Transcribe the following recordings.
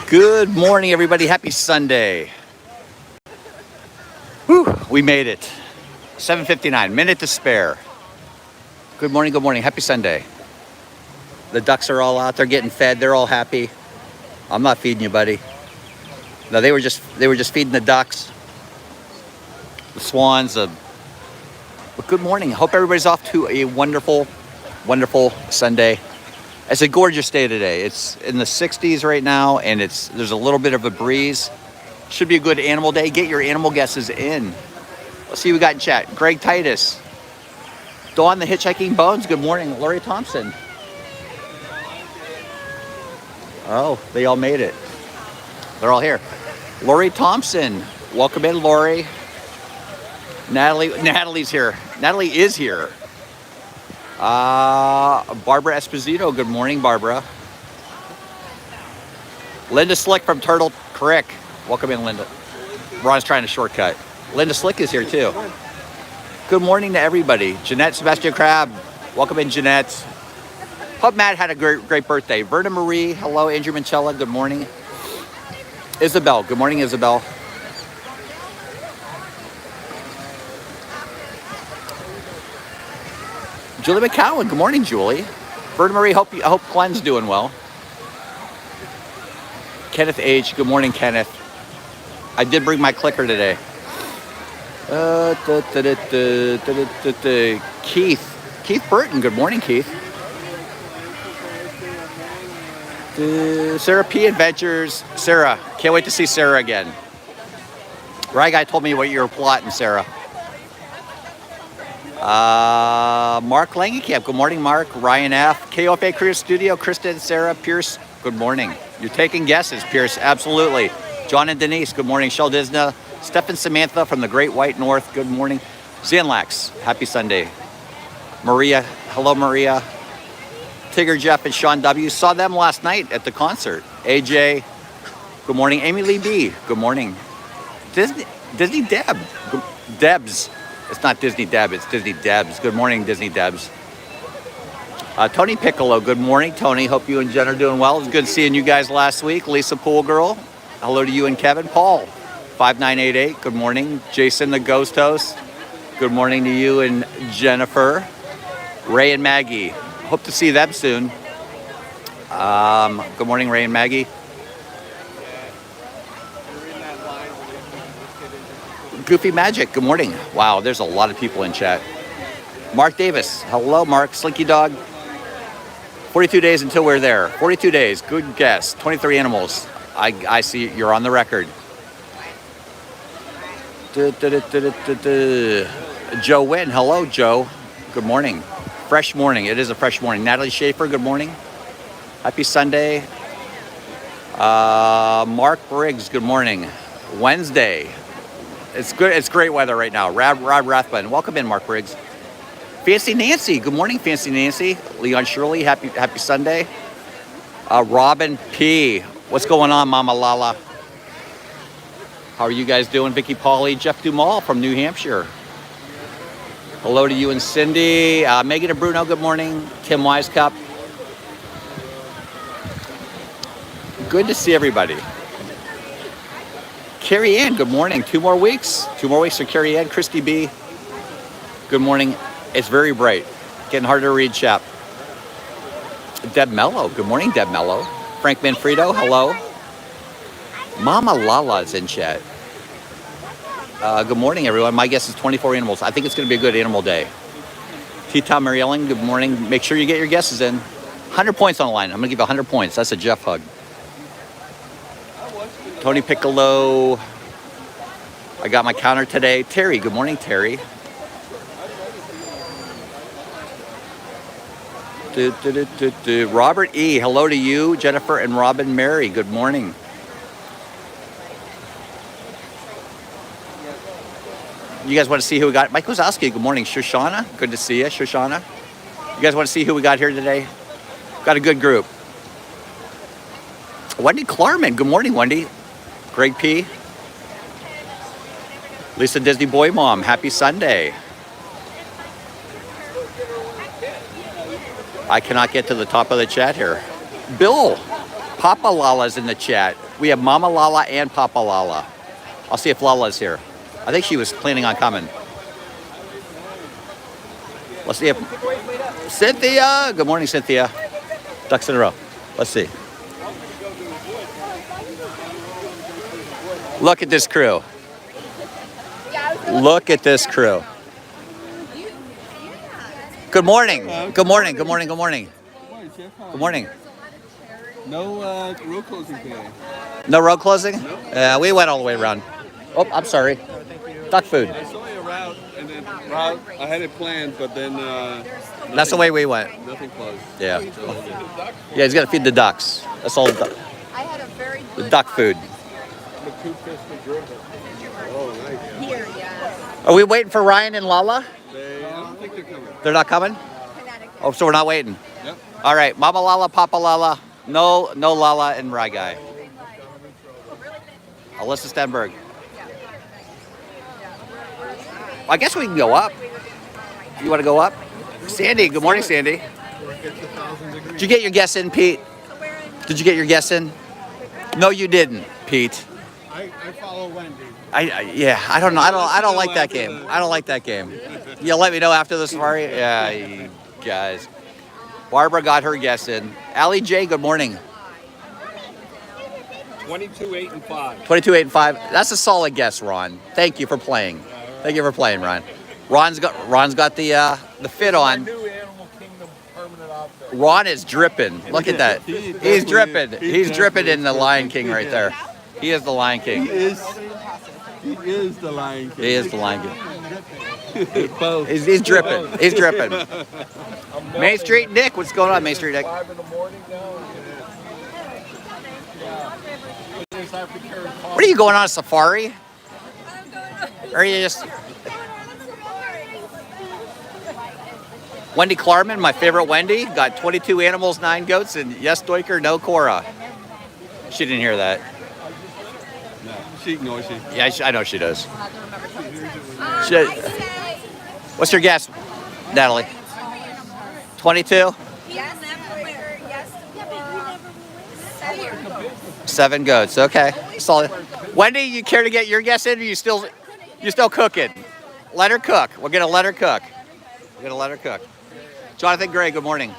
Good morning, everybody. Happy Sunday. Whew, we made it. 7:59, minute to spare. Good morning, good morning. Happy Sunday. The ducks are all out there getting fed. They're all happy. I'm not feeding you, buddy. No, they were just feeding the ducks, the swans. But good morning. Hope everybody's off to a wonderful, wonderful Sunday. It's a gorgeous day today. It's in the 60s right now, and there's a little bit of a breeze. Should be a good animal day. Get your animal guesses in. Let's see who we got in chat. Greg Titus. Dawn the Hitchhiking Bones. Good morning. Lori Thompson. Oh, they all made it. They're all here. Lori Thompson. Welcome in, Lori. Natalie's here. Natalie is here. Barbara Esposito. Good morning, Barbara. Linda Slick from Turtle Creek. Welcome in, Linda. Ron's trying to shortcut. Linda Slick is here too. Good morning to everybody. Jeanette Sebastian Crab. Welcome in, Jeanette. Hope Matt had a great birthday. Verna Marie. Hello, Andrew Manchella. Good morning. Isabel. Good morning, Isabel. Julie McCowan. Good morning, Julie. Verna Marie. I hope Glenn's doing well. Kenneth H. Good morning, Kenneth. I did bring my clicker today. Keith Burton. Good morning, Keith. Sarah P. Adventures. Sarah. Can't wait to see Sarah again. Right guy told me what you were plotting, Sarah. Mark Langenkamp. Good morning, Mark. Ryan F. KOFA Career Studio. Kristen, Sarah, Pierce. Good morning. You're taking guesses, Pierce. Absolutely. John and Denise. Good morning. Shel Disna. Steph Samantha from the Great White North. Good morning. Zanlax. Happy Sunday. Maria. Hello, Maria. Tigger Jeff and Sean W. Saw them last night at the concert. AJ. Good morning. Amy Lee B. Good morning. Disney Deb. Debs. It's not Disney Deb, it's Disney Debs. Good morning, Disney Debs. Tony Piccolo, good morning, Tony. Hope you and Jen are doing well. It was good seeing you guys last week. Lisa Pool Girl, hello to you and Kevin. Paul, 5988, good morning. Jason the Ghost Host, good morning to you and Jennifer. Ray and Maggie, hope to see them soon. Good morning, Ray and Maggie. Goofy Magic, good morning. Wow, there's a lot of people in chat. Mark Davis, hello, Mark. Slinky Dog. 42 days until we're there. 42 days, good guess. 23 animals. I see you're on the record. Joe Wynn, hello, Joe. Good morning. Fresh morning, it is a fresh morning. Natalie Schaefer, good morning. Happy Sunday. Mark Briggs, good morning. Wednesday. It's good. It's great weather right now. Rob Rathbun. Welcome in, Mark Briggs. Fancy Nancy. Good morning, Fancy Nancy. Leon Shirley. Happy Sunday. Robin P. What's going on, Mama Lala? How are you guys doing? Vicky Pauly. Jeff Dumal from New Hampshire. Hello to you and Cindy. Megan and Bruno. Good morning. Tim Wisecup. Good to see everybody. Carrie Ann, good morning. 2 more weeks. 2 more weeks for Carrie Ann. Christy B, good morning. It's very bright. Getting harder to read, chap. Deb Mello, good morning, Deb Mello. Frank Manfredo, hello. Mama Lala's in chat. Good morning, everyone. My guess is 24 animals. I think it's going to be a good animal day. T-Tom Mary Ellen, good morning. Make sure you get your guesses in. 100 points on the line. I'm going to give you 100 points. That's a Jeff hug. Tony Piccolo. I got my counter today. Terry, good morning, Terry. Robert E, hello to you. Jennifer and Robin Mary, good morning. You guys want to see who we got? Mike Kozowski, good morning. Shoshana, good to see you, Shoshana. You guys want to see who we got here today? Got a good group. Wendy Klarman, good morning, Wendy. Greg P. Lisa Disney Boy Mom, happy Sunday. I cannot get to the top of the chat here. Bill Papa Lala's in the chat. We have Mama Lala and Papa Lala. I'll see if Lala's here. I think she was planning on coming. Let's see if Cynthia. Good morning, Cynthia. Ducks in a row. Let's see. Look at this crew. Look at this crew. Good morning. Good morning. Good morning. Good morning. Good morning. No road closing today. No road closing? Nope. Yeah, we went all the way around. Oh, I'm sorry. Duck food. I saw a route, and then I had it planned, but then That's the way we went. nothing closed. Yeah. Yeah, he's got to feed the ducks. That's all the duck food. Oh, nice. Here, yeah. Are we waiting for Ryan and Lala? I don't think they're coming. They're not coming? Oh, so we're not waiting. Yep. All right, Mama Lala, Papa Lala. No Lala and Rye Guy. Alyssa Stenberg. I guess we can go up. You want to go up? Sandy, good morning, Sandy. Did you get your guess in, Pete? Did you get your guess in? No, you didn't, Pete. I follow Wendy. I don't know. I don't like that game. I don't like that game. You'll let me know after the safari? Yeah, you guys. Barbara got her guess in. Allie J, good morning. 22, 8, and 5. 22, 8, and 5. That's a solid guess, Ron. Thank you for playing. Thank you for playing, Ron. Ron's got the fit on. Ron is dripping. Look at that. He's dripping. He's dripping in the Lion King right there. He is the Lion King. He is the Lion King. He is the Lion King. Both. He's dripping. He's dripping. Main Street Nick, what's going on, Main Street Nick? 5 in the morning now. What are you going on a safari? Or are you just... Wendy Klarman, my favorite Wendy, got 22 animals, 9 goats, and yes, Doiker, no Cora. She didn't hear that. No, she ignores you. Yeah, I know she does. What's your guess, Natalie? 22? Yes, 7 goats. Okay. Solid. Wendy, you care to get your guess in? Or you still cooking? Let her cook. We're gonna let her cook. We're gonna let her cook. Jonathan Gray, good morning.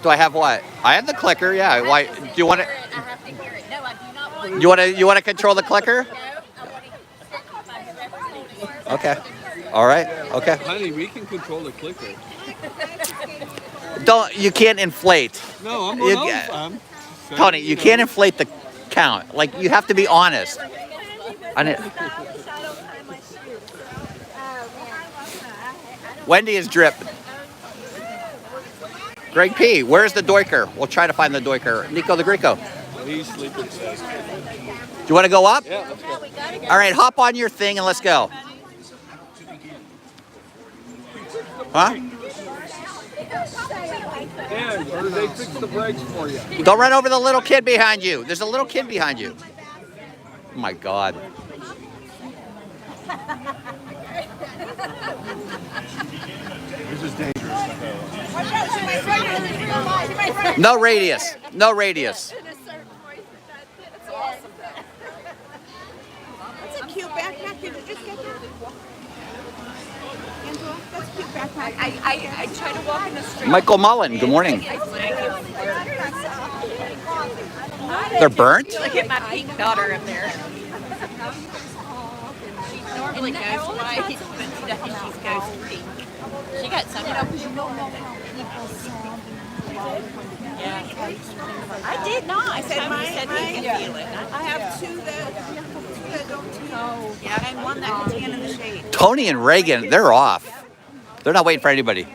Do I have what? I have the clicker. Yeah. Why? Do you want to? You want to control the clicker? Okay. All right. Okay. Honey, we can control the clicker. You can't inflate. No, I'm Tony, you can't inflate the count. Like, you have to be honest. Wendy is dripping. Greg P, where's the Doiker? We'll try to find the Doiker. Nico the Greco. He's sleeping. Do you want to go up? Yeah, let's go. All right, hop on your thing and let's go. Huh? Dan, or they fix the brakes for you. Don't run over the little kid behind you. There's a little kid behind you. Oh my God. This is dangerous. No radius. No radius. That's a cute backpack. Did you just get that? Angela, that's a cute backpack. I try to walk in the street. Michael Mullen, good morning. They're burnt? Look at my pink daughter up there. She normally goes white, but today she's goes pink. She got some. I did not. I said mine said he can feel it. I have two that don't tan. Yeah, and one that can tan in the shade. Tony and Reagan, they're off. They're not waiting for anybody.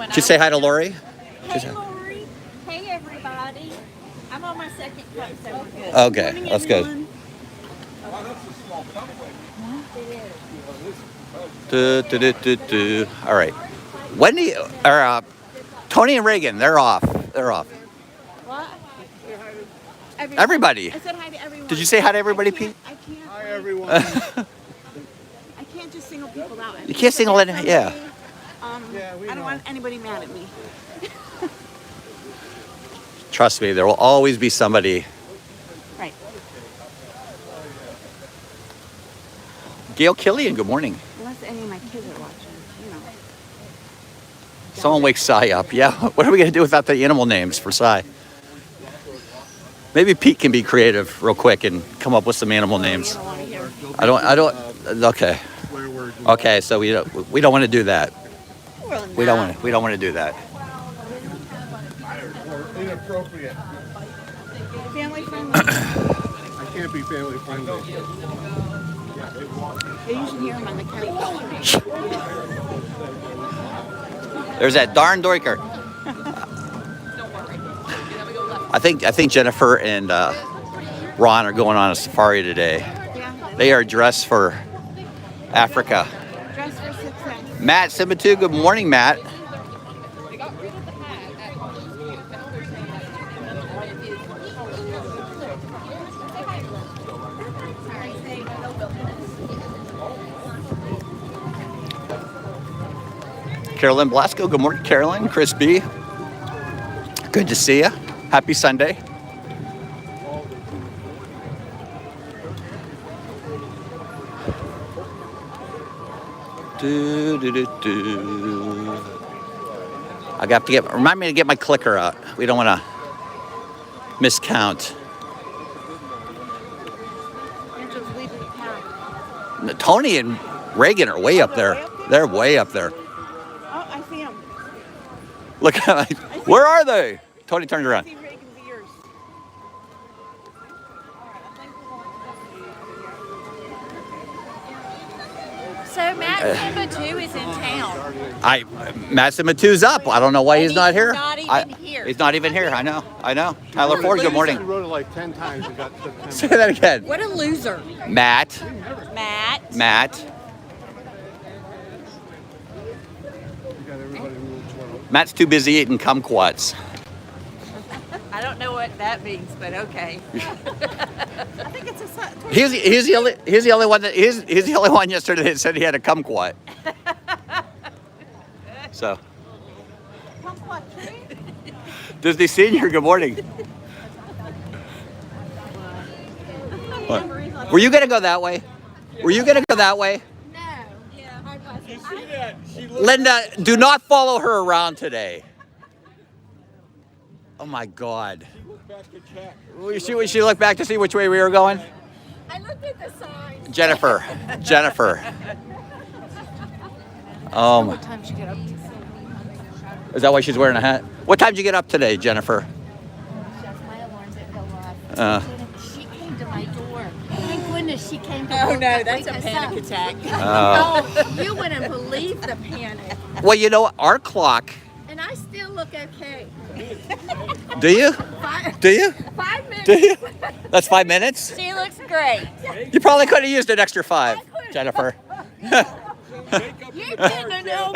Did you say hi to Lori? Hey, Lori. Hey, everybody. I'm on my second cup, so we're good. Okay, that's good. All right. Wendy, or Tony and Reagan, they're off. They're off. What? Everybody. I said hi to everyone. Did you say hi to everybody, Pete? I can't. Hi, everyone. to single people out. You can't single any. Yeah. I don't want anybody mad at me. Trust me, there will always be somebody. Right. Gail Killian, good morning. Unless any of my kids are watching, you know. Someone wakes Cy up. Yeah. What are we gonna do without the animal names for Cy? Maybe Pete can be creative real quick and come up with some animal names. I don't. Okay. Okay. So we don't want to do that. We don't want to do that. Inappropriate. Family friendly. I can't be family friendly. You should hear them on the county. There's that darn Doiker. I think Jennifer and Ron are going on a safari today. Yeah. They are dressed for Africa. Dress for success. Matt Simbatu, good morning, Matt. Carolyn Blasco, good morning, Carolyn. Chris B, good to see you. Happy Sunday. I got to remind me to get my clicker out. We don't want to miscount. Angela's leaving the town. Tony and Reagan are way up there. They're way up there. Oh, I see him. Look, where are they? Tony turned I around. see Reagan's ears. So Matt Simbatu is in town. Matt Simbatu's up. I don't know why he's And not he's here. not even here. He's not even here. I know. Tyler Ford, good He morning. wrote it like 10 times and got to 10 Say that again. What a loser. Matt. Matt. You got everybody ruled 12. Matt's too busy eating kumquats. I don't know what that means, but okay. I think it's a He's the only one he's the only one yesterday that said he had a kumquat. So kumquat tree. Disney Senior, good morning. What? Were you gonna go that way? Were you gonna go that way? No. Yeah, I wasn't. Linda, do not follow her around today. Oh my God. She looked back to see which way we were going? I looked at the signs. Jennifer. What time did you get up? Is that why she's wearing a hat? What time did you get up today, Jennifer? My alarm didn't go off. She came to my door. Thank goodness she came to Oh work no, to that's a wake us panic up. attack. Oh, you wouldn't believe the panic. Well, you know, our clock. And I still look okay. Do you? 5 minutes. Do you? That's 5 minutes? She looks great. You probably could have used an extra 5, Jennifer. You didn't know.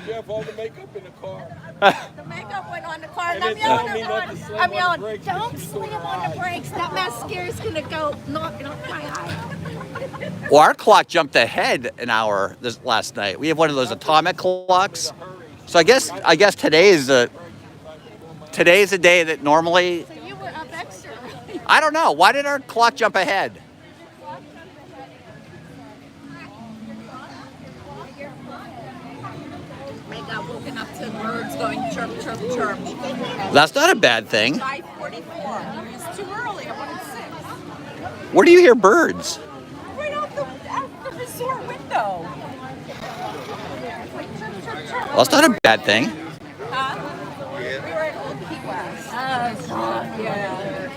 You have all the makeup in the car. The makeup went on the car, and I'm then tell me yelling, not to slam I'm on the yelling, brakes don't because she's slam so on the high." brakes. That mascara's gonna go knock my eye. Well, our clock jumped ahead an hour last night. We have one of those atomic clocks. So I guess today is the day that normally. So you were up extra. I don't know. Why did our clock jump ahead? I got woken up to birds going chirp, chirp, chirp. That's not a bad thing. 5:44. It's too early. I wanted 6. Where do you hear birds? Right out the resort window. Well, that's not a bad thing. Huh? We were at Old Key West. Oh, God. Yeah.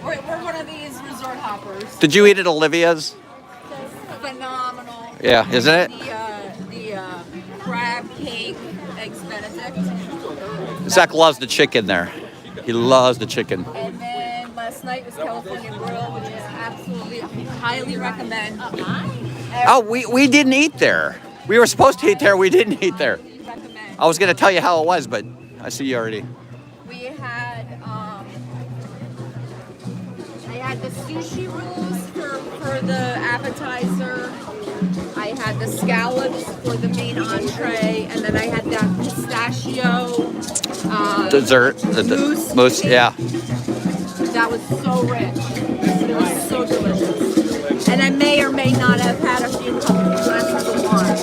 We're one of these resort hoppers. Did you eat at Olivia's? Phenomenal. Yeah, isn't it? The crab cake eggs Benedict. Zach loves the chicken there. He loves the chicken. And then last night was California Grill, which is absolutely highly recommend. Oh, we didn't eat there. We were supposed to eat there. We didn't eat there. Recommend. I was going to tell you how it was, but I see you already. We had I had the sushi rolls for the appetizer. I had the scallops for the main entree, and then I had that pistachio Dessert. mousse cake. Yeah. That was so rich. It was so delicious. And I may or may not have had a few glasses of wine.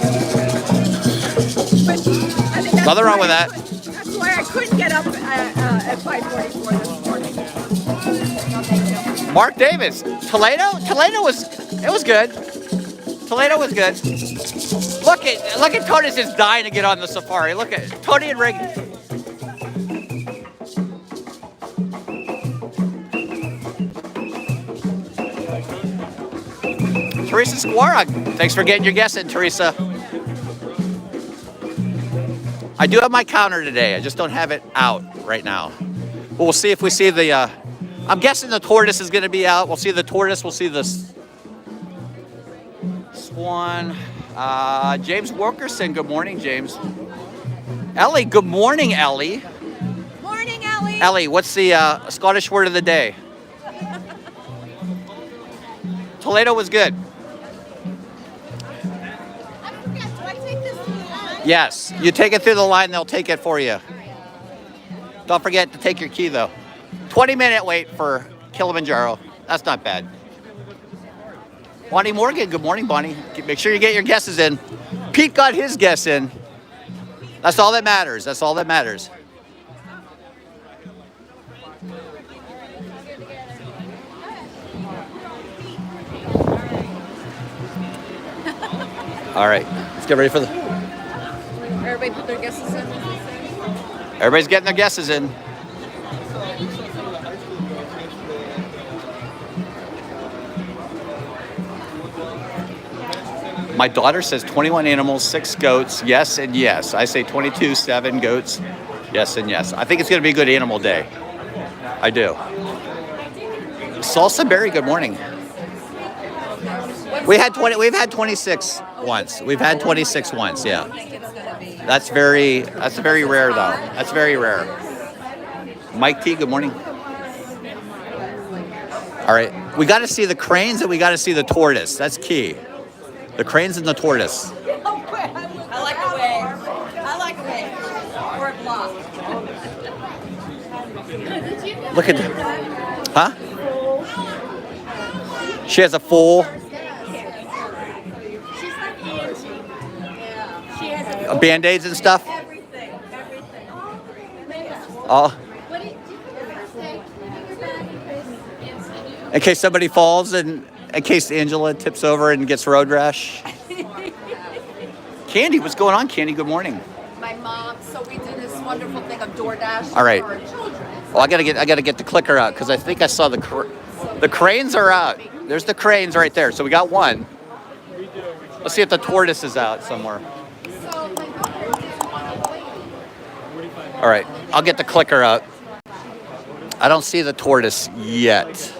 But I think that's Nothing wrong why with that. That's why I couldn't get up at 5:44 this morning. No, thank you. Mark Davis, Toledo was good. Toledo was good. Look at Tony's just dying to get on the safari. Look at Tony and Rig. Teresa Squara, thanks for getting your guess in, Teresa. I do have my counter today. I just don't have it out right now. But we'll see if we see the. I'm guessing the tortoise is going to be out. We'll see the tortoise. We'll see the swan. James Wilkerson. Good morning, James. Ellie. Good morning, Ellie. Morning, Ellie. Ellie, what's the Scottish word of the day? Toledo was good. Do I take this to the line? Yes, you take it through the line, they'll take it for you. Don't forget to take your key though. 20-minute wait for Kilimanjaro. That's not bad. Bonnie Morgan, good morning, Bonnie. Make sure you get your guesses in. Pete got his guess in. That's all that matters. That's all that matters. All right, let's get ready for the. Everybody put their guesses in. Everybody's getting their guesses in. My daughter says 21 animals, 6 goats, yes and yes. I say 22, 7 goats, yes and yes. I think it's going to be a good animal day. I do. Salsa Berry, good morning. We've had 26 once. We've had 26 once, yeah. That's very rare though. That's very rare. Mike T, good morning. All right, we got to see the cranes and we got to see the tortoise. That's key. The cranes and the tortoise. I like a wave. I like a wave. Or a block. Look at that. Huh? She has a full. Band-Aids and stuff. Everything. Oh. In case somebody falls and in case Angela tips over and gets road rash. Candy, what's going on, Candy? Good morning. My mom. So we did this wonderful thing of DoorDash All right. for our children. Oh, I gotta get the clicker out because I think I saw the cranes are out. There's the cranes right there. So we got one. Let's see if the tortoise is out somewhere. All right, I'll get the clicker out. I don't see the tortoise yet.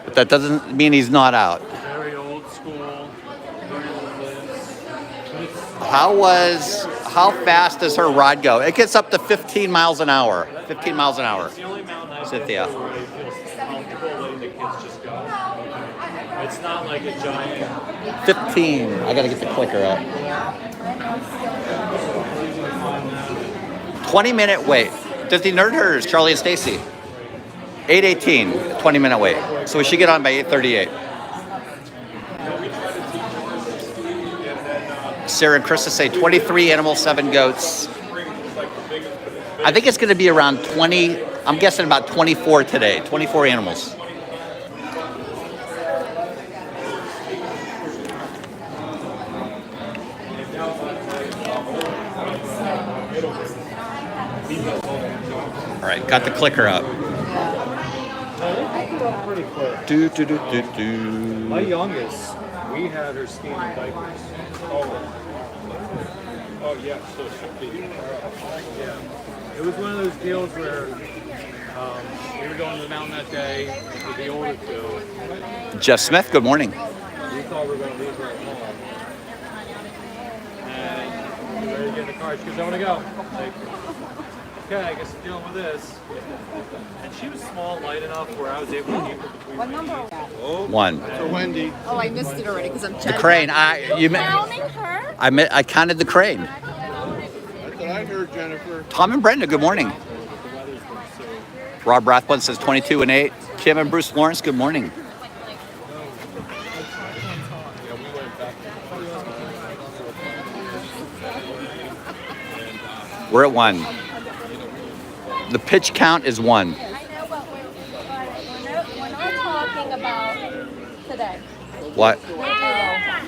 But that doesn't mean he's not out. Very old school. How fast does her rod go? It gets up to 15 miles an hour. 15 miles an hour. It's the only mountain I've Cynthia. been to where they feel comfortable letting the kids just go. It's not like a giant. 15. I gotta get the clicker out. 20-minute wait. Disney Nerd Herders, Charlie and Stacy. 8:18, 20-minute wait. So we should get on by 8:38. Sarah and Krista say 23 animals, 7 goats. I think it's going to be around 20. I'm guessing about 24 today. 24 animals. All right, got the clicker up. Pretty quick. Do, do, do, do, do. My youngest, we had her skiing in diapers. Oh yeah, so it should be. Yeah. It was one of those deals where we were going to the mountain that day with the older two. Jeff Smith, good morning. We thought we were going to leave her at home. And we were ready to get in the car. She goes, I want to go. Like, okay, I guess I'm dealing with this. And she was small, light enough where I was able to keep her between What my number? knees. One. So Wendy. Oh, I missed it already because I'm The checking. crane. Counting her? I counted the crane. That's what I heard, Jennifer. Tom and Brenda, good morning. Rob Rathbun says 22 and 8. Kim and Bruce Lawrence, good morning. We're at 1. The pitch count is 1. I know, but we're not talking about today. What?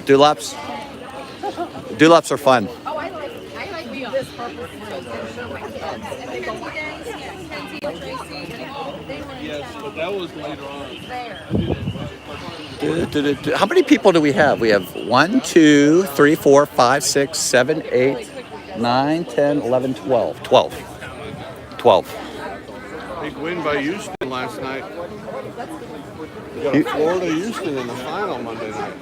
Dewlaps? Dewlaps are fun. Oh, I like this purposely to show my kids. And they go, Yes, but that was later on. How many people do we have? We have 1, 2, 3, 4, 5, 6, 7, 8, 9, 10, 11, 12. 12. 12. Big win by Houston last night. We got a Florida-Houston in the final Monday night.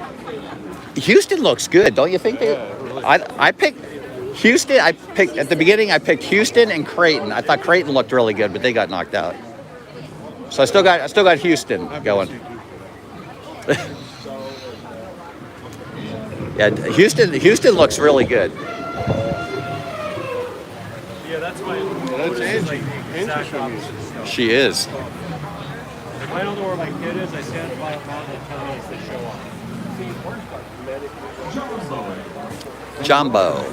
Houston looks good, don't you think? I picked Houston. At the beginning. I picked Houston and Creighton. I thought Creighton looked really good, but they got knocked out. So I still got Houston going. Yeah, Houston looks really good. Yeah, that's my. That's Angie. Angie's from Houston. She is. If I don't know where my kid is, I stand by a mountain and tell me it's to show up. Jumbo.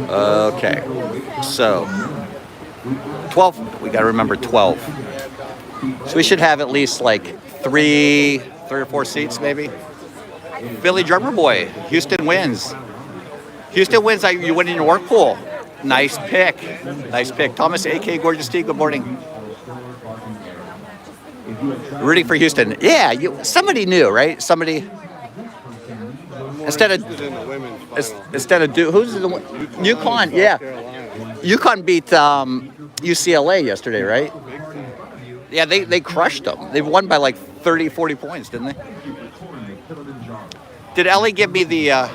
Okay. So 12. We got to remember 12. So we should have at least like three or four seats, maybe. Billy Drummer Boy. Houston wins. Houston wins. You win in your work pool. Nice pick. Nice pick. Thomas, A.K. Gorgeous T. Good morning. Rooting for Houston. Yeah, somebody knew, right? Somebody. Instead of who's the one? UConn? Yeah, UConn beat UCLA yesterday, right? Yeah, they crushed them. They won by like 30, 40 points, didn't they? Did Ellie give me the?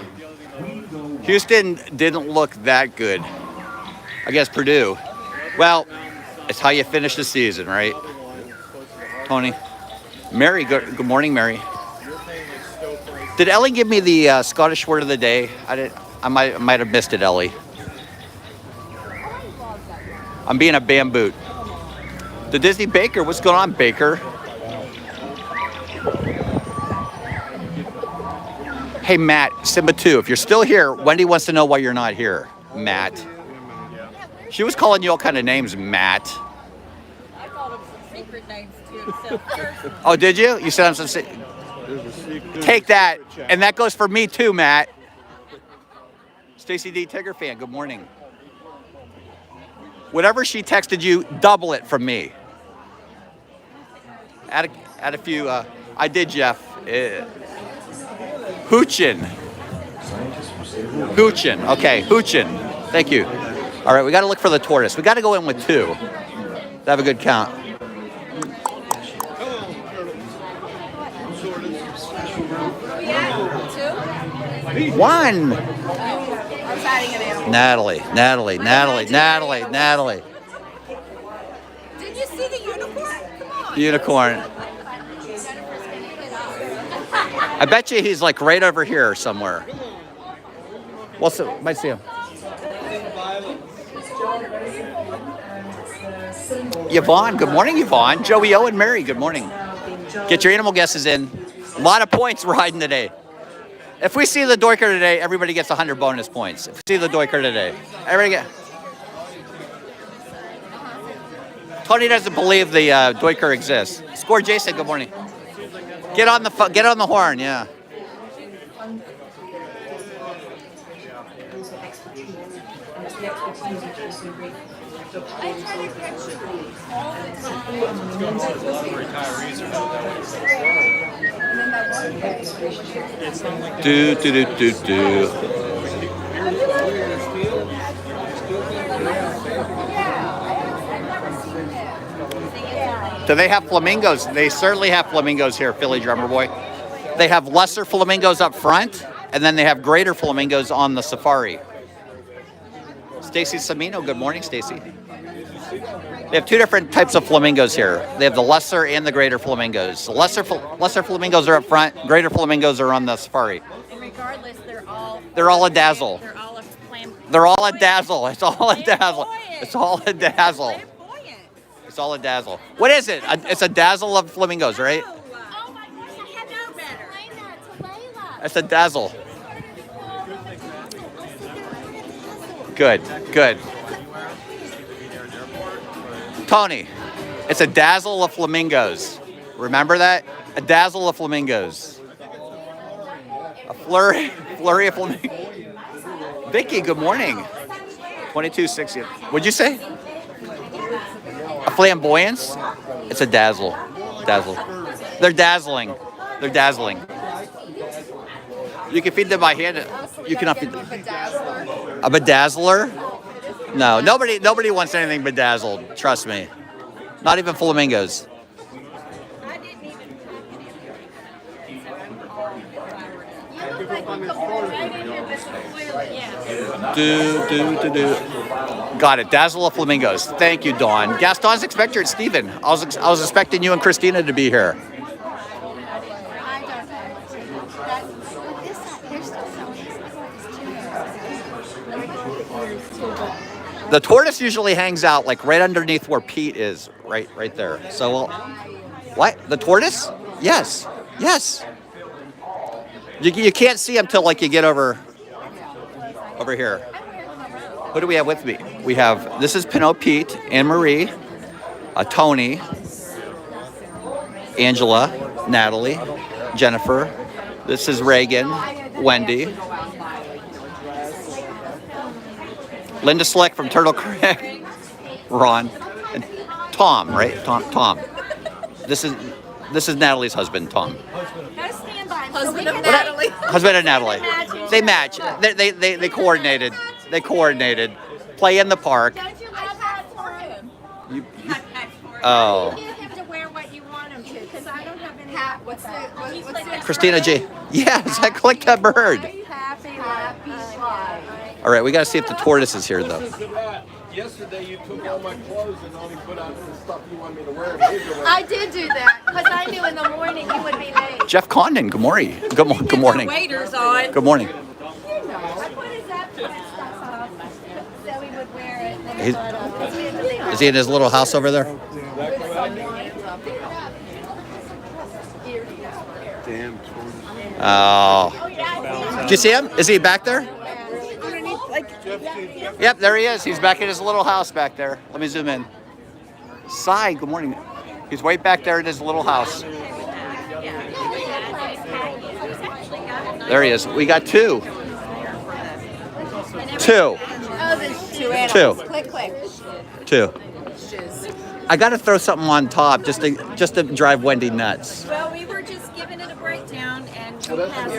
Houston didn't look that good against Purdue. Well, it's how you finish the season, right? Tony, Mary, good morning, Mary. Did Ellie give me the Scottish word of the day? I might have missed it, Ellie. I'm being a bamboot. The Disney Baker, what's going on, Baker? Hey, Matt, Simba 2, if you're still here, Wendy wants to know why you're not here, Matt. She was calling you all kind of names, Matt. I called them some secret names too. So Oh, did you? You said I'm some. Take that, and that goes for me too, Matt. Stacy D. Tigger fan. Good morning. Whatever she texted you, double it from me. Add a few. I did, Jeff. Hoochin. Okay, Hoochin. Thank you. All right, we got to look for the tortoise. We got to go in with 2 to have a good count. two. 1. I was adding an animal. Natalie. Did you see the unicorn? Come on. Unicorn. I bet you he's like right over here somewhere. Might see him. Yvonne, good morning, Yvonne. Joey O and Mary, good morning. Get your animal guesses in. A lot of points riding today. If we see the Doiker today, everybody gets 100 bonus points. If we see the Doiker today, everybody get. Tony doesn't believe the Doiker exists. Score Jason, good morning. Get on the horn, yeah. Do. Do they have flamingos? They certainly have flamingos here, Philly Drummer Boy. They have lesser flamingos up front, and then they have greater flamingos on the safari. Stacy Samino, good morning, Stacy. They have two different types of flamingos here. They have the lesser and the greater flamingos. The lesser flamingos are up front. Greater flamingos are on the safari. And regardless, they're all a dazzle. They're all a flam. They're all a dazzle. It's all a dazzle. Flamboyant. It's all a dazzle. Flamboyant. It's all a dazzle. What is it? It's a dazzle of flamingos, right? Oh my gosh, I had no better. Explain that to Layla. It's a dazzle. Good, good. Tony, it's a dazzle of flamingos. Remember that? A dazzle of flamingos. A flurry of flamingos. Vicky, good morning. 2260. What'd you say? A flamboyance? It's a dazzle. Dazzle. They're dazzling. They're dazzling. You can feed them by hand. You cannot feed them. A bedazzler? No, nobody wants anything bedazzled. Trust me. Not even flamingos. Do. Got it. Dazzle of flamingos. Thank you, Dawn. Gaston's expected. Stephen, I was expecting you and Christina to be here. The tortoise usually hangs out like right underneath where Pete is, right there. So, what? The tortoise? Yes. You can't see him till like you get over here. Who do we have with me? We have, this is Pinot Pete, Anne Marie, Tony, Angela, Natalie, Jennifer. This is Reagan, Wendy. Linda Slick from Turtle Creek, Ron, and Tom, right? Tom. This is Natalie's husband, Tom. Husband of Natalie. Husband of Natalie. They match. They coordinated. They coordinated. Play in the park. Don't you have hats for him? Oh. You get him to wear what you want him to, because I don't have any hat. What's the Christina G. Yes, I clicked that bird. happy All right, we got to see if the tortoise is here, though. Yesterday you took all my clothes and only put on the stuff you want me to wear. I did do that, because I knew in the morning you would be late. Jeff Condon, good morning. Good morning. Waiters on. Good morning. I put his stuff off, so he would wear it. Is he in his little house over there? Damn tortoise. Oh. Did you see him? Is he back there? Yep, there he is. He's back in his little house back there. Let me zoom in. Cy, good morning. He's right back there in his little house. There he is. We got two. Oh, there's two animals. Click. Two. I got to throw something on top just to drive Wendy nuts. Well, we were just giving it a breakdown, and you passed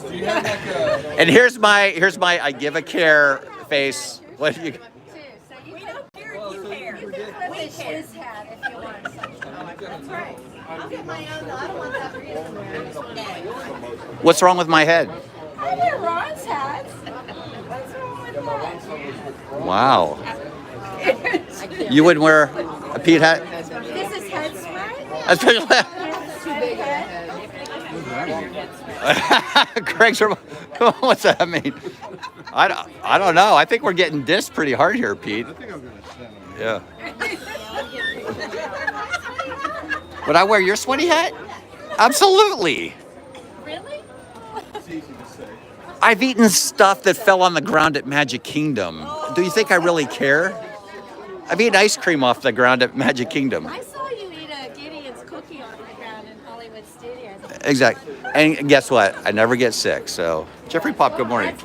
today. You passed. And here's my I give a care face. What do you? We don't care if you care. You can put his hat if you want. That's right. I'll get my own. I don't want that for you. What's wrong with my head? I wear Ron's hats. What's wrong with that? Wow. You wouldn't wear a Pete hat? This is head sweat. Especially. Craig's. What's that mean? I don't know. I think we're getting dissed pretty hard here, Pete. I think I'm gonna send him. Yeah. Would I wear your sweaty hat? Absolutely. Really? It's easy to say. I've eaten stuff that fell on the ground at Magic Kingdom. Do you think I really care? I've eaten ice cream off the ground at Magic Kingdom. I saw you eat a Gideon's cookie on the ground in Hollywood Studios. Exactly. And guess what? I never get sick. So, Jeffrey Pop, good morning.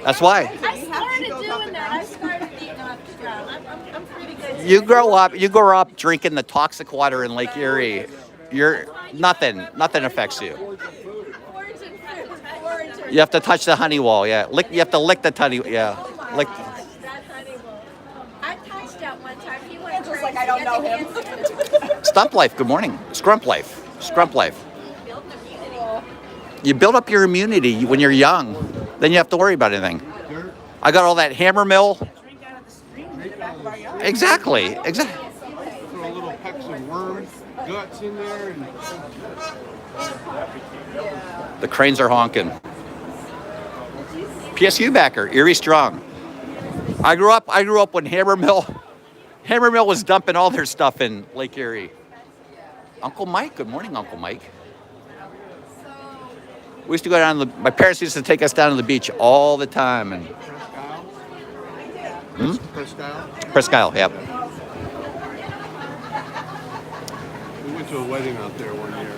That's why. I started doing that. I started eating off the ground. I'm pretty good. You grow up drinking the toxic water in Lake Erie. You're nothing affects you. You have to touch the honey wall, yeah. You have to lick the honey, yeah. Lick. I touched that one time. He went Just like I don't know him. Stump Life, good morning. Scrump Life. You build up your immunity when you're young. Then you have to worry about anything. I got all that hammer mill. Exactly. Exactly. Throw a little pecks of worm guts in there. And... The cranes are honking. PSU backer, Erie Strong. I grew up when Hammer Mill was dumping all their stuff in Lake Erie. Uncle Mike, good morning, Uncle Mike. We used to go down to my parents used to take us down to the beach all the time. And Presque Isle, yep. We went to a wedding out there one year.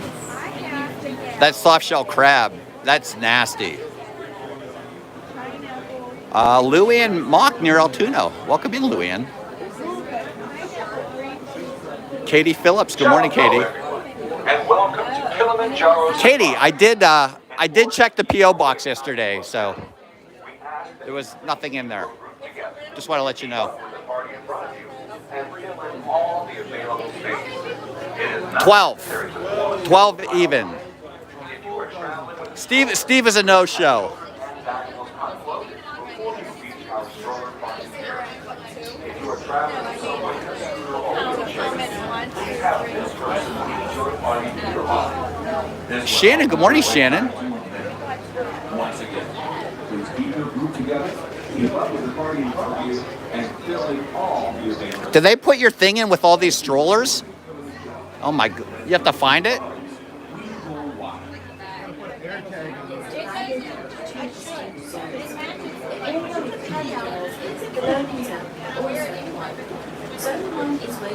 That soft shell crab, that's nasty. Louie and Mock near Altoona. Welcome in, Louie. Katie Phillips. Good morning, Katie. And welcome to Kilimanjaro. Katie, I did check the P.O. box yesterday, so there was nothing in there. Just want to let you know. 12 even. Steve is a no-show. Shannon, good morning, Shannon. Once again, please keep your group together, keep up with the party in front of you, and filling all the available. Did they put your thing in with all these strollers? Oh my god, you have to find it?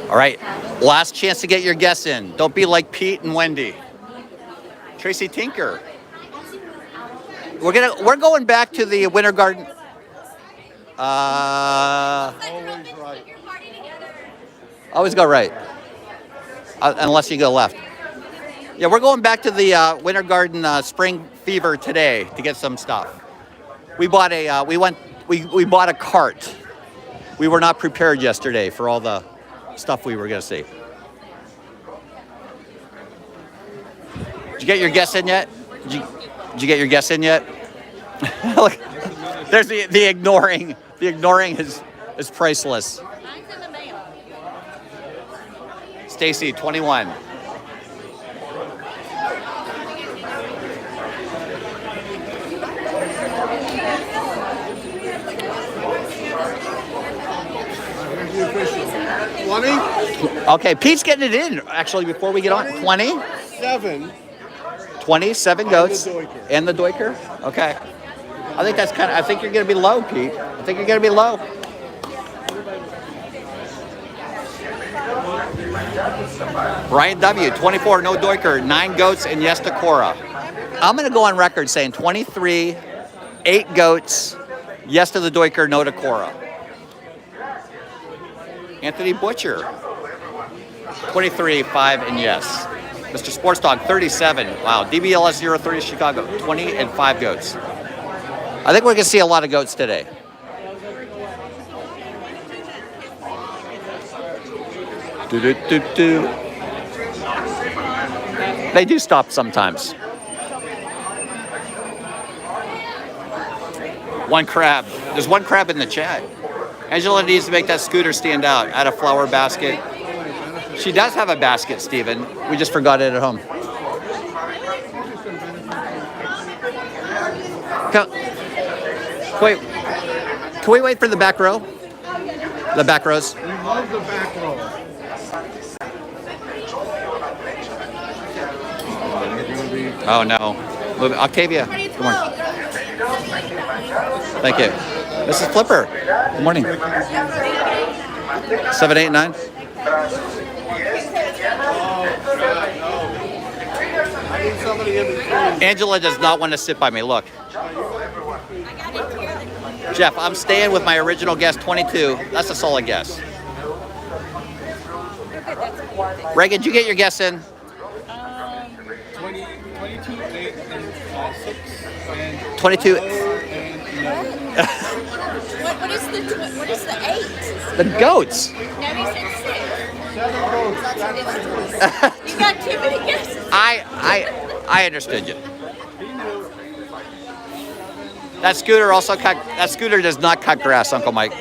All right, last chance to get your guess in. Don't be like Pete and Wendy. Tracy Tinker. We're going back to the Winter Garden. Always right. Always go right, unless you go left. Yeah, we're going back to the Winter Garden Spring Fever today to get some stuff. We bought we bought a cart. We were not prepared yesterday for all the stuff we were going to see. Did you get your guess in yet? Did you get your guess in yet? Look, there's the ignoring. The ignoring is priceless. Mine's in the mail. Stacy, 21. Here's the official. 20? Okay, Pete's getting it in, actually, before we get on. 20? 7. 27 goats. And the Doiker. And the Doiker? Okay. I think that's I think you're going to be low, Pete. I think you're going to be low. Brian W., 24, no Doiker, 9 goats, and yes to Cora. I'm going to go on record saying 23, 8 goats, yes to the Doiker, no to Cora. Anthony Butcher, 23, 5, and yes. Mr. Sports Dog, 37. Wow. DBLS 030 Chicago, 20 and 5 goats. I think we're going to see a lot of goats today. They do stop sometimes. One crab. There's one crab in the chat. Angela needs to make that scooter stand out. Add a flower basket. She does have a basket, Stephen. We just forgot it at home. Can we wait for the back row? The back rows? We love the back row. Oh no. Octavia, good morning. Thank you. Mrs. Flipper, good morning. 789. Angela does not want to sit by me. Look. Jeff, I'm staying with my original guess, 22. That's a solid guess. Reagan, did you get your guess in? 22, 8, and 6, and 22. What is the 8? The goats. No, he said 6. You got too many guesses. I understood you. That scooter also cut. That scooter does not cut grass, Uncle Mike.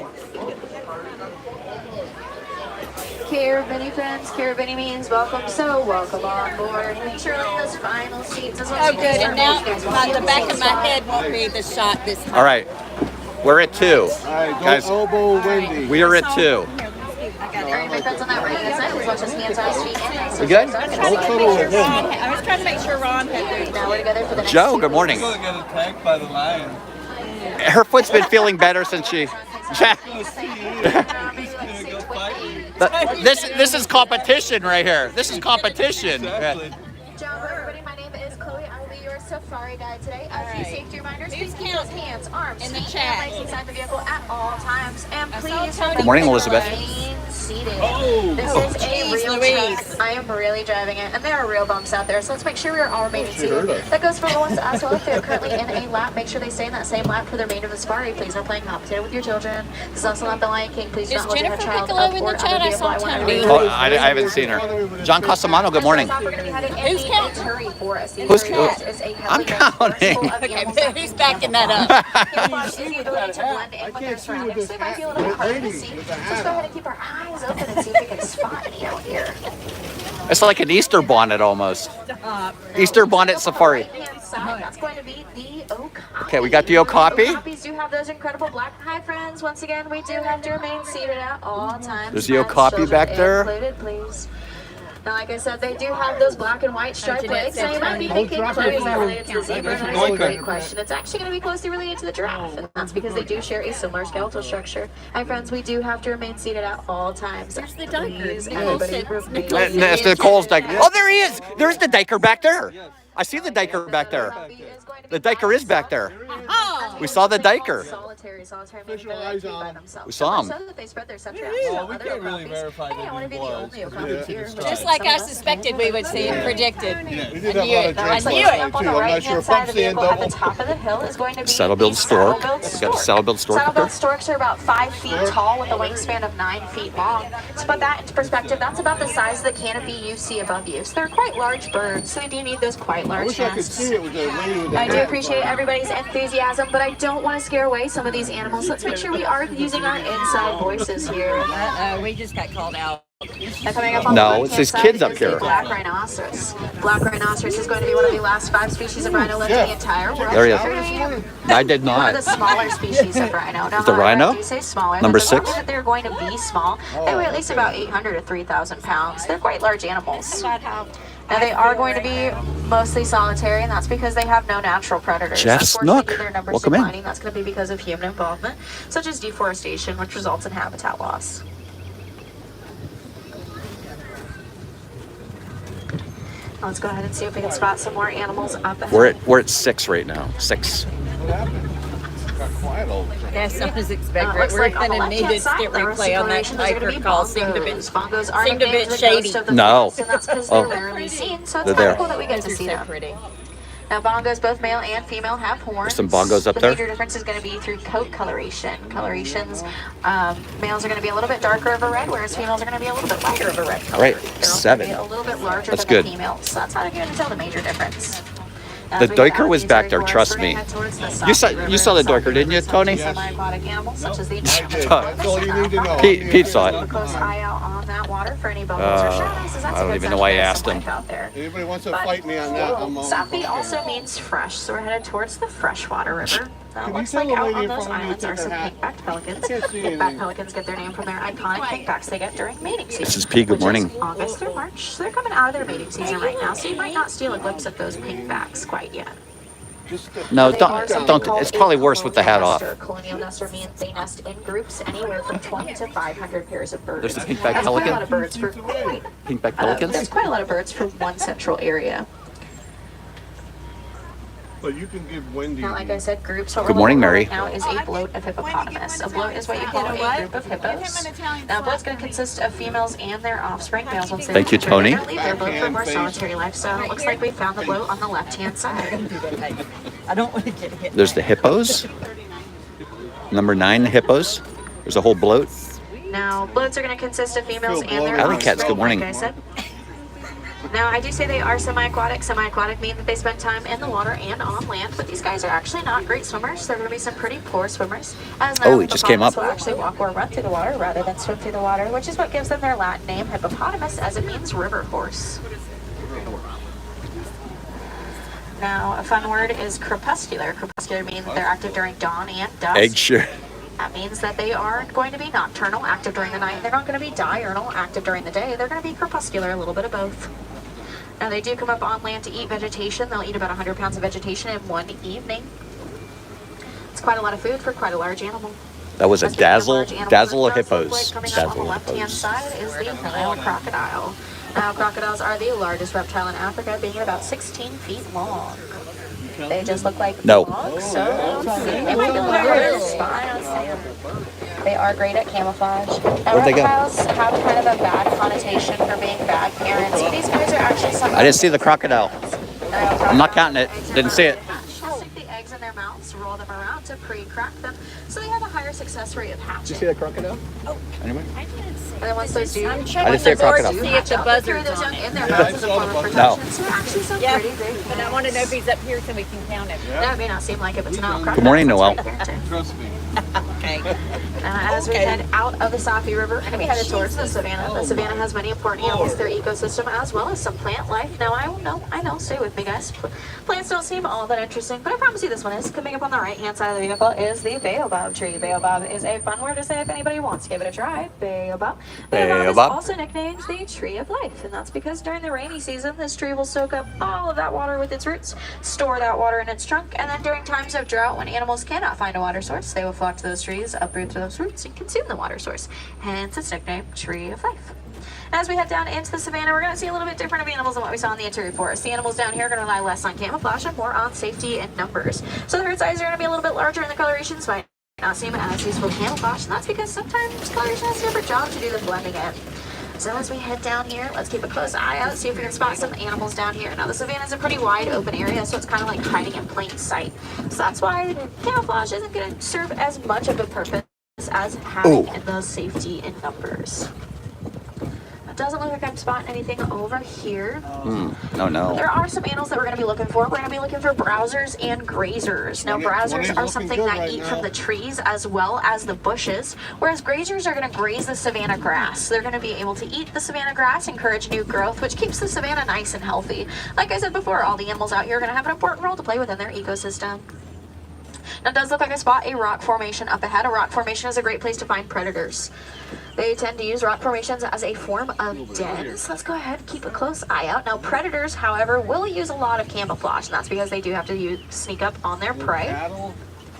Carabini friends, Carabini means welcome, so welcome on board. Make sure like those final seats as well. Oh, good. And now the back of my head won't be the shot this time. All right, we're at 2. All right, don't Guys, elbow Wendy. we are at 2. All right, my friends on that right hand side, please watch us hands, eyes, feet, and legs. We good? Don't cuddle with him. I was trying to make sure Ron had Now we're together for the next Joe, good morning. Gonna get attacked by the lion. Her foot's been feeling better since she. This is competition right here. This is competition. Exactly. Ciao, everybody. My name is Chloe. I will be your safari guide today. A few safety reminders. Please keep those hands, arms, In the feet, chat. and legs inside the vehicle at all times. And please Good morning, Elizabeth. Seated. Oh. This is a real Louise. truck. I am really driving it, and there are real bumps out there. So let's make sure we are all remaining She heard seated. us. That goes for the ones as well. If they're currently in a lap, make sure they stay in that same lap for the remainder of the safari. Please no playing hop potato with your children. This is also not the Lion King. Please Is don't hold your Jennifer child Piccolo up in or the out of chat? the I vehicle. saw want Tony. everybody Oh, to I haven't seen her. John Casamano, good morning. We're going to be heading in Who's the counting? Aturi for us. The Who's Aturi counting? is a heavily I'm dense forest counting. full of Okay, animals but that who's we backing can't that follow. up? Camouflage is the ability to blend in with their surroundings. So it might be a little bit harder to see. So let's go ahead and keep our eyes open and see if we can spot any out here. It's like an Easter bonnet almost. Easter bonnet safari. Right-hand side, that's going to be the Okapi. Okay, we got the Okapi. Okapis do have those incredible black. Hi, friends. Once again, we do have to remain seated at all times. There's the Pets, Okapi children back there. Included, please. Now, like I said, they do have those black and white striped Jeanette legs. said Now, you might be Tony. thinking, Chloe, is that related to the zebra? That's That is a Doiker. great question. It's actually going to be closely related to the giraffe, and that's because they do share a similar skeletal structure. Hi, friends, we do have to remain seated at all times. There's the Please, Doiker. everybody, remain That's Nicole's diker. Oh, there he is. There's the diker back there. I see the diker back there. The diker is back there. Oh, We saw the diker. Solitary meaning Official they're eyes keep by on. themselves. We saw 'em. So much so that they spread their scent tracks Well, to we other can't really okapis. verify Hey, that I want to he be the was. only Yeah. okapi here. just like I suspected we would see and predicted. We did I have knew a lot it. of I drinks knew last it. night, Up on too. the I'm not right sure hand if side I'm of the seeing vehicle at the double. top of the hill is going to be Saddle build the stork. saddle build We got a saddle build stork up Saddle there. build storks are about 5 feet tall with a wingspan of 9 feet long. To put that into perspective, that's about the size of the canopy you see above you. So they're quite large birds, so we do need those quite I large wish I could nests. see it with the lady with the I do hat. appreciate everybody's enthusiasm, but I don't want to scare away some of these animals. Let's make sure we are using our inside voices here. We just got called out. Now coming up on No, the it's left-hand his side kids up is the here. Black rhinoceros. Black rhinoceros is going to be one of the last 5 species of rhino left in the entire world. There he is. They're I did one of not. the smaller species of rhino. Now, The however, rhino? I do say smaller. Number that doesn't 6? mean that they're going to be small. They weigh at least about 800 to 3,000 pounds. They're quite large animals. Now they are going to be mostly solitary, and that's because they have no natural predators. Jeff Unfortunately, Snook, their numbers welcome in. declining. That's going to be because of human involvement, such as deforestation, which results in habitat loss. Let's go ahead and see if we can spot some more animals up ahead. We're at 6 right now. 6. What happened? Got quiet all of a sudden. Yes, I was It expecting. looks We're like on the going to need left-hand a side, skit the replay on that colorations are gonna be Doiker call. Seemed a bit. bongos are seemed a nicknamed bit the shady. ghost of the No. forest, and that's because they're Oh. rarely seen. So it's They're kind there. of cool that we get to Those are see so them. pretty. Now bongos, both male and female, have horns. There's some bongos up the there. major difference is going to be through coat coloration. Colorations, males are going to be a little bit darker of a red, whereas females are going to be a little bit lighter of a red color. All right, They're also 7. gonna be a little bit larger That's than good. the females. So that's how you're going to tell the major difference. Now, The as we head Doiker out was of the back Aviary there, forest, trust we're gonna me. head towards the You saw- Safi you River. saw the Safi Doiker, didn't you, River is Tony? home to semi-aquatic animals such as the I did. That's octopus all you need to know. Pete saw Keep a it. close eye out on that water for any bubbles or shadows, as that's I a don't good even sign know why I there's asked some him. life out there. Anybody wants to But fight me on that, I'm all. Safi also means fresh, so we're headed towards the freshwater river. Now, it Can you looks tell like the out lady on in those front of me to islands take are some her hat? pink-backed pelicans. I can't see Pink-backed anything. pelicans get their name from their iconic pinkbacks they get during mating season. This is P. Good which is morning. August through March. So they're coming out of their mating season right now, so you might not steal a glimpse of those pinkbacks quite yet. Just No, They don't. are something Don't. called It's probably a worse with the hat colonial off. nester. Colonial nester means they nest in groups anywhere from 20 to 500 pairs of birds. There's the pink-backed That's quite a pelican. lot of birds for Pink-backed That's pelicans. quite a lot of birds for one central area. But you can give Wendy. Now, like I said, groups. Good morning, Mary. Right now is a bloat of hippopotamus. A bloat is what you call a group of hippos. Now, a bloat's going to consist of females and their offspring. Males, once they Thank you, mature, they're Tony. gonna leave their bloat for a more Backhand face. solitary lifestyle. It looks like we found the bloat on the left-hand side. I don't want to get hit. There's the hippos. Number 9, the hippos. There's a whole bloat. Now, bloats are going to consist of females Feel and their bloated. Alley cats, offspring, good morning. like I said. Now, I do say they are semi-aquatic. Semi-aquatic means that they spend time in the water and on land, but these guys are actually not great swimmers. They're going to be some pretty poor swimmers. As Oh, he just came up. will actually walk or run through the water rather than swim through the water, which is what gives them their Latin name, hippopotamus, as it means river horse. Now, a fun word is crepuscular. Crepuscular means that they're active during dawn and dusk. Egg sure. That means that they aren't going to be nocturnal, active during the night. They're not going to be diurnal, active during the day. They're going to be crepuscular, a little bit of both. Now, they do come up on land to eat vegetation. They'll eat about 100 pounds of vegetation in one evening. It's quite a lot of food for quite a large animal. That was a dazzle of Coming hippos. up on the Dazzle of left-hand hippos. side is the Nile crocodile. Now, crocodiles are the largest reptile in Africa, being about 16 feet long. They just look like dogs, so they might be a little hard to spot. They are great at camouflage. Now, Where'd they go? reptiles have kind of a bad connotation for being bad parents, but these guys are actually some. I didn't see the crocodile. I'm not counting it. Didn't see it. Stick the eggs in their mouths, roll them around to pre-crack them, so they have a higher success rate of hatching. Did you see the crocodile? Anyway? And then once those do, I didn't see a crocodile. See if the buzzard's those on young it. in their mouths as a form of protection. No. So they're actually some Yeah, pretty big. but I want to know if he's up here so we can count him. That may not seem like it, but it's not. Good morning, Noel. Trust me. Okay. As we head out of the Safi River, we're going to be headed towards the savannah. The savannah has many important animals to their ecosystem, as well as some plant life. Now, I know, stay with me, guys. Plants don't seem all that interesting, but I promise you this one is. Coming up on the right-hand side of the vehicle is the baobab tree. Baobab is a fun word to say if anybody wants to give it a try. Baobab. Baobab is also nicknamed the tree of life, and that's because during the rainy season, this tree will soak up all of that water with its roots, store that water in its trunk, and then during times of drought, when animals cannot find a water source, they will flock to those trees, uproot those roots, and consume the water source. Hence its nickname, tree of life. As we head down into the savannah, we're going to see a little bit different of animals than what we saw in the interior forest. The animals down here are going to rely less on camouflage and more on safety and numbers. So the herd sizes are going to be a little bit larger, and the colorations might not seem as useful camouflage, and that's because sometimes coloration has a different job to do than blending in. So as we head down here, let's keep a close eye out, see if we can spot some animals down here. Now the savannah is a pretty wide open area, so it's kind of like hiding in plain sight. So that's why camouflage isn't going to serve as much of a purpose as having in those safety in numbers. It doesn't look like I'm spotting anything over here. No. There are some animals that we're going to be looking for. We're going to be looking for browsers and grazers. Now, browsers are something that eat from the trees as well as the bushes, whereas grazers are going to graze the savanna grass. So they're going to be able to eat the savanna grass, encourage new growth, which keeps the savanna nice and healthy. Like I said before, all the animals out here are going to have an important role to play within their ecosystem. Now, it does look like I spot a rock formation up ahead. A rock formation is a great place to find predators. They tend to use rock formations as a form of den. So let's go ahead and keep a close eye out. Now, predators, however, will use a lot of camouflage, and that's because they do have to sneak up on their prey.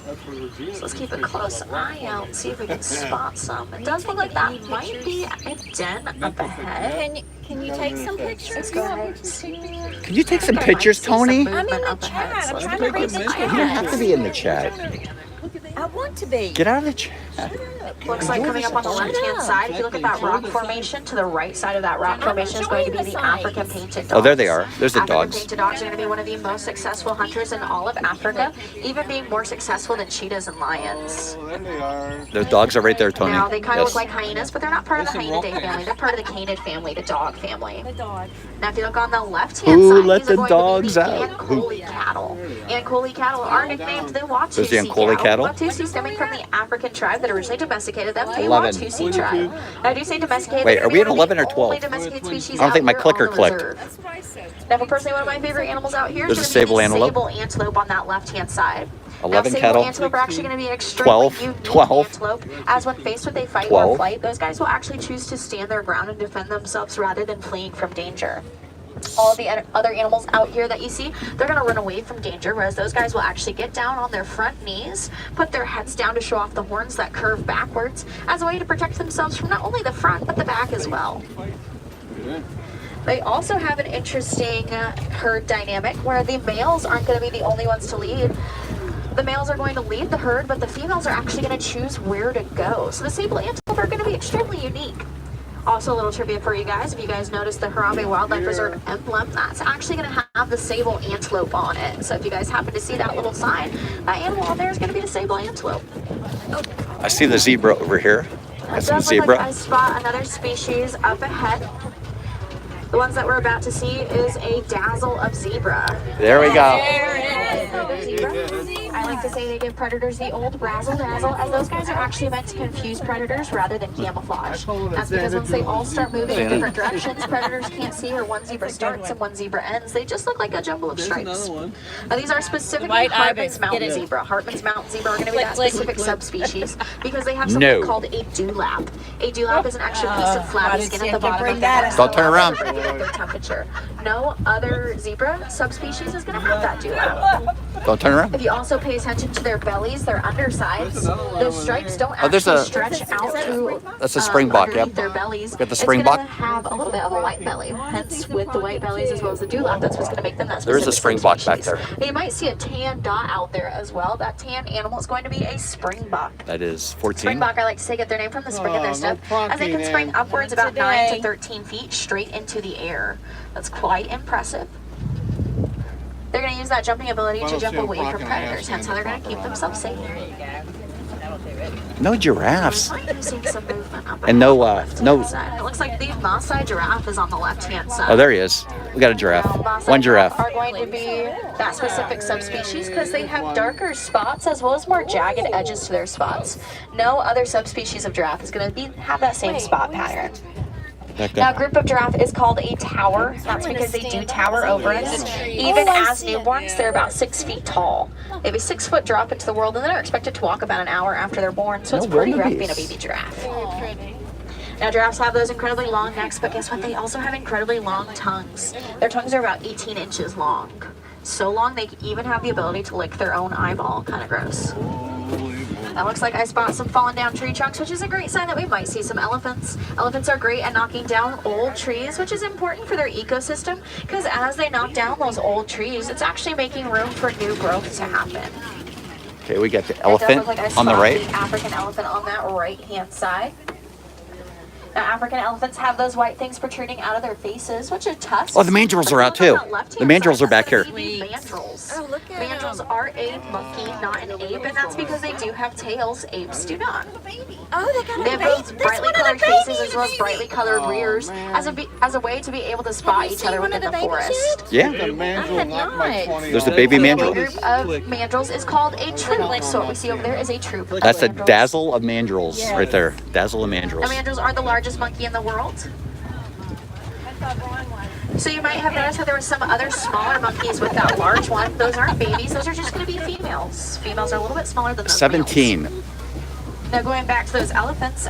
So let's keep a close eye out and see if we can spot some. It does look like that might be a den up ahead. Can you take some pictures? Let's go ahead and see. Can you take some pictures, Tony? I'm in the chat. I'm trying to read the You don't have chat. to be in the chat. I want to be. Get out of the chat. Looks like coming up on the left-hand side, if you look at that rock formation, to the right side of that rock formation is going to be the African painted dogs. Oh, there they are. There's the African dogs. painted dogs are going to be one of the most successful hunters in all of Africa, even being more successful than cheetahs and lions. Oh, there they are. Those dogs are right there, Tony. Now, they kind of Yes. look like hyenas, but they're not part of the hyenidae family. They're part of the canid family, the dog family. The dog. Now, if you look on the left-hand Who side, let these are the going dogs to be the out? Ankole cattle. Ankole cattle are nicknamed the Watusi There's the Ankole cattle? Watusi stemming from the African tribe that originally domesticated them, the 11. Watusi tribe. Now, I do say domesticated. Wait, they're are we at gonna be one 11 or of the only 12? domesticated species I don't think out my here clicker on the clicked. reserve. Now, for personally, one of my favorite animals out here There's is a going to be sable the antelope. sable antelope on that left-hand side. 11 now, cattle. Sable antelope are actually going to be extremely 12, unique 12. antelope, as when faced with a fight 12. or flight, those guys will actually choose to stand their ground and defend themselves rather than fleeing from danger. All the other animals out here that you see, they're going to run away from danger, whereas those guys will actually get down on their front knees, put their heads down to show off the horns that curve backwards as a way to protect themselves from not only the front, but the back as well. They also have an interesting herd dynamic where the males aren't going to be the only ones to lead. The males are going to lead the herd, but the females are actually going to choose where to go. So the sable antelope are going to be extremely unique. Also, a little trivia for you guys. If you guys notice the Harambe Wildlife Reserve emblem, that's actually going to have the sable antelope on it. So if you guys happen to see that little sign, that animal on there is going to be the sable antelope. I see the zebra over here. I It see the does look like zebra. I spot another species up ahead. The ones that we're about to see is a dazzle of zebra. There we go. I like to say they give predators the old razzle dazzle, as those guys are actually meant to confuse predators rather than camouflage. That's because once they all start moving in different directions, predators can't see where one zebra starts and one zebra ends. They just look like a jumble of stripes. Now these are specifically Hartman's mountain zebra. Hartman's mountain zebra are going to be that specific subspecies because they have something called a dewlap. A dewlap is an extra piece of flabby skin at the bottom of their head. Don't turn around. Their temperature. No other zebra subspecies is going to have that dewlap. Don't turn around. If you also pay attention to their bellies, their undersides, those stripes don't actually stretch out through. That's a springbok, yep. Their bellies. Got the springbok. It's going to have a little bit of a white belly. Hence, with the white bellies as well as the dewlap, that's what's going to make them that specific. There is a springbok back there. You might see a tan dot out there as well. That tan animal is going to be a springbok. That is 14. Springbok, I like to say, get their name from the spring of their step, as they can spring upwards about 9 to 13 feet straight into the air. That's quite impressive. They're going to use that jumping ability to jump away from predators, hence how they're going to keep themselves safe. No giraffes. I'm seeing some movement up And no, no. It looks like the Maasai giraffe is on the left-hand side. Oh, there he is. We got a giraffe. Maasai One giraffe. are going to be that specific subspecies because they have darker spots as well as more jagged edges to their spots. No other subspecies of giraffe is going to have that same spot pattern. Now, a group of giraffe is called a tower. That's because they do tower over us. Even as newborns, they're about 6 feet tall. They have a 6-foot drop into the world, and then are expected to walk about an hour after they're born. So it's pretty rough being a baby giraffe. Now, giraffes have those incredibly long necks, but guess what? They also have incredibly long tongues. Their tongues are about 18 inches long. So long, they even have the ability to lick their own eyeball. Kind of gross. That looks like I spot some fallen down tree trunks, which is a great sign that we might see some elephants. Elephants are great at knocking down old trees, which is important for their ecosystem, because as they knock down those old trees, it's actually making room for new growth to happen. Okay, we got the elephant on the right. The African elephant on that right-hand side. Now, African elephants have those white things protruding out of their faces, which are tusks. Oh, the mandrills are out too. The mandrills are back here. Mandrills. Mandrills are a monkey, not an ape, and that's because they do have tails. Apes do not. Oh, They have both brightly colored faces as well as brightly colored rears as a way to be able to spot each other within the forest. Yeah. There's the baby mandrill. The group of mandrills is called a troop. So what we see over there is a troop. That's a dazzle of mandrills right there. Dazzle of mandrills. The mandrills are the largest monkey in the world. So you might have noticed that there were some other smaller monkeys with that large one. Those aren't babies. Those are just going to be females. Females are a little bit smaller than those 17. males. Now going back to those elephants,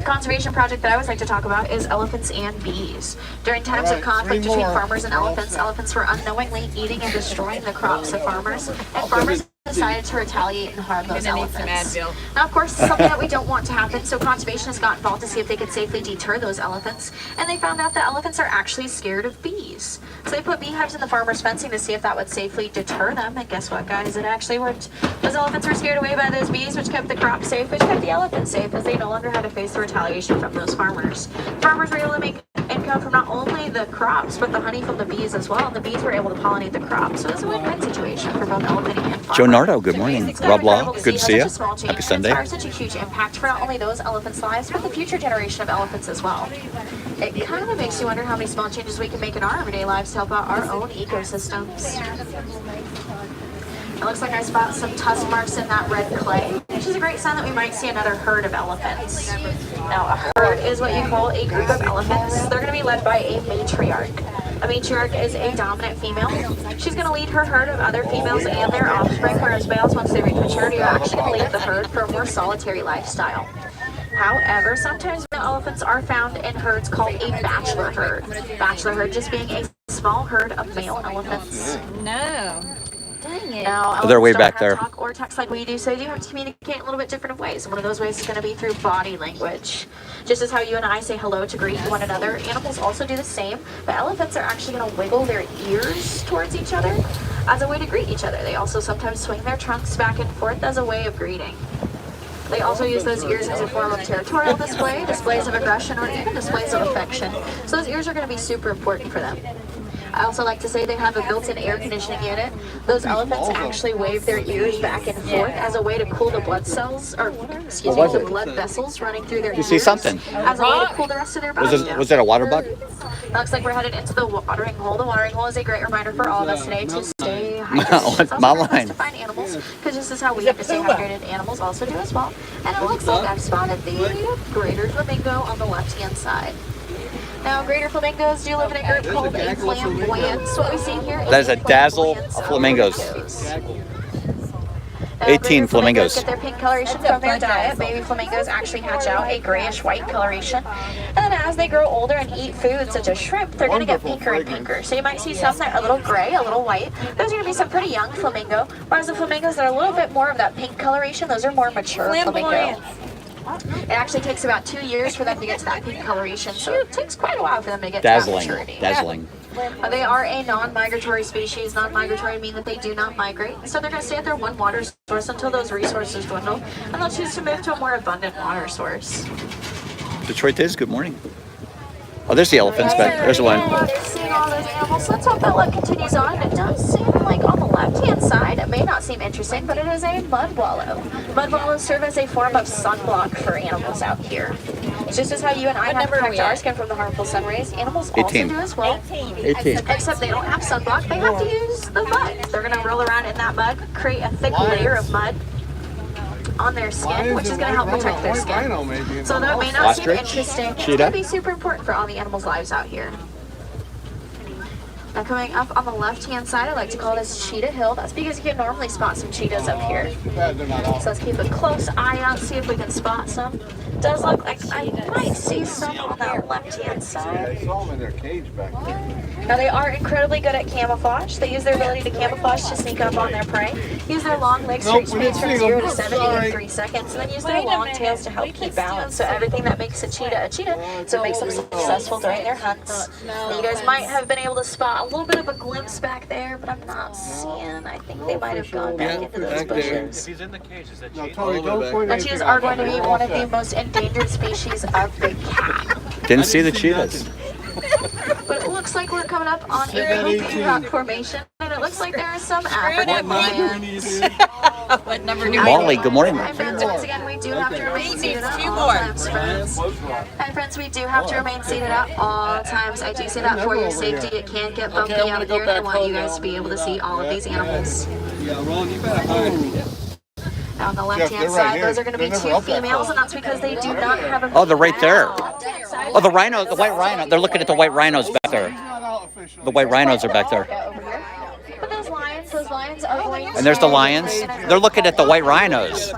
conservation project that I always like to talk about is elephants and bees. During times of conflict between farmers and elephants were unknowingly eating and destroying the crops of farmers, and farmers decided to retaliate and harm those elephants. Now, of course, it's something that we don't want to happen, so conservationists got involved to see if they could safely deter those elephants, and they found out that elephants are actually scared of bees. So they put beehives in the farmers' fencing to see if that would safely deter them, and guess what, guys? It actually worked. Those elephants were scared away by those bees, which kept the crops safe, which kept the elephants safe, as they no longer had to face the retaliation from those farmers. Farmers were able to make income from not only the crops, but the honey from the bees as well, and the bees were able to pollinate the crops. So it was a win-win situation for both elephant and farmer. Joe Nardo, good morning. It's Rob Law, incredible good to see you. Happy Sunday. It's such a huge impact for not only those elephants' lives, but the future generation of elephants as well. It kind of makes you wonder how many small changes we can make in our everyday lives to help out our own ecosystems. It looks like I spot some tusk marks in that red clay, which is a great sign that we might see another herd of elephants. Now, a herd is what you call a group of elephants. They're going to be led by a matriarch. A matriarch is a dominant female. She's going to lead her herd of other females and their offspring, whereas males, once they reach maturity, are actually going to lead the herd for a more solitary lifestyle. However, sometimes male elephants are found in herds called a bachelor herd. Bachelor herd just being a small herd of male elephants. No. Dang it. Now, They're way elephants don't back have there. to talk or text like we do, so they do have to communicate in a little bit different ways. One of those ways is going to be through body language. Just as how you and I say hello to greet one another, animals also do the same, but elephants are actually going to wiggle their ears towards each other as a way to greet each other. They also sometimes swing their trunks back and forth as a way of greeting. They also use those ears as a form of territorial display, displays of aggression, or even displays of affection. So those ears are going to be super important for them. I also like to say they have a built-in air conditioning unit. Those elephants actually wave their ears back and forth as a way to cool the blood cells, or excuse me, the blood vessels running through their ears. You see something? As a way to cool the rest of their body down. Was it a water bug? Looks like we're headed into the watering hole. The watering hole is a great reminder for all of us today to stay hydrated. It's My also for us line. to find animals, because this is how we have to stay hydrated. Animals also do as well. And it looks like I've spotted the greater flamingo on the left-hand side. Now, greater flamingos do live in a group called a flamboyance. What we see here is That is a dazzle flamboyance of flamingos. Now, 18 greater flamingos. get their pink coloration from their diet. Baby flamingos actually hatch out a grayish-white coloration. And then as they grow older and eat food such as shrimp, they're going to get pinker and pinker. So you might see some that are a little gray, a little white. Those are going to be some pretty young flamingo. Whereas the flamingos that are a little bit more of that pink coloration, those are more mature flamingo. It actually takes about 2 years for them to get to that pink coloration, so it takes quite a while for them to get to that maturity. Dazzling. They are a non-migratory species. Non-migratory mean that they do not migrate, so they're going to stay at their one water source until those resources dwindle, and they'll choose to move to a more abundant water source. Detroit is. Good morning. Oh, there's the elephants back. There's one. Seeing all those animals, let's hope that luck continues on. It does seem like on the left-hand side, it may not seem interesting, but it is a mud wallow. Mud wallows serve as a form of sunblock for animals out here. Just as how you and I have to protect our skin from the harmful sun rays, animals also do as well. 18. Except they don't have sunblock, they have to use the mud. They're going to roll around in that mud, create a thick layer of mud on their skin, which is going to help protect their skin. So though it may not seem interesting, it's going to be super important for all the animals' lives out here. Now coming up on the left-hand side, I like to call this Cheetah Hill. That's because you can normally spot some cheetahs up here. So let's keep a close eye out, see if we can spot some. Does look like I might see some on that left-hand side. I saw them in their cage back there. Now they are incredibly good at camouflage. They use their ability to camouflage to sneak up on their prey. Use their long legs to reach speeds from 0 to 70 in 3 seconds, and then use their long tails to help keep balance. So everything that makes a cheetah, so it makes them successful during their hunts. Now, you guys might have been able to spot a little bit of a glimpse back there, but I'm not seeing. I think they might have gone back into those bushes. He's in the cage. Is that No, Tony, don't point Now, anything cheetahs out. are going to be one of the most endangered species of the cat. Didn't see the cheetahs. But it looks like we're coming up on a Hopi rock formation, and it looks like there are some African lions. What number do Molly, good morning. Hi friends, once again we do have to remain seated at all times, friends. Hi friends, we do have to remain seated at all times. I do say that for your safety. It can get bumpy out here, and I want you guys to be able to see all of these animals. Yeah, Ron, you better hide. Now on the left-hand side, those are going to be 2 females, and that's because they do not have a Oh, they're right there. Oh, the rhino, the white rhino. They're looking at the white rhinos back there. The white rhinos are back there. over here. But those lions are going to And there's the lions. They're looking at the white rhinos.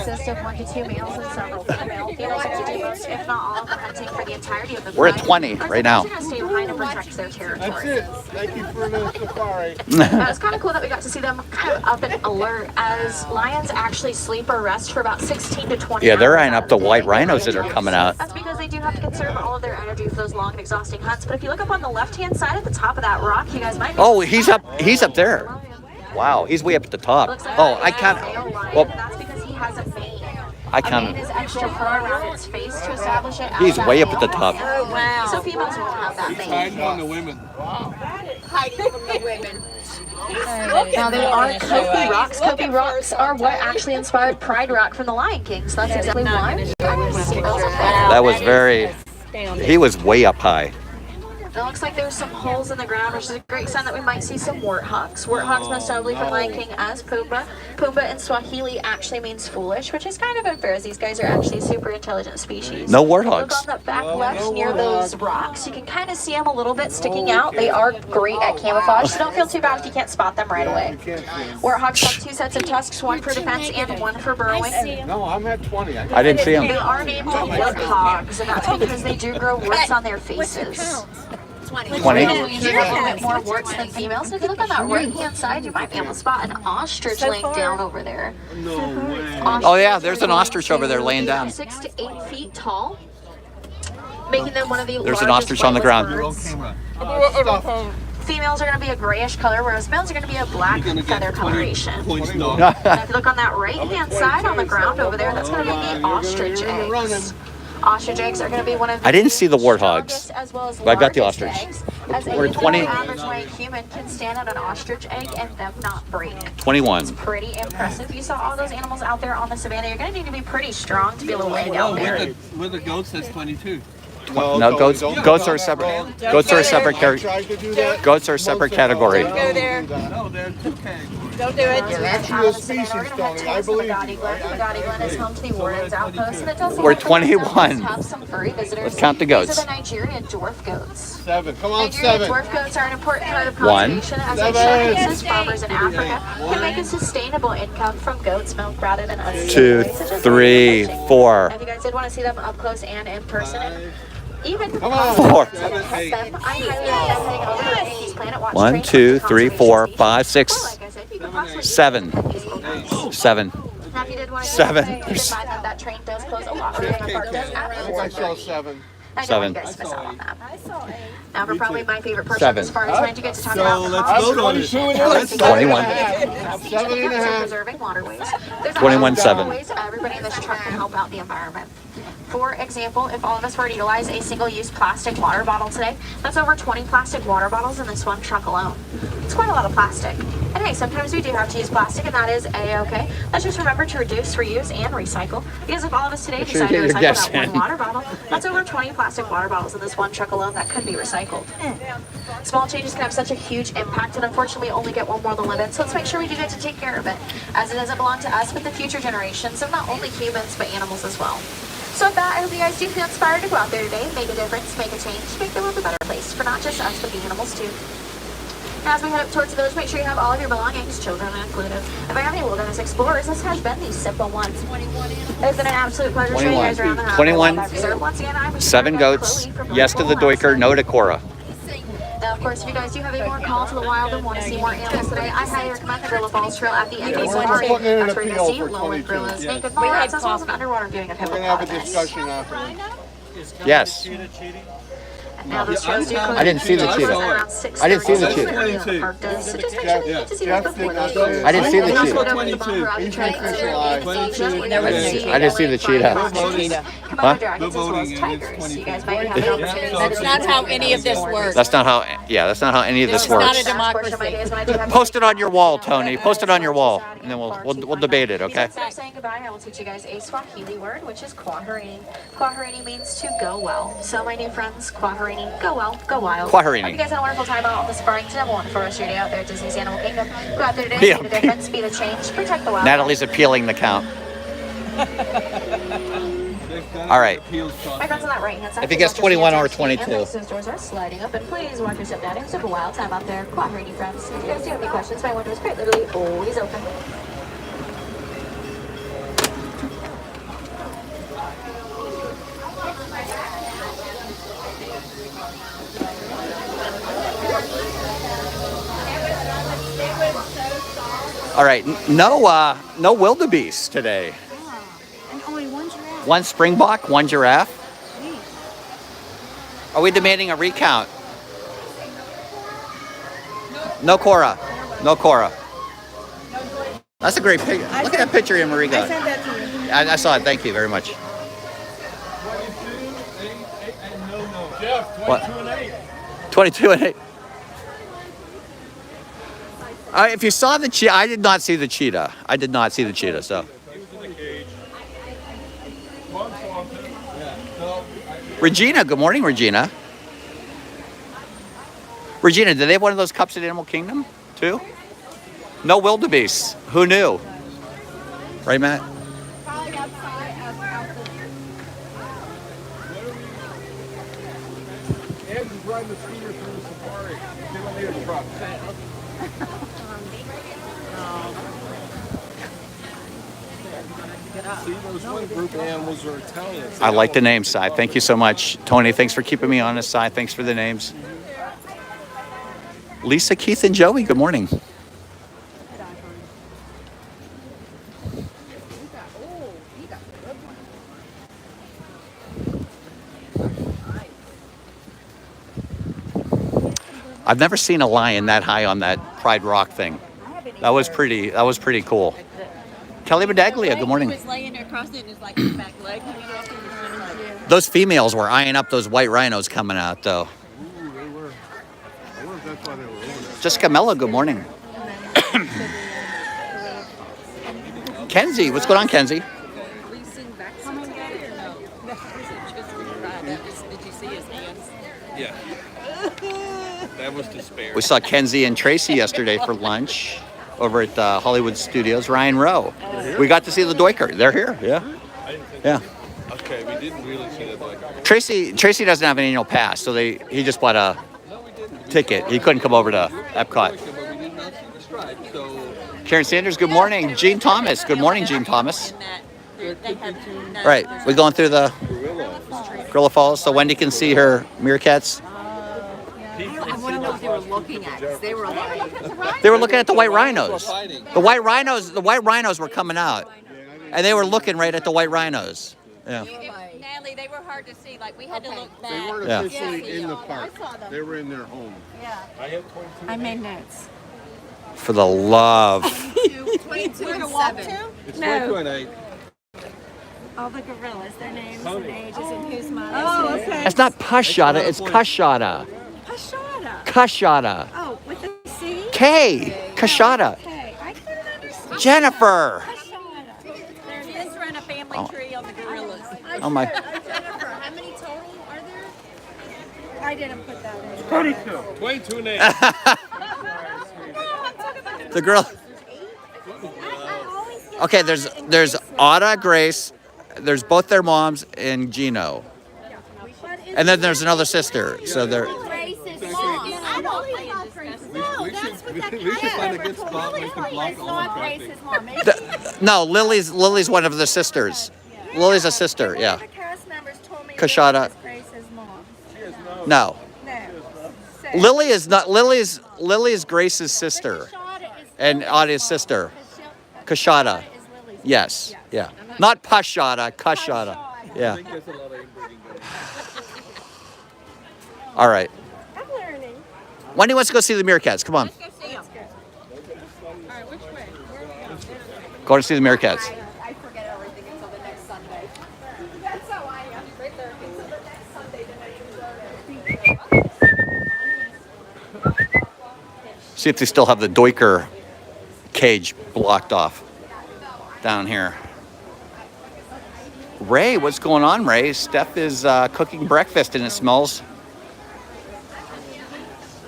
consist of 1 to 2 males and several females. Females are going to do most, if not all, of the hunting for the entirety of the We're at pride. 20 right now. They're going to stay behind and protect their territory. That's it. Thank you for the safari. It's kind of cool that we got to see them kind of up and alert, as lions actually sleep or rest for about 16 to 20 Yeah, they're hours eyeing out up the of day. white rhinos that are coming out. That's because they do have to conserve all of their energy for those long and exhausting hunts. But if you look up on the left-hand side at the top of that rock, you guys might be Oh, he's up there. Wow, he's way up at the top. Looks like Oh, that I is can't. a male lion, Well, and that's because he has a mane. I A mane can't. is extra fur around its face to establish it as He's that way up at the male. top. Oh, wow. So females won't have that mane. Hiding from the women. Hiding from the women. Now they are Kopi rocks. Kopi rocks are what actually inspired Pride Rock from the Lion King. So that's exactly why. That was very. He was way up high. It looks like there's some holes in the ground, which is a great sign that we might see some warthogs. Warthogs, most notably from Lion King as Pumbaa. Pumbaa in Swahili actually means foolish, which is kind of unfair, as these guys are actually super intelligent species. No Look warthogs. on the back left near those rocks. You can kind of see them a little bit sticking out. They are great at camouflage, so don't feel too bad if you can't spot them right away. Warthogs have 2 sets of tusks, 1 for defense and 1 for burrowing. No, I'm at 20. I didn't see him. They are named warthogs, and that's because they do grow warts on their faces. 20. Males usually have a little bit more warts than females. So if you look on that right-hand side, you might be able to spot an ostrich laying down over there. No way. Oh yeah, there's an ostrich over there laying down. 6 to 8 feet tall, making them one of the There's an largest ostrich on the ground. flightless Camera. birds. Females are going to be a grayish color, whereas males are going to be a black feather coloration. Points dog. Now, if you look on that right-hand side on the ground over there, that's going to be the ostrich eggs. Ostrich eggs are going to be one of the I didn't see the warthogs, strongest as well as but I got the largest ostrich. eggs. As a We're 20. average weight human can stand on an ostrich egg and them not break. 21. Pretty impressive. You saw all those animals out there on the savannah. You're going to need to be pretty strong to be able to lay down there. With the goats, that's 22. No, goats. Goats are separate. Goats are a separate category. Goats are a separate category. Go there. No, they're okay. Don't do it. They're actually a species, Tony. I believe you. Magadi Glen is home to the Warden's Outpost, and it does We're 21. have some furry visitors. Let's count the goats. These are the Nigerian dwarf goats. 7. Come on, Nigerian 7. dwarf goats are an important part of One. conservation as Seven. they assist farmers in Africa can make a sustainable income from goat's milk rather than unsustainable 2, ways, such as 3, fishing. 4. If you guys did want to see them up close and in person, even Come on. 4. them, I highly recommend heading over to Andy's Planet Watch 1, Train 2, 3, 4, Conservation 5, Station. 6, Or, like I said, you can possibly 7. pet these little guys. 7. Now, if you did want to 7. keep in mind that that train does close a lot earlier than the park does at I think I saw 7. I don't 7. want you guys to miss out on that. Now, for probably my favorite portion 7. as far as trying to get to talk So about let's vote on it. 21. 7.5. preserving waterways. There's 21-7. ways everybody in this truck can help out the environment. For example, if all of us were to utilize a single-use plastic water bottle today, that's over 20 plastic water bottles in this one truck alone. It's quite a lot of plastic. And hey, sometimes we do have to use plastic, and that is A-okay. Let's just remember to reduce, reuse, and recycle. Because if all of us today Make sure decide you to get your recycle guess that in. one water bottle, that's over 20 plastic water bottles in this one truck alone that could be recycled. Small changes can have such a huge impact, and unfortunately we only get one more than living, so let's make sure we do get to take care of it, as it doesn't belong to us, but the future generations of not only humans, but animals as well. So with that, I hope you guys do feel inspired to go out there today, make a difference, make a change, make the world a better place for not just us, but the animals too. And as we head up towards the village, make sure you have all of your belongings, children included. If I have any wilderness explorers, this has been the simple one. It's been an absolute pleasure showing you guys around the house. 21. Once again, I'm 7 goats. Yes to the Doiker, no to Cora. Now, of course, if you guys do have a more call to the wild and want to see more animals today, I highly recommend the Gorilla Falls Trail at the end of the safari. putting in an That's where you're appeal going to see for lowland 22. gorillas, naked marmots, as well as an underwater viewing of We're going to have a hippopotamus. discussion after. Yes. Now, those shows do I didn't see the cheetah. around 6:30. I didn't see the So cheetah. just make sure you get to see those before those. I didn't see the And also cheetah. go over to the Bumper Rocky Trail. I didn't see the cheetah. Komodo dragons as well as tigers. You guys might have an opportunity to That's see not those how in any of this more. works. That's not how, that's not how any of this It's not works. a democracy. Post it on your wall, Tony. Post it on your wall, and then we'll debate it, okay? Instead of saying goodbye, I will teach you guys a Swahili word, which is kwaherini. Kwaherini means to go well. So, my new friends, kwaherini, go well, go wild. Kwaherini. Hope you guys had a wonderful time out on this Burlington and wonderful rest of your day out there at Disney's Animal Kingdom. Go out there today, Yeah. be the difference, be the change, protect the wild. Natalie's appealing the count. All right. My friends on that right hand side. If he gets 21 or 22. And those doors are sliding up, and please watch your step down. It's a wild time out there. Kwaherini, friends. If you guys do have any questions, my window is quite literally always open. All right. No wildebeest today. And only one giraffe. One springbok, one giraffe. Are we demanding a recount? No Cora. No Cora. That's a great picture. Look at that picture of Marie got. Send that to you. I saw it. Thank you very much. Jeff, 22 What? and 8. 22 and 8. If you saw the cheetah, I did not see the cheetah. I did not see the cheetah. So, He was in the cage. Mom saw him too. Yeah. No, Regina. Good morning, Regina. Regina, do they have one of those cups at Animal Kingdom too? No wildebeest. Who knew? Right, Matt? Ed was riding the scooter through the safari. Kilimanjaro truck. See, those one group of animals are Italian. I like the name, Si. Thank you so much. Tony, thanks for keeping me honest, Si. Thanks for the names. Lisa, Keith, and Joey, good morning. I've never seen a lion that high on that Pride Rock thing. That was pretty cool. Kelly Badaglia, good morning. He was laying across it and his like his back leg hanging off him. Those females were eyeing up those white rhinos coming out, though. Jessica Mello, good morning. Kenzie, what's going on, Kenzie? Yeah. That was despair. We saw Kenzie and Tracy yesterday for lunch over at Hollywood Studios. Ryan Rowe. We got to see the Doiker. They're here. Yeah. Yeah. Okay, we didn't really see that like. Tracy doesn't have an annual pass, so he just bought a ticket. He couldn't come over to Epcot. Karen Sanders, good morning. Gene Thomas, good morning, Gene Thomas. Right, we're going through the Gorilla Falls, so Wendy can see her meerkats. I want to know what they were looking at. 'Cause they were like, They were looking at the white rhinos. The white rhinos were coming out, and they were looking right at the white rhinos. Yeah. Natalie, they were hard to see. Like we had to look They back. weren't Yeah. officially in the park. They were in their home. I made notes. For the love. 22 and 7. It's No. 1.8. All the gorillas, their names and ages and whose mom Oh, is. okay. It's not Pashada, it's Kashada. Pashada. Kashada. Oh, with the C? K. Kashada. Okay, I couldn't understand. Jennifer. Pashada. There's this run a family tree on the gorillas. Oh my. Jennifer, how many total are there? I didn't put that in. 22 and 8. The girl. Okay, there's Ada, Grace, there's both their moms and Gino. And then there's another sister. So they're Grace's mom. I don't think it's Grace's mom. We should find a good spot where we can block all the traffic. Grace's mom. no, Lily's one of the sisters. Lily's a sister, yeah. The cast members told me Kashada. Lily was Grace's mom. No. No. Lily is not Lily's Grace's sister and Ada's sister. Kashada. Yes. Yeah. Not Pashada, Kashada. Yeah. There's a lot of inbreeding going on. All right. I'm learning. Wendy wants to go see the meerkats. Come on. Go to see the meerkats. I forget everything until the next Sunday. That's how I am. Right there. Until the next Sunday, then I See if they still have the Doiker cage blocked off down here. Ray, what's going on, Ray? Steph is cooking breakfast and it smells.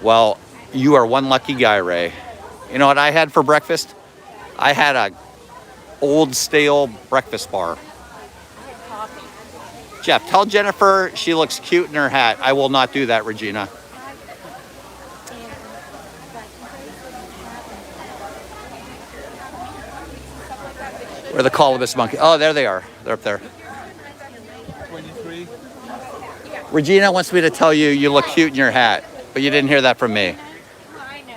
Well, you are one lucky guy, Ray. You know what I had for breakfast? I had a old stale breakfast bar. Jeff, tell Jennifer she looks cute in her hat. I will not do that, Regina. Where are the colobus monkey? Oh, there they are. They're up there. 23. Regina wants me to tell you you look cute in your hat, but you didn't hear that from me. I know.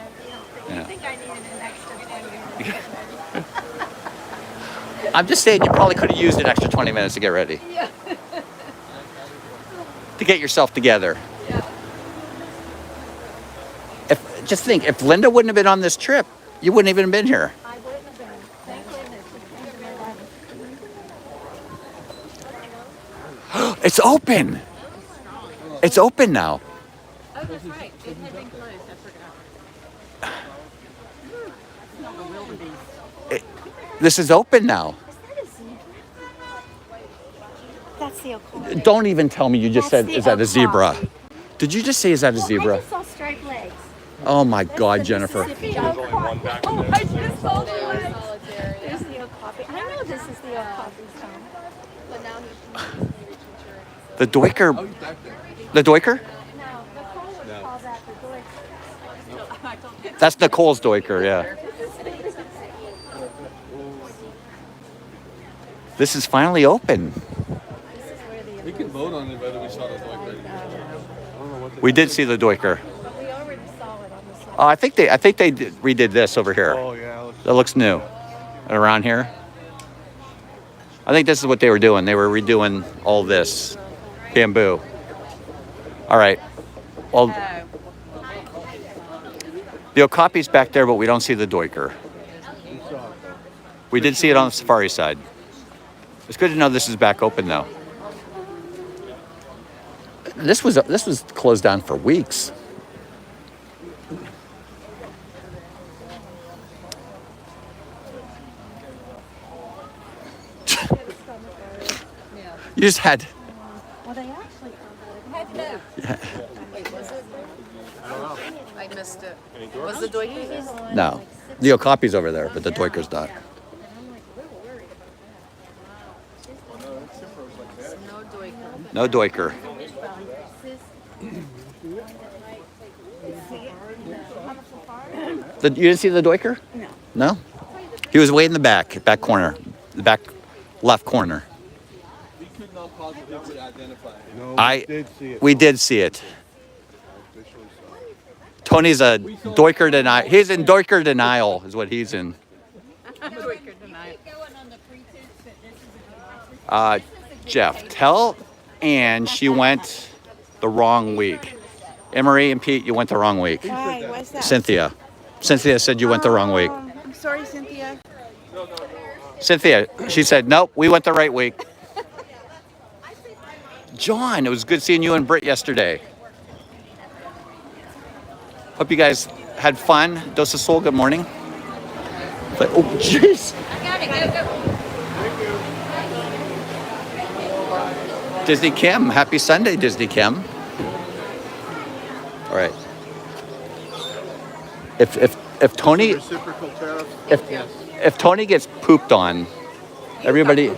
Yeah. I think I needed an extra 20 minutes. I'm just saying you probably could have used an extra 20 minutes to get ready. Yeah. To get yourself together. Yeah. Just think, if Linda wouldn't have been on this trip, you wouldn't even have been here. I wouldn't have been. Thank goodness. It's open. It's open now. Oh, that's right. It had been closed. I forgot. This is open now. That's the Okami. Don't even tell me you just That's said, the is that a zebra? Okami. Did you just say, is that a Well, I zebra? just saw striped legs. Oh my That's God, the Jennifer. Mississippi Okami. Oh, I just saw the legs. There's the Okami. I know this is the Okami's home. But now he's The Doiker. Oh, he's back there. The Doiker? No, the Kohler calls that the Doiker. That's Nicole's Doiker, yeah. This is finally open. We can vote on it whether we saw the dog ready. We did see the Doiker. But we already saw it on the side. Oh, I think they redid this over here. Oh, yeah. That looks new. And around here. I think this is what they were doing. They were redoing all this bamboo. All right. Well, the Okapi's back there, but we don't see the Doiker. We did see it on the safari side. It's good to know this is back open though. This was closed down for weeks. You just had. Well, they actually I missed it. Was the doiker? No. The Okapi's over there, but the Doiker's not. No doiker. No Doiker. You didn't see the Doiker? No. No? He was way in the back corner, the back left corner. We could not positively identify him. No, We did see it. Tony's a Doiker denial. He's in Doiker denial, is what he's in. Jeff, tell Ann she went the wrong week. Emery and Pete, you went the wrong week. Why? Why's that? Cynthia said you went the wrong week. I'm sorry, Cynthia. Cynthia, she said, nope, we went the right week. John, it was good seeing you and Britt yesterday. Hope you guys had fun. Dose of Soul, good morning. But, oh, jeez. I got it. Go. Disney Kim, happy Sunday, Disney Kim. All right. If Tony Reciprocal tariff. if Tony gets pooped on, everybody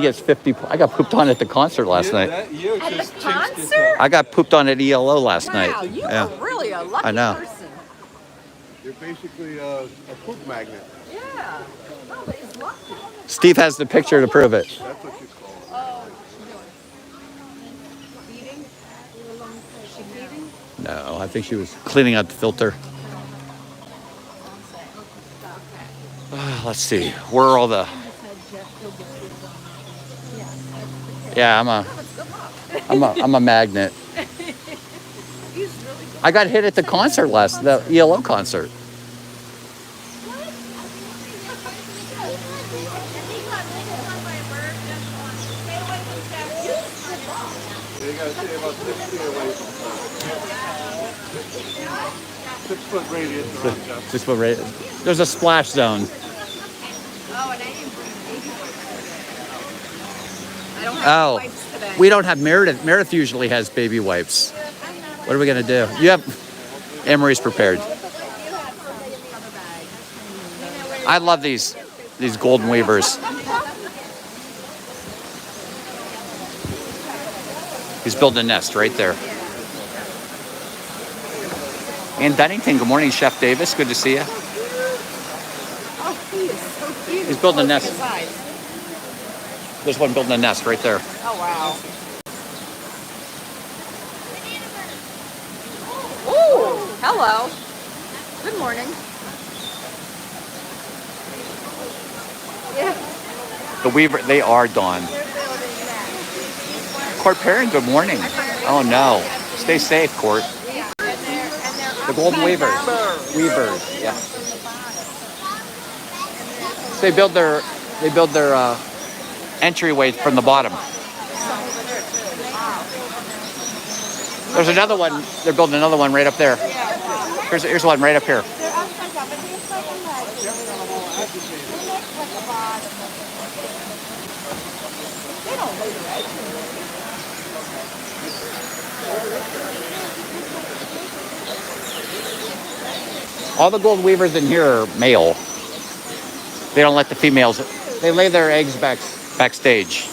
gets 50. I got pooped on at the concert last night. That you At just the jinxed concert? yourself. I got pooped on at ELO last Wow, night. you Yeah. are really a lucky I know. person. You're basically a poop magnet. Yeah. Oh, but he's lucky. Steve has the picture to prove it. That's what you call it. No, I think she was cleaning out the filter. Let's see. Where are all the? Yeah, I'm a magnet. I got hit at the concert the ELO concert. You gotta stay about 6 feet away from 6 foot radius around Jeff. Just right. There's a splash zone. I don't have Oh, wipes today. we don't have Meredith. Meredith usually has baby wipes. What are we gonna do? You have Emery's prepared. I love these golden weavers. He's building a nest right there. Ann Dunnington, good morning, Chef Davis. Good to see you. Oh, he is so cute. He's building a nest. His eyes. There's one building a nest right there. Oh, wow. Ooh, hello. Good morning. Yeah. The weaver, they are Dawn. Court Perrin, good morning. Oh no, stay safe, Court. The golden weavers. Weavers, yeah. They build their entryway from the bottom. There's another one. They're building another one right up there. Here's one right up here. All the gold weavers in here are male. They don't let the females. They lay their eggs backstage.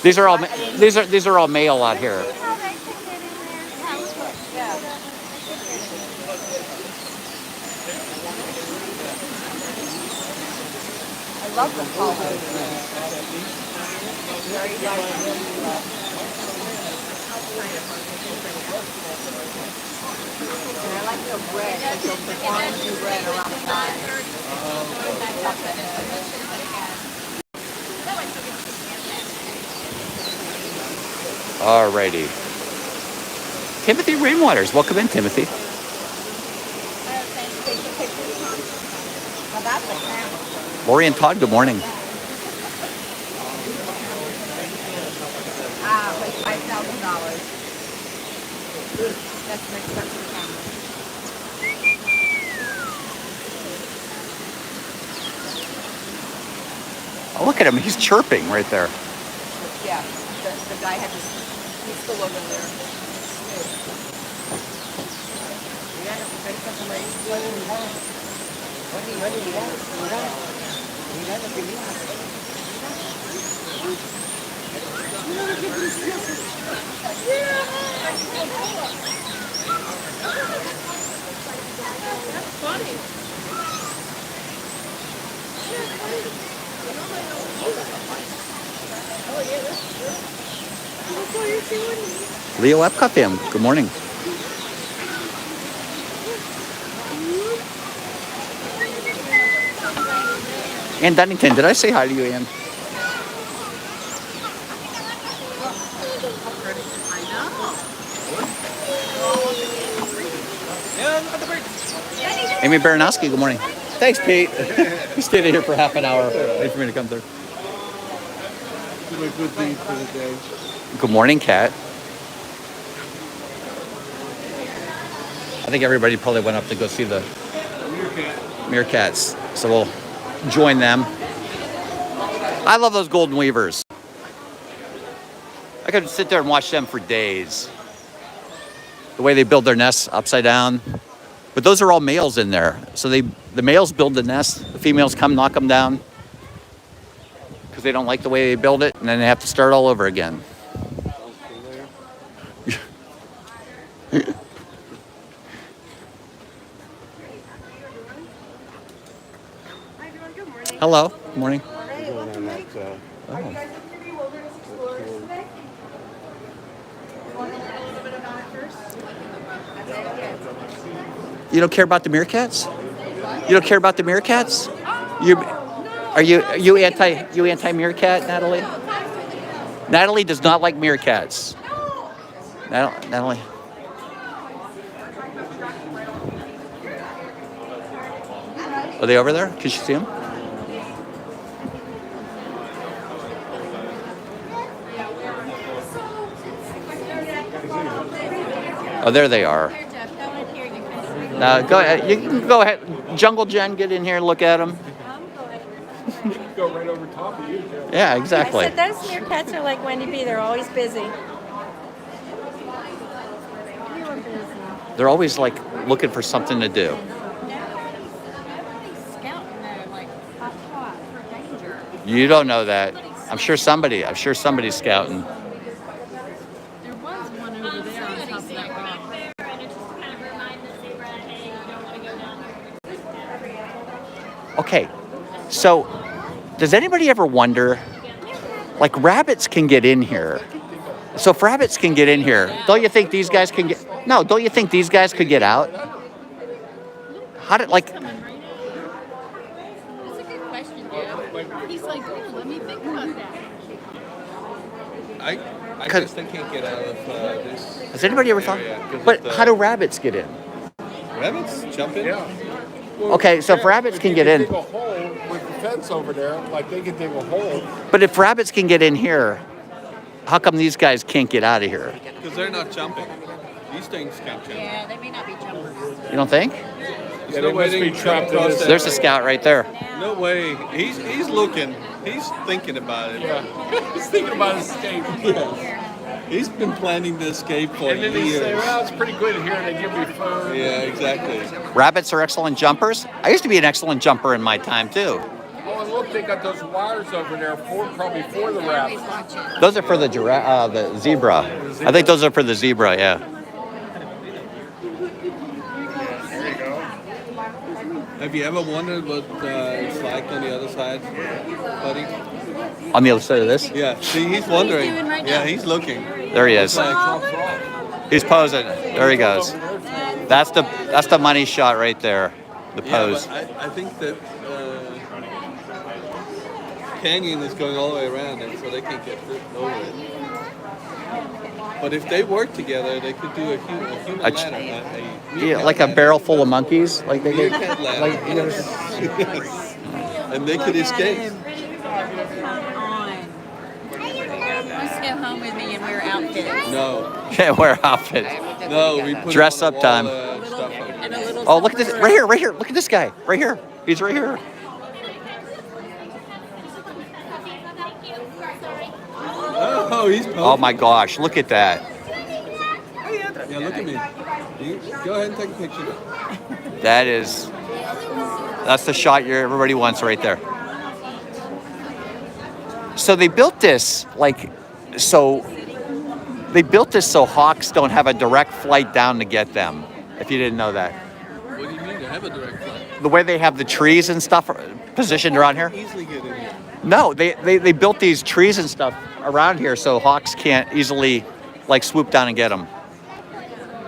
These are all male out here. I love the color. And I like the red, like the orangey red around the side. Alrighty. Timothy Rainwaters, welcome in, Timothy. Lori and Todd, good morning. Like $5,000. That's an expensive camera. Oh, look at him, he's chirping right there. Yeah, the guy had this, he's still over there. Leo Epcot fam, good morning. Ann Dunnington, did I say hi to you, Ann? Amy Baranowski, good morning. Thanks, Pete. You stayed in here for half an hour. Wait for me to come through. Do a good deed for the day. Good morning, Kat. I think everybody probably went up to go see the Meerkats, so we'll join them. I love those golden weavers. I could sit there and watch them for days. The way they build their nests upside down. But those are all males in there. So the males build the nest, the females come knock them down because they don't like the way they build it, and then they have to start all over again. Hello. Good morning. Oh. You don't care about the Meerkats? You don't care about the Meerkats? Are you anti Meerkat, Natalie? Natalie does not like Meerkats. Natalie. Are they over there? Can you see them? Oh, there they are. Go ahead. You can go ahead. Jungle Jen, get in here and look at them. Go right over top of you, Jeff. Yeah, exactly. I said those Meerkats are like Wendy B. They're always busy. They're always like looking for something to do. You don't know that. I'm sure somebody's scouting. There was one over there on top of that rock. Okay, so does anybody ever wonder, like rabbits can get in here. So if rabbits can get in here, don't you think these guys can get, no, don't you think these guys could get out? How did, like, That's a good question, Jeff. He's like, oh, let me think about that. I guess they can't get out of this. has anybody ever thought, area 'cause but of the- how do rabbits get in? Rabbits jump in? Yeah. Okay, so if rabbits can get in, Dig a hole with the fence over there, like they can dig a hole. but if rabbits can get in here, how come these guys can't get out of here? Because they're not jumping. These things can't jump. Yeah, they may not be jumpers. You don't think? Yeah, they must be trapped in this. There's a scout right there. No way. He's looking. He's thinking about it. Yeah. He's thinking about escape. He's been planning to escape for And then they years. say, well, it's pretty good here. They give me food. Yeah, exactly. Rabbits are excellent jumpers. I used to be an excellent jumper in my time too. Oh, and look, they got those wires over there probably for the rabbits. Those are for the the zebra. I think those are for the zebra. Yeah. Have you ever wondered what it's like on the other side, buddy? On the other side of this, Yeah. See, he's wondering. doing right Yeah, now? he's looking. there he is. Like, He's posing. There he goes. That's the money shot right there. The pose. yeah, but I think that canyon is going all the way around it, so they can't get over it. But if they work together, they could do a human ladder. Yeah, like a barrel full of monkeys. Like they get. Meerkat ladder. Like, you know, Yes. And they could escape. Come on. Let's go home with me and wear outfits. No, can't wear outfits. no, we put Dress on the up time. wall, stuff like And a little Oh, look at this! Right here, right here. Look at this guy. Right here. He's right here. Oh, Oh, he's posing. Oh my gosh, look at that. Yeah, look at me. Go ahead and take a picture. That's the shot everybody wants right there. So they built this so hawks don't have a direct flight down to get them, if you didn't know that. What do you mean to have a direct flight? The way they have the trees and stuff positioned around here. Easily get in here. No, they built these trees and stuff around here so hawks can't easily swoop down and get them.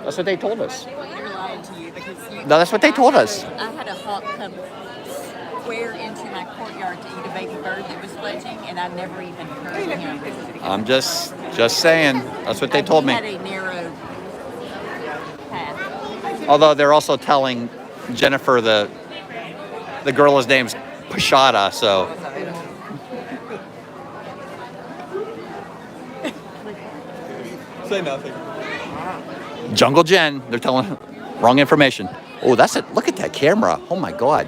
That's what they told us. They're lying to you because No, that's what they told us. I had a hawk come square into my courtyard to eat a baby bird that was fledging, and I never even heard of him. I'm just saying. That's what they told He me. had a narrow path. Although they're also telling Jennifer the gorilla's name's Pashada, so. Say nothing. Jungle Jen, they're telling wrong information. Oh, that's it. Look at that camera. Oh my God.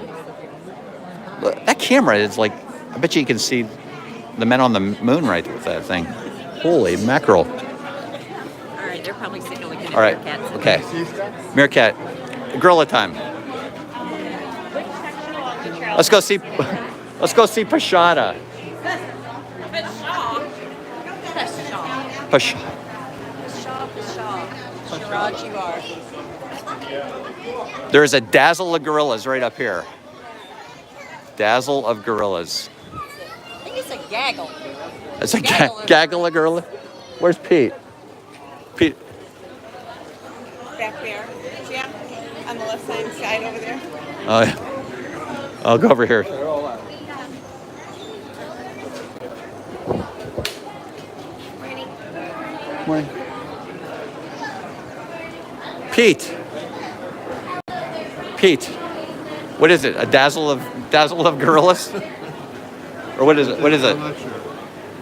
Look, that camera is I bet you can see the men on the moon right with that thing. Holy mackerel. All right, they're probably sick of looking at All right, meerkats. okay. Meerkat, gorilla time. Let's go see Pashada. Sharad you are. There's a dazzle of gorillas right up here. Dazzle of gorillas. I think it's a gaggle. It's a gaggle of gorillas. Where's Pete? Pete. Back there. Yeah. On the left side over there. Oh, yeah. I'll go over here. They're all out. Morning. Pete. What is it? A dazzle of gorillas? Or what is it? What is it? I'm not sure.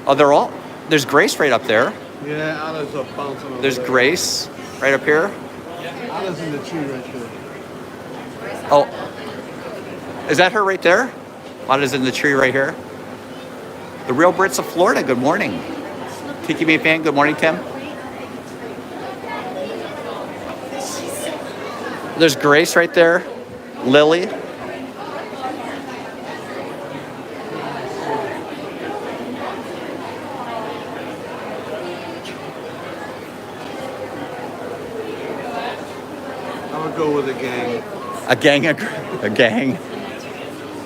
Oh, they're all. There's Grace right up there. Yeah, Anna's up bouncing over There's there. Grace right up here. Anna's in the tree right there. Oh, is that her right there? Anna's in the tree right here. The Real Brits of Florida. Good morning. Tiki Me fan. Good morning, Tim. There's Grace right there. Lily. I would go with a gang. A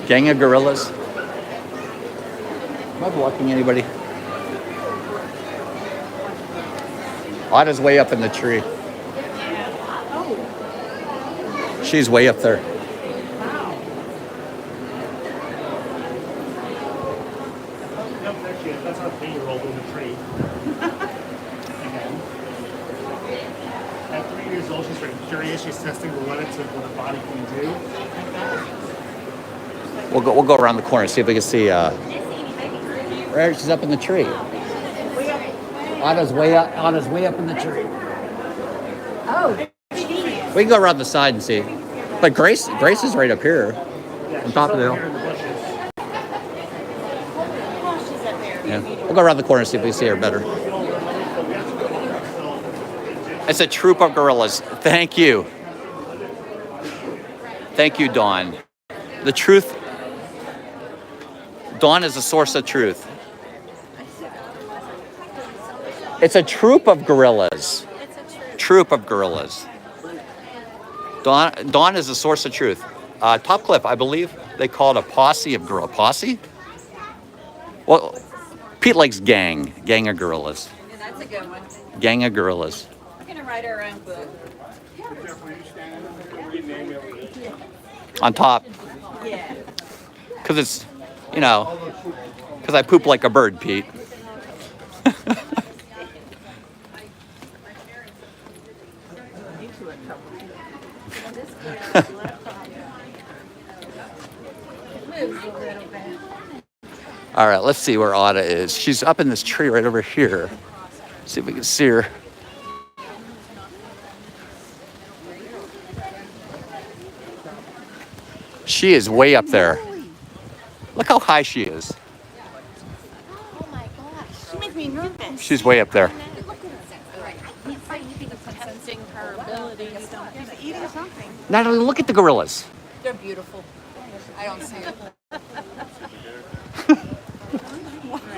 gang of gorillas. Am I blocking anybody? Ada's way up in the tree. She's way up there. That's our 3-year-old in the tree. At 3 years old, she's very curious. She's testing the limits of what her body can do. We'll go around the corner, see if we can see. Right, she's up in the tree. Anna's way up in the tree. Oh, We can go around the side and see. But Grace is right up here, on top of the hill. Here in the bushes. Yeah. We'll go around the corner and see if we see her better. It's a troop of gorillas. Thank you. Thank you, Dawn. The truth. Dawn is the source of truth. It's a troop of gorillas. Troop of gorillas. Dawn is the source of truth. Top Cliff, I believe they call it a posse of gorilla. Posse? Well, Pete likes gang of gorillas. Yeah, that's a good one. Gang of gorillas. We're gonna write our own book. On top. Yeah. Because it's, because I poop like a bird, Pete. All right, let's see where Ada is. She's up in this tree right over here. See if we can see her. She is way up there. Look how high she is. oh my gosh. me nervous. She's way up there. Testing her abilities. Eating something. Natalie, look at the gorillas. They're beautiful. I don't see it.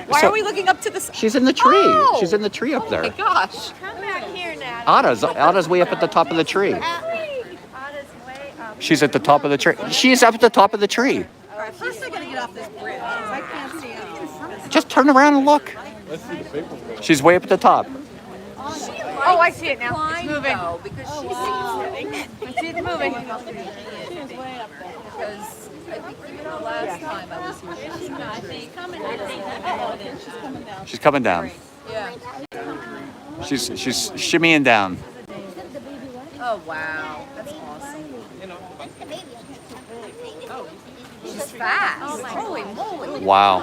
Why are we looking up to the sky? She's in the tree. Oh! She's in the tree up Oh there. my gosh. Come back here, Nat. Anna's way up at the top of the tree. Anna's way up. She's at the top of the tree. She's up at the top of the tree. All right, first I gotta get off this bridge. I can't see anything. Just turn around and look. Let's see the paper. She's way up at the top. Oh, I see it now. It's moving. Because she I see it moving. Because I think even the last time I was here, she was She's coming down. Yeah. She's shimmying down. Oh wow, that's awesome. Oh, she's fast. Holy moly. Wow.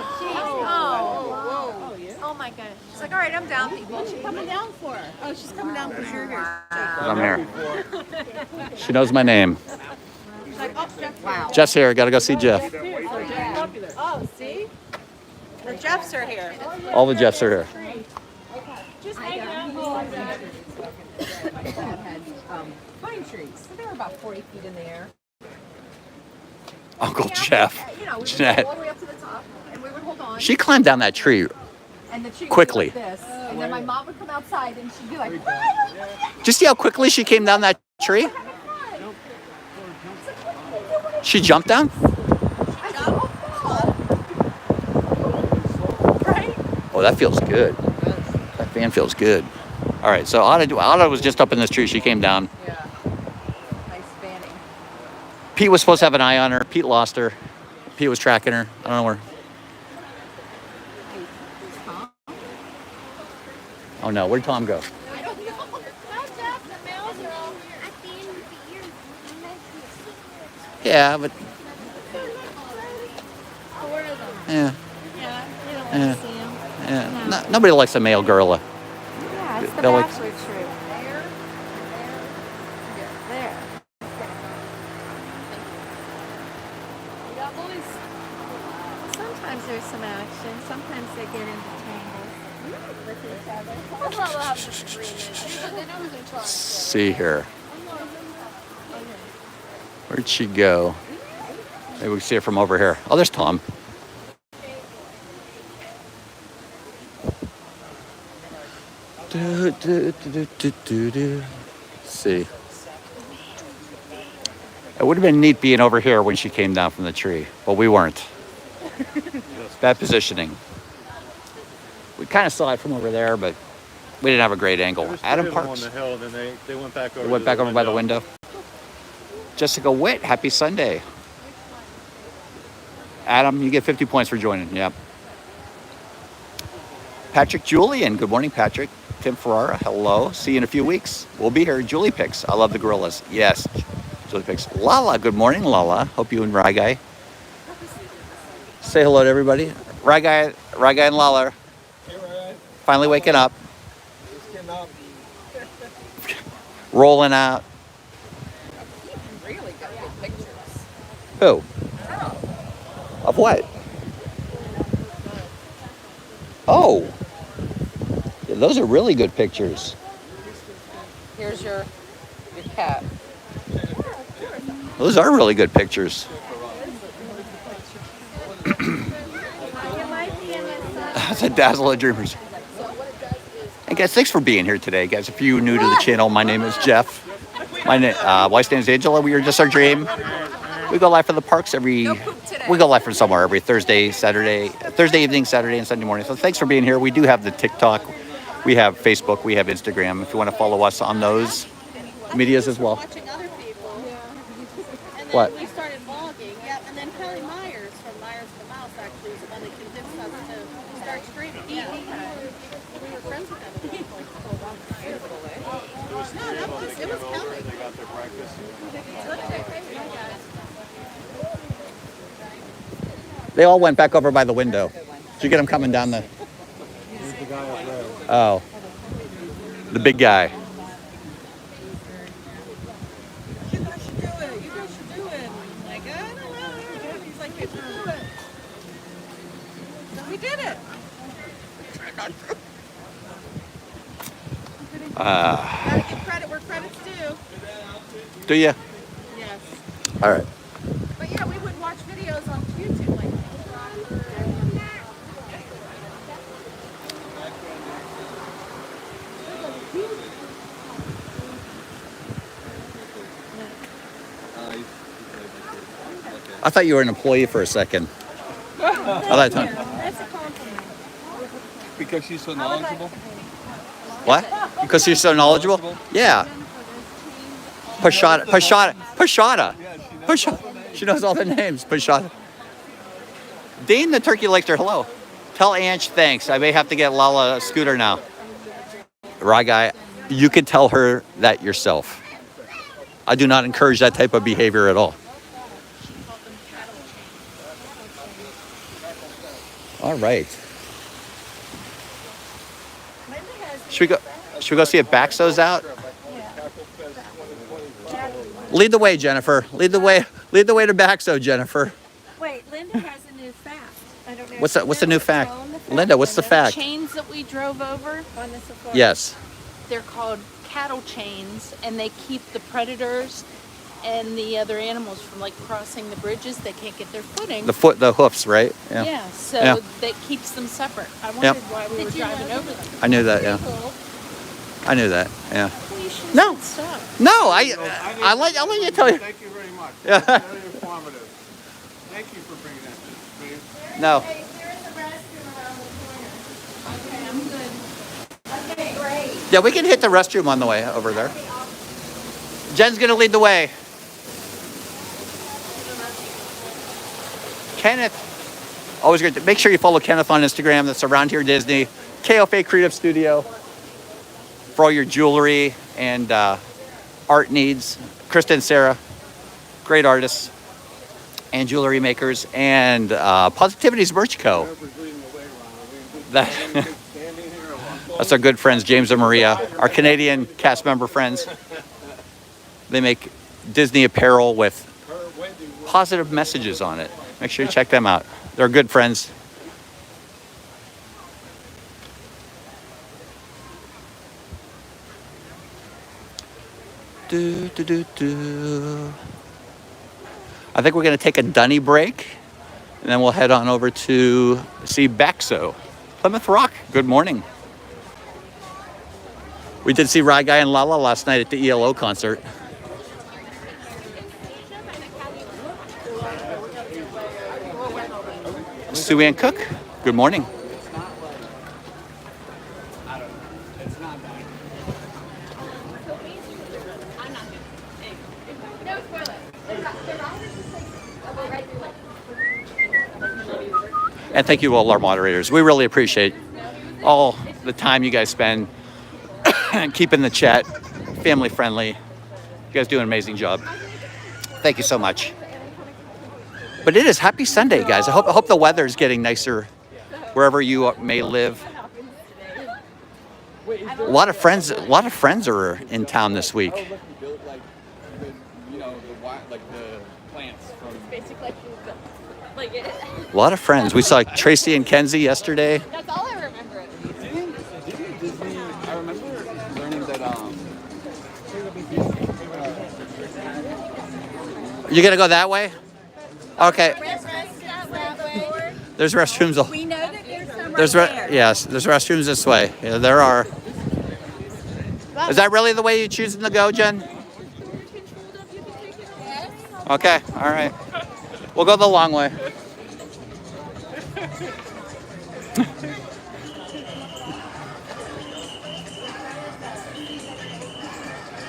Oh my gosh. She's like, all right, I'm down, people. Coming down for her. Oh, she's coming down because you're here. I'm here. She knows my name. Wow. Jeff's here. Got to go see Jeff. Oh, see? The Jeffs are here. All the Jeffs are here. Just hang out. My dad had pine trees. So they were about 40 feet in the air. Uncle Jeff. You know, we would Jeanette. go all the way up to the top, and we would hold on. She climbed down that tree. And the tree quickly. would be like this. And then my mom would come outside, and she'd be like, Did you see how quickly she came down that tree? She jumped down? Oh, that feels good. That fan feels good. All right, so Anna was just up in this tree. She came down. yeah. Nice fanning. Pete was supposed to have an eye on her. Pete lost her. Pete was tracking her. I don't know where. Oh no, where'd Tom go? Yeah, but yeah, yeah. Nobody likes a male gorilla. Yeah, it's the They're like- bachelor tree. There. Sometimes there's some action. Sometimes they get into tangles with each other. That's why we'll have disagreements. See here. Where'd she go? Maybe we can see her from over here. Oh, there's Tom. Let's see. It would have been neat being over here when she came down from the tree, but we weren't. Bad positioning. We kind of saw it from over there, but we didn't have a great angle. Adam on Parks. the hill, then they went back over. We went to back over by the window. Jessica Witt, happy Sunday. Adam, you get 50 points for joining. Yep. Patrick Julian, good morning, Patrick. Tim Ferrara, hello. See you in a few weeks. We'll be here. Julie Picks. I love the gorillas. Yes. Julie Picks. Lala, good morning, Lala. Hope you and Rai Guy. Say hello to everybody. Rai Guy and Lala. Finally waking up. Rolling out. Really got good pictures. Who? Of what? Oh. Yeah, those are really good pictures. Here's your cat. Those are really good pictures. That's a dazzle of dreamers. And guys, thanks for being here today, guys. If you're new to the channel, my name is Jeff. My wife's name is Angela. We are just our dream. We go live from the parks we go live from somewhere every Thursday evening, Saturday, and Sunday morning. So thanks for being here. We do have the TikTok, we have Facebook, we have Instagram. If you want to follow us on those medias as well. Watching other people. And then What? we started vlogging. Yep. And then Kelly Myers from Myers the Mouse actually is the one that convinced us to start streaming. Yeah. We were friends with them. It was Kelly. They got their breakfast. They all went back over by the window. Did you get them coming down the... Oh. The big guy. You guys should do it. You guys should do it. Like, I don't know. He's like, you should do it. So we did it. Gotta give credit where credit's due. Do you? Yes. All right. But yeah, we would watch videos on YouTube like I thought you were an employee for a second. I thought, that's a compliment. Because she's so knowledgeable. what? Because you're so knowledgeable? Yeah. Pashada. She knows all the names. Pashada. Dean, the turkey liked her hello. Tell Ange thanks. I may have to get Lala a scooter now. Right, guy. You can tell her that yourself. I do not encourage that type of behavior at all. All right. Should we go see if Baxo's out? Lead the way, Jennifer. Lead the way to Baxo, Jennifer. Wait, Linda has a new fact. I don't know. What's the new fact? Linda, what's the fact? chains that we drove over, On the safari. Yes. they're called cattle chains, and they keep the predators and the other animals from like crossing the bridges. They can't get their footing. The hoofs, right? Yeah, so Yeah. that keeps them separate. I wondered why we were driving over them. I knew that, yeah. I knew that, yeah. Well, you should've No. said stop. No, I'll let you tell you. Thank you very much. Yeah. That's very informative. Thank you for bringing that to the screen. No. Hey, there is a restroom around the corner. Okay, I'm good. Okay, great. Yeah, we can hit the restroom on the way over there. Jen's gonna lead the way. Kenneth, always great. Make sure you follow Kenneth on Instagram. That's Around Here Disney. KFA Creative Studio for all your jewelry and art needs. Krista and Sarah, great artists and jewelry makers, and Positivity's Merch Co. That's our good friends, James and Maria, our Canadian cast member friends. They make Disney apparel with positive messages on it. Make sure you check them out. They're good friends. I think we're going to take a dunny break, and then we'll head on over to see Baxo. Plymouth Rock, good morning. We did see Rye Guy and Lala last night at the ELO concert. Sue Ann Cook, good morning. And thank you to all our moderators. We really appreciate all the time you guys spend keeping the chat family friendly. You guys do an amazing job. Thank you so much. But it is happy Sunday, guys. I hope the weather is getting nicer wherever you may live. A lot of friends are in town this week. A lot of friends. We saw Tracy and Kenzie yesterday. That's all I remember. Didn't Disney? I remember learning that You gonna go that way? Okay. There's restrooms. We know that there's some right there. Yes, there's restrooms this way. Yeah, there are. Is that really the way you're choosing to go, Jen? Okay. All right. We'll go the long way.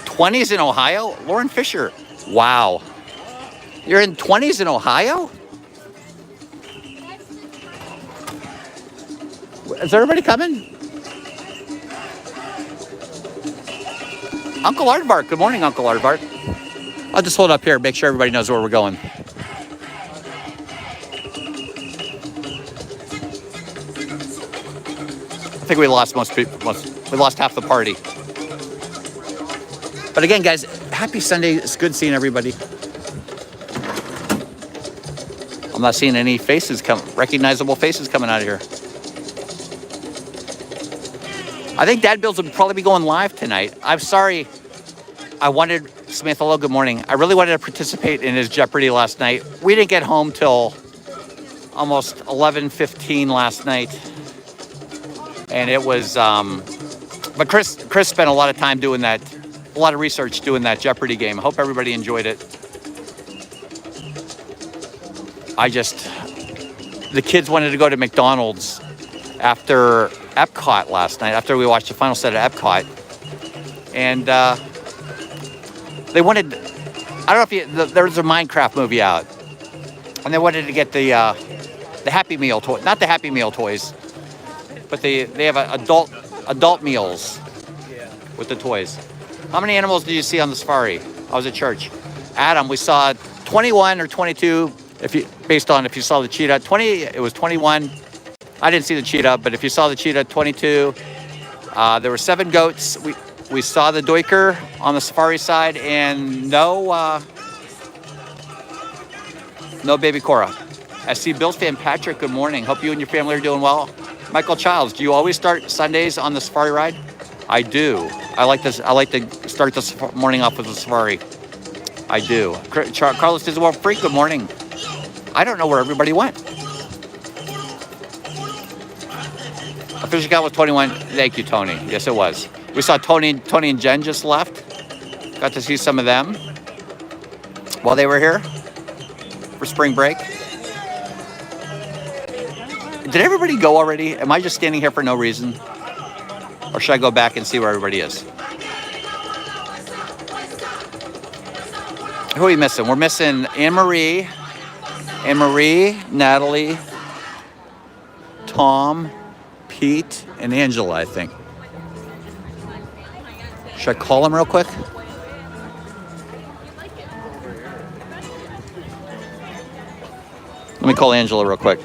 '20s in Ohio? Lauren Fisher. Wow. You're in 20s in Ohio? Is everybody coming? Uncle Aardvark. Good morning, Uncle Aardvark. I'll just hold up here, make sure everybody knows where we're going. I think we lost most people. We lost half the party. But again, guys, happy Sunday. It's good seeing everybody. I'm not seeing any faces recognizable faces coming out of here. I think Dad Bills will probably be going live tonight. I'm sorry. I wanted, Samantha, hello, good morning. I really wanted to participate in his Jeopardy last night. We didn't get home till almost 11:15 last night. And it was, but Chris spent a lot of time doing that, a lot of research doing that Jeopardy game. I hope everybody enjoyed it. The kids wanted to go to McDonald's after Epcot last night, after we watched the final set of Epcot. And they wanted, I don't know if there was a Minecraft movie out. And they wanted to get the Happy Meal toy, not the Happy Meal toys, but they have adult meals with the toys. How many animals did you see on the safari? I was at church. Adam, we saw 21 or 22, based on if you saw the cheetah. 20, it was 21. I didn't see the cheetah, but if you saw the cheetah, 22. There were 7 goats. We saw the duiker on the safari side, and no baby Cora. I see Bill's fan Patrick, good morning. Hope you and your family are doing well. Michael Childs, do you always start Sundays on the safari ride? I do. I like to start the morning off with the safari. I do. Carlos Disney Freak, good morning. I don't know where everybody went. Official count was 21. Thank you, Tony. Yes, it was. We saw Tony and Jen just left. Got to see some of them while they were here for spring break. Did everybody go already? Am I just standing here for no reason? Or should I go back and see where everybody is? Who are we missing? We're missing Anne-Marie, Natalie, Tom, Pete, and Angela, I think. Should I call them real quick? Let me call Angela real quick.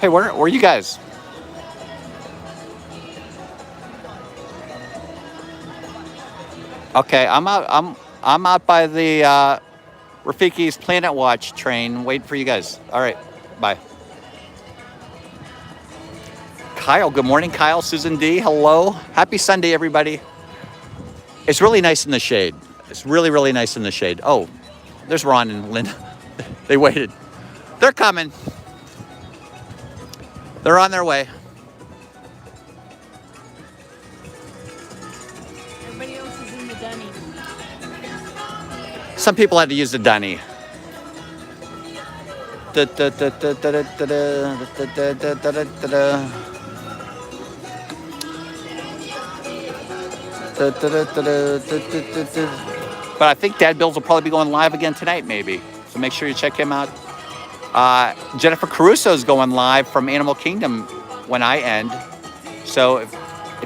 Hey, where are you guys? Okay, I'm out by the Rafiki's Planet Watch train, waiting for you guys. All right, bye. Kyle, good morning, Kyle. Susan D, hello. Happy Sunday, everybody. It's really nice in the shade. It's really, really nice in the shade. Oh, there's Ron and Linda. They waited. They're coming. They're on their way. Everybody else is in the dunny. Some people had to use the dunny. But I think Dad Bills will probably be going live again tonight, maybe. So make sure you check him out. Jennifer Caruso is going live from Animal Kingdom when I end. So if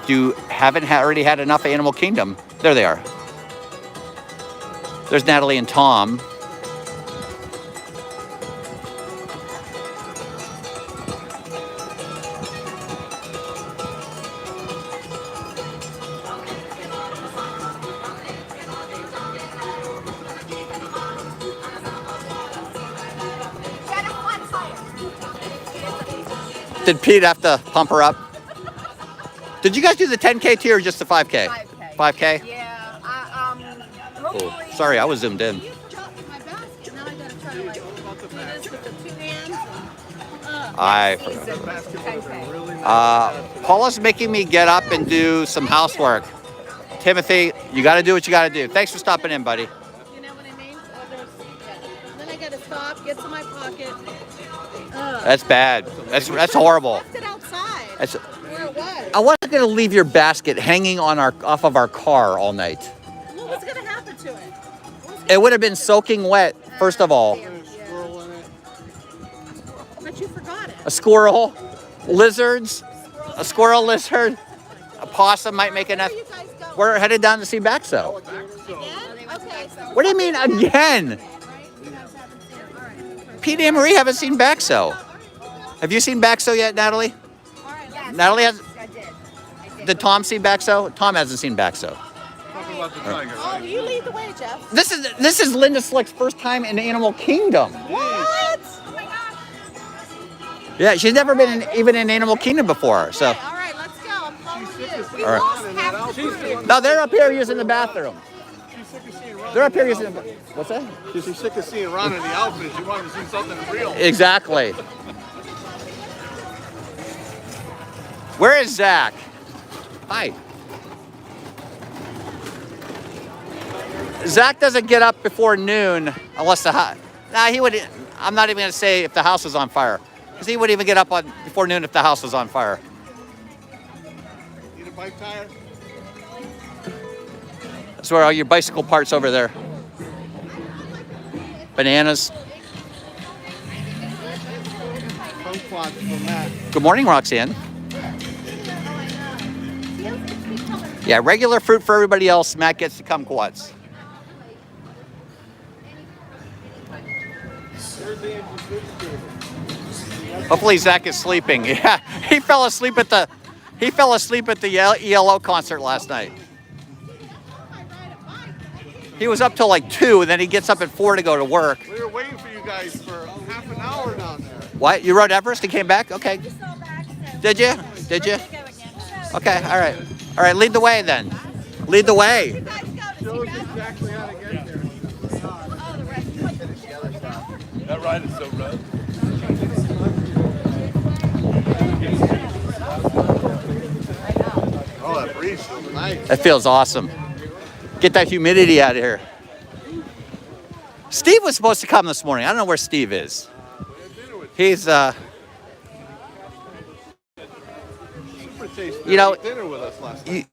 you haven't already had enough of Animal Kingdom, there they are. There's Natalie and Tom. Did Pete have to pump her up? Did you guys do the 10K too or just the 5K? 5K. 5K? Yeah, Oh, sorry, I was zoomed in. My basket. Now I gotta try to like do this with the 2 hands. I forgot. Paula's making me get up and do some housework. Timothy, you got to do what you got to do. Thanks for stopping in, buddy. You know what I mean? Then I gotta stop, get to my pocket. That's bad. That's horrible. I left it outside. That's, Where it was. I wasn't going to leave your basket hanging on off of our car all night. Well, what's gonna happen to it? It would have been soaking wet, first of all. But you forgot it. A squirrel, lizards, a squirrel, lizard, a possum might make enough. You guys go. We're headed down to see Baxo. Again? Okay. So What do you mean again? Pete and Marie haven't seen Baxo. Have you seen Baxo yet, Natalie? Natalie has. I did. Did Tom see Baxo? Tom hasn't seen Baxo. Talking about the tiger, Oh, right? you lead the way, Jeff. This is Linda Slick's first time in Animal Kingdom. What? Oh my gosh. Yeah, she's never been even in Animal Kingdom before. So, All right, let's go. I'm following you. We All right. lost half the crew. no, they're up here using the bathroom. She's sick of seeing Ron. They're up here using. What's that? She's sick of seeing Ron in the outfit. She wanted to see something real. Exactly. Where is Zach? Hi. Zach doesn't get up before noon unless the house. Nah, he would. I'm not even going to say if the house was on fire, because he wouldn't even get up before noon if the house was on fire. Need a bike tire? That's where all your bicycle parts over there. Bananas. Kumquats from Matt. Good morning, Roxanne. Yeah, regular fruit for everybody else. Matt gets the kumquats. Hopefully Zach is sleeping. Yeah, he fell asleep at the ELO concert last night. He was up till like 2, and then he gets up at 4 to go to work. We were waiting for you guys for half an hour down there. What? You rode Everest and came back? Okay. Did you? Did you? Okay. All right. All right. Lead the way then. Lead the way. Show us exactly how to get there. That ride is so rough. Oh, that breeze feels nice. That feels awesome. Get that humidity out of here. Steve was supposed to come this morning. I don't know where Steve is. He's Super tasty. You know- Dinner with us last night.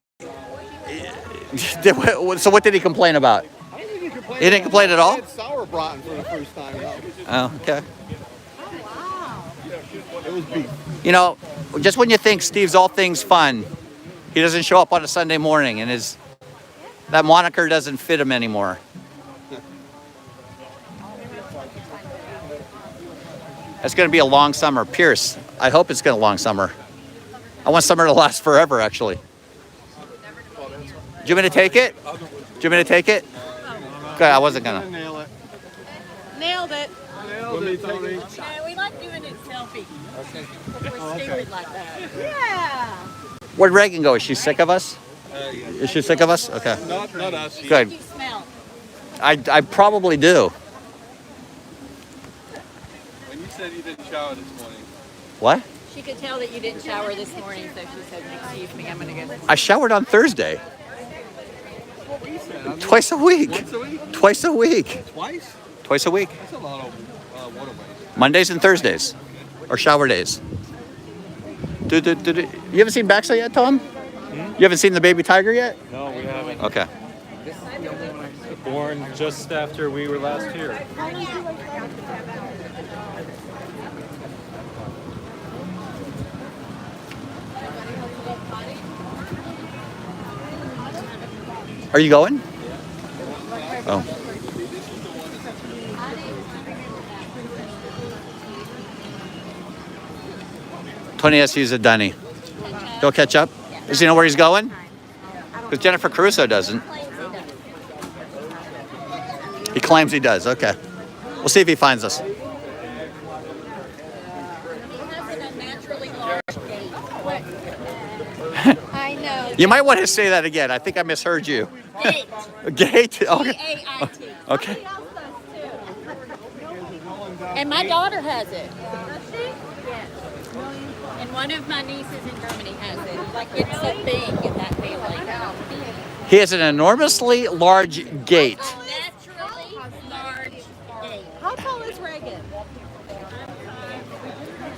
So what did he complain about? I don't think he complained. He didn't complain at all? I had sauerbraten for the first time. Though. Oh, okay. It was beef. You know, just when you think Steve's all things fun, he doesn't show up on a Sunday morning, and that moniker doesn't fit him anymore. It's going to be a long summer. Pierce, I hope it's going to be a long summer. I want summer to last forever, actually. Do you want me to take it? Do you want me to take it? Okay, I wasn't going to. Nail it. Nailed it. Nailed it, Tony. Yeah, we like doing it selfie. Okay. We're stupid like that. Yeah. Where'd Reagan go? Is she sick of us? Yeah. Is she sick of us? Okay. Not us. Good. You smell. I probably do. When you said you didn't shower this morning. What? She could tell that you didn't shower this morning, so she said, excuse me, I'm going to go. I showered on Thursday. What we said. I mean, Twice a week. Once a week? Twice a week. Twice? Twice a week. That's a lot of water waste. Mondays and Thursdays. Or shower days. You haven't seen Baxter yet, Tom? You haven't seen the baby tiger yet? No, we haven't. Okay. Born just after we were last here. Are you going? Oh. Tony has to use a dunny. He'll catch up. Does he know where he's going? Because Jennifer Caruso doesn't. He claims he does. Okay. We'll see if he finds us. I know. You might want to say that again. I think I misheard you. Gate. Gate? Okay. G-A-I-T. Okay. And my daughter has it. Does she? Yes. And one of my nieces in Germany has it. Like it's a thing in that family. He has an enormously large gate. Naturally large gate. How tall is Reagan?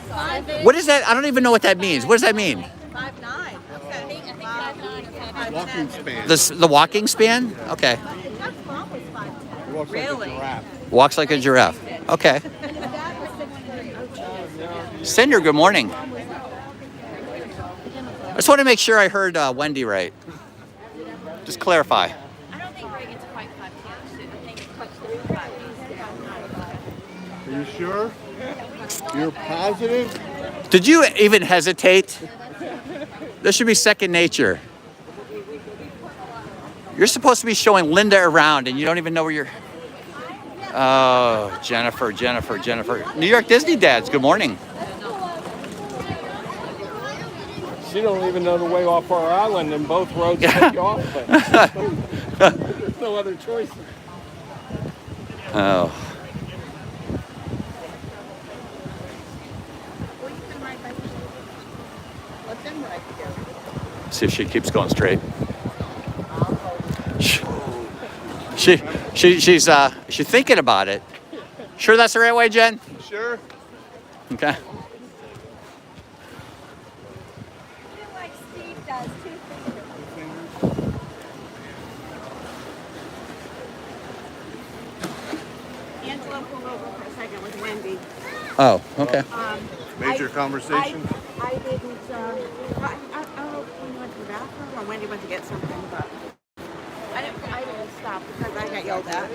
5'8". What is that? I don't even know what that means. What does that mean? 5'9". I think 5'9" or 5'10". Walking span. The walking span? Okay. Jeff's mom was 5'10". Walks like a giraffe. Walks like a giraffe. Okay. Dad was 6'3". Cinder, good morning. I just want to make sure I heard Wendy right. Just clarify. I don't think Reagan's quite 5'10". I think it's quite 5'5". Are you sure? You're positive? Did you even hesitate? This should be second nature. You're supposed to be showing Linda around and you don't even know where you're... Oh, Jennifer. New York Disney dads, good morning. She don't even know the way off our island, and both roads take you off. But there's no other choice. Oh. Let them ride together. See if she keeps going straight. She's thinking about it. Sure that's the right way, Jen? Sure. Okay. Like Steve does, 2 fingers. Angela pulled over for a second with Wendy. Oh, okay. Major conversation. I didn't, I don't know if we went to the bathroom or Wendy went to get something, but I didn't stop because I got yelled at.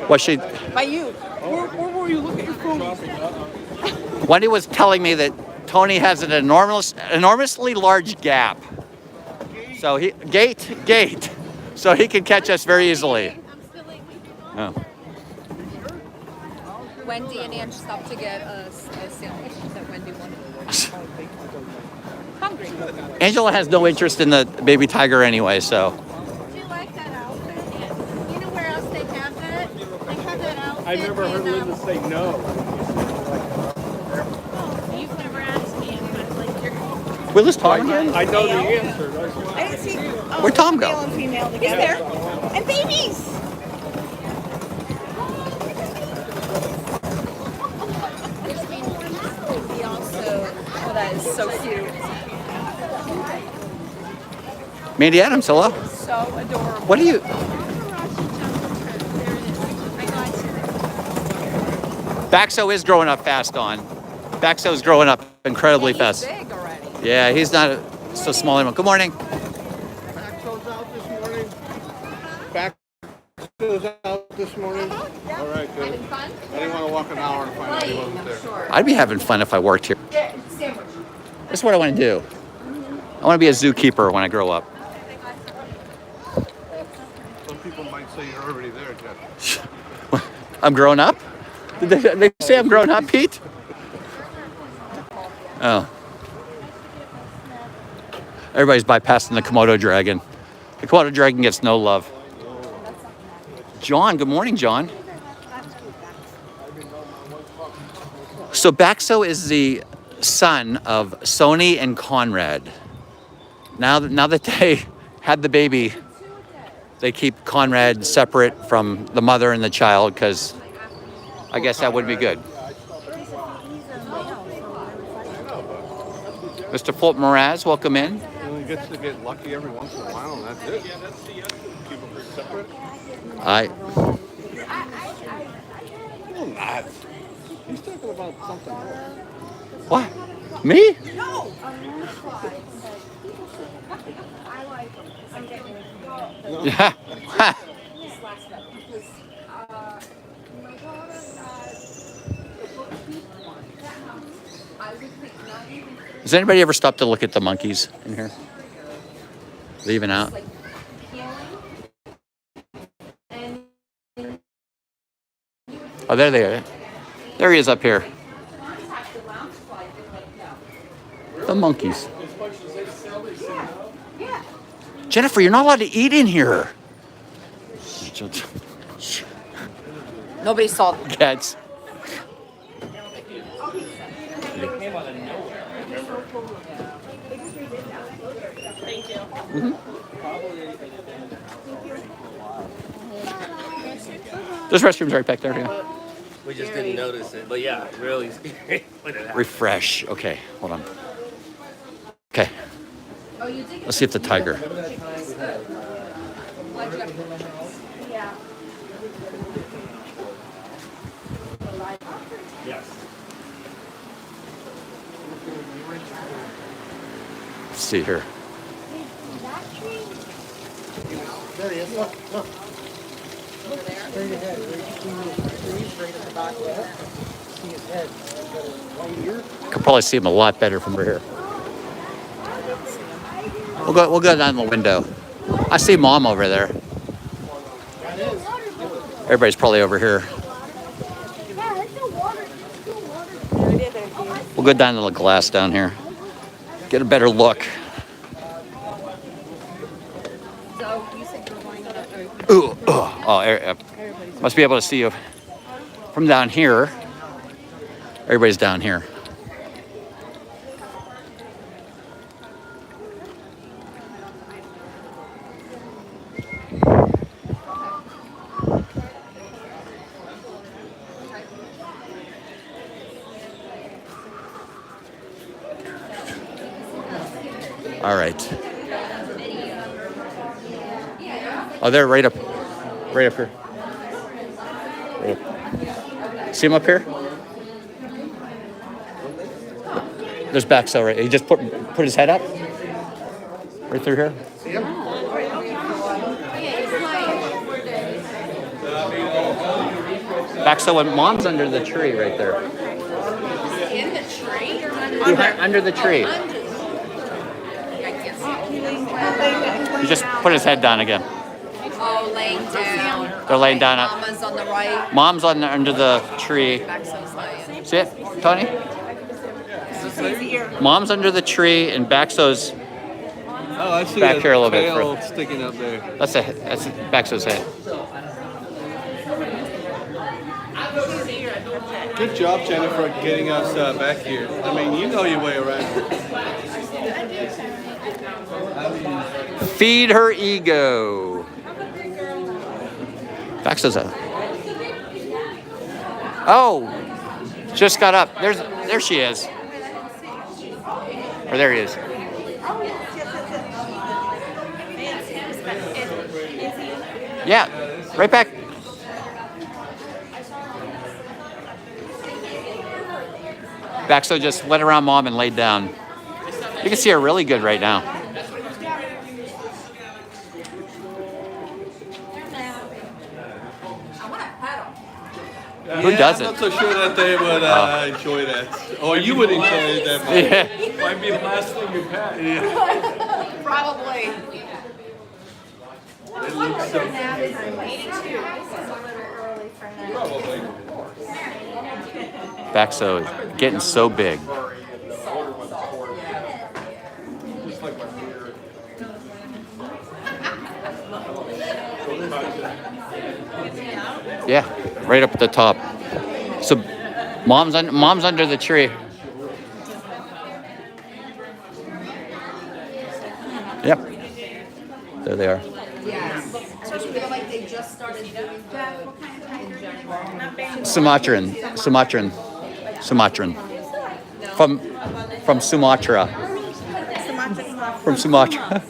Was she... By you. Where were you? Look at your phone. Wendy was telling me that Tony has an enormously large gap. So gate. So he can catch us very easily. Oh. Wendy and Ange stopped to get a sandwich that Wendy wanted. Hungry. Angela has no interest in the baby tiger anyway, so. Do you like that outfit? You know where else they have that? They have that outfit. I never heard Linda say no. You've never asked me if I like your... Will this Tom again? I know the answer. That's why. I didn't see... Where'd Tom go? Male and female together. He's there. And babies! He also, oh, that is so cute. Mandy Adams, hello. So adorable. What are you? Baxo is growing up fast, Dawn. Baxo's growing up incredibly fast. Big already. Yeah, he's not so small anymore. Good morning. Baxo's out this morning. Baxo's out this morning. All right, good. I didn't want to walk an hour and find out he wasn't there. I'd be having fun if I worked here. That's what I want to do. I want to be a zookeeper when I grow up. Some people might say you're already there, Jeff. I'm grown up? Did they say I'm grown up, Pete? Oh. Everybody's bypassing the Komodo dragon. The Komodo dragon gets no love. John, good morning, John. So Baxo is the son of Sony and Conrad. Now that they had the baby, they keep Conrad separate from the mother and the child because I guess that would be good. Mr. Fulton Moraz, welcome in. He only gets to get lucky every once in a while, and that's it. Keep them separate. Well, not. He's talking about something else. What? Me? No. Yeah. Has anybody ever stopped to look at the monkeys in here? Leaving out? Oh, there they are. There he is up here. The monkeys. Jennifer, you're not allowed to eat in here. Nobody saw them. Cats. Thank you. This restroom's right back there. Yeah. We just didn't notice it, but yeah, really scary when it happened. Refresh. Okay, hold on. Okay. Let's see if the tiger. Yes. Let's see here. There he is. Look, look. Straight ahead. Right between those trees, right at the back there. Could probably see him a lot better from over here. We'll go down the window. I see Mom over there. Everybody's probably over here. We'll go down to the glass down here. Get a better look. Ooh, oh, must be able to see you from down here. Everybody's down here. All right. Oh, they're right up here. Right up. See him up here? There's Baxo right. He just put his head up. Right through here. See him? Baxo and Mom's under the tree right there. In the tree? Under the tree. He just put his head down again. Oh, laying down. They're laying down. Mama's on the right. Mom's under the tree. See it, Tony? Mom's under the tree and Baxo's I see back here a little bit. tail sticking up there. That's Baxo's head. Good job, Jennifer, getting us back here. I mean, you know your way around. Feed her ego. Baxo's a. Oh, just got up. There she is. Or there he is. Yeah, right back. Baxo just went around Mom and laid down. You can see her really good right now. Who doesn't? I'm not so sure that they would enjoy that. Or you would enjoy it that much. Yeah. Might be the last thing you pat. Probably. It looks so Baxo getting so big. Yeah, right up at the top. So, mom's under the tree. Yep. There they are. Sumatran. From Sumatra. From Sumatra.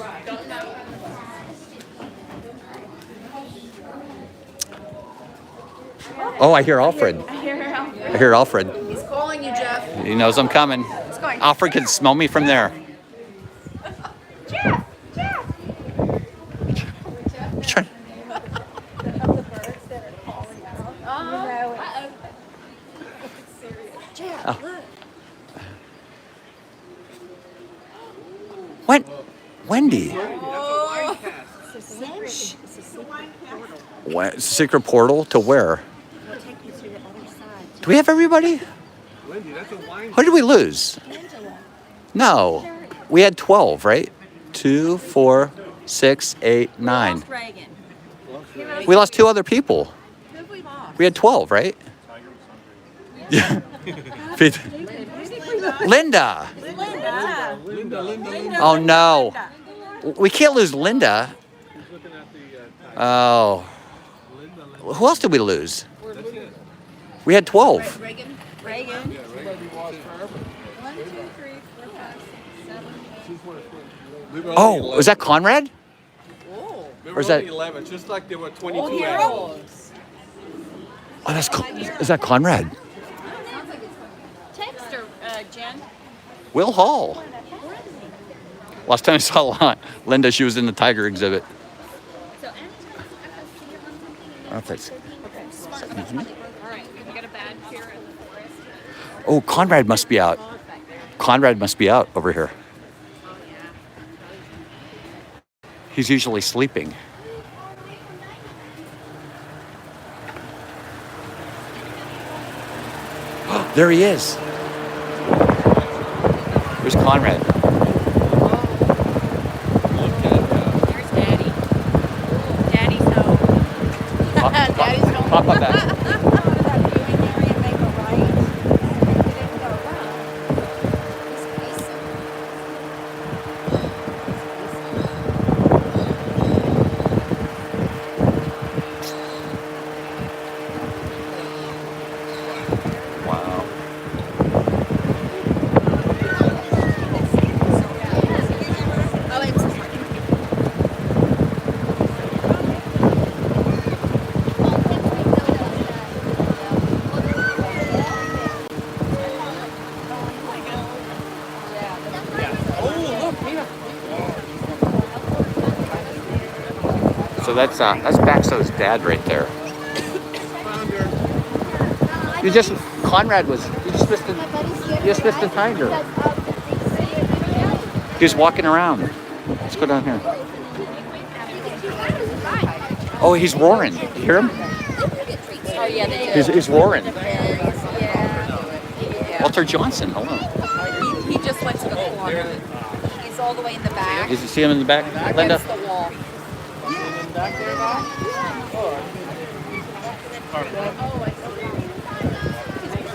Oh, I hear Alfred. I hear Alfred. He's calling you, Jeff. He knows I'm coming. He's going. Alfred can smell me from there. Jeff! Jeff! Oh. Wendy. What, secret portal to where? Do we have everybody? Who did we lose? No. We had 12, right? 2, 4, 6, 8, 9. We lost 2 other people. We had 12, right? Yeah. Linda. Oh no. We can't lose Linda. Oh. Who else did we lose? We had 12. Reagan. 1, 2, 3, 4, 5, 7. Oh, was that Conrad? We Or were is that- only 11, just like there were 22 Oh, animals. Oh, is that Conrad? Text her, Jen. Will Hall. Last time I saw Linda, she was in the tiger exhibit. I don't know if that's- All right, you get a badge here in the forest. Oh, Conrad must be out. Conrad must be out over here. He's usually sleeping. There he is. There's Conrad. There's Daddy. Daddy's home. Daddy's home. Pop up back. So that's Baxo's dad right there. You just missed the tiger. He's walking around. Let's go down here. Oh, he's roaring. You hear him? Oh yeah, they do. He's roaring. Yeah. Walter Johnson, hold on. He just went to the corner. He's all the way in the back. Did you see him in the back, Linda? Against the wall.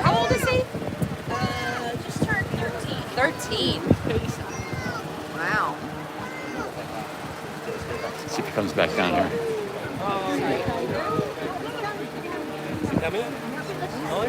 How old is he? Just turned 13. 13. Wow. See if he comes back down here. Come in. Oh,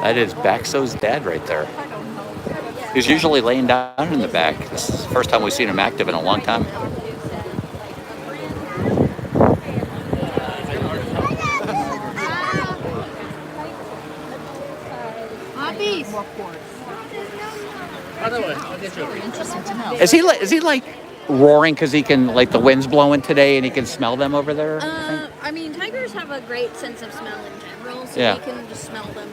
That is Baxo's dad right there. He's usually laying down in the back. This is the first time we've seen him active in a long time. by the way, I'll get you a Interesting to know. Is he like roaring because he can, like, the wind's blowing today and he can smell them over there? I mean, tigers have a great sense of smell in general, so Yeah. you can just smell them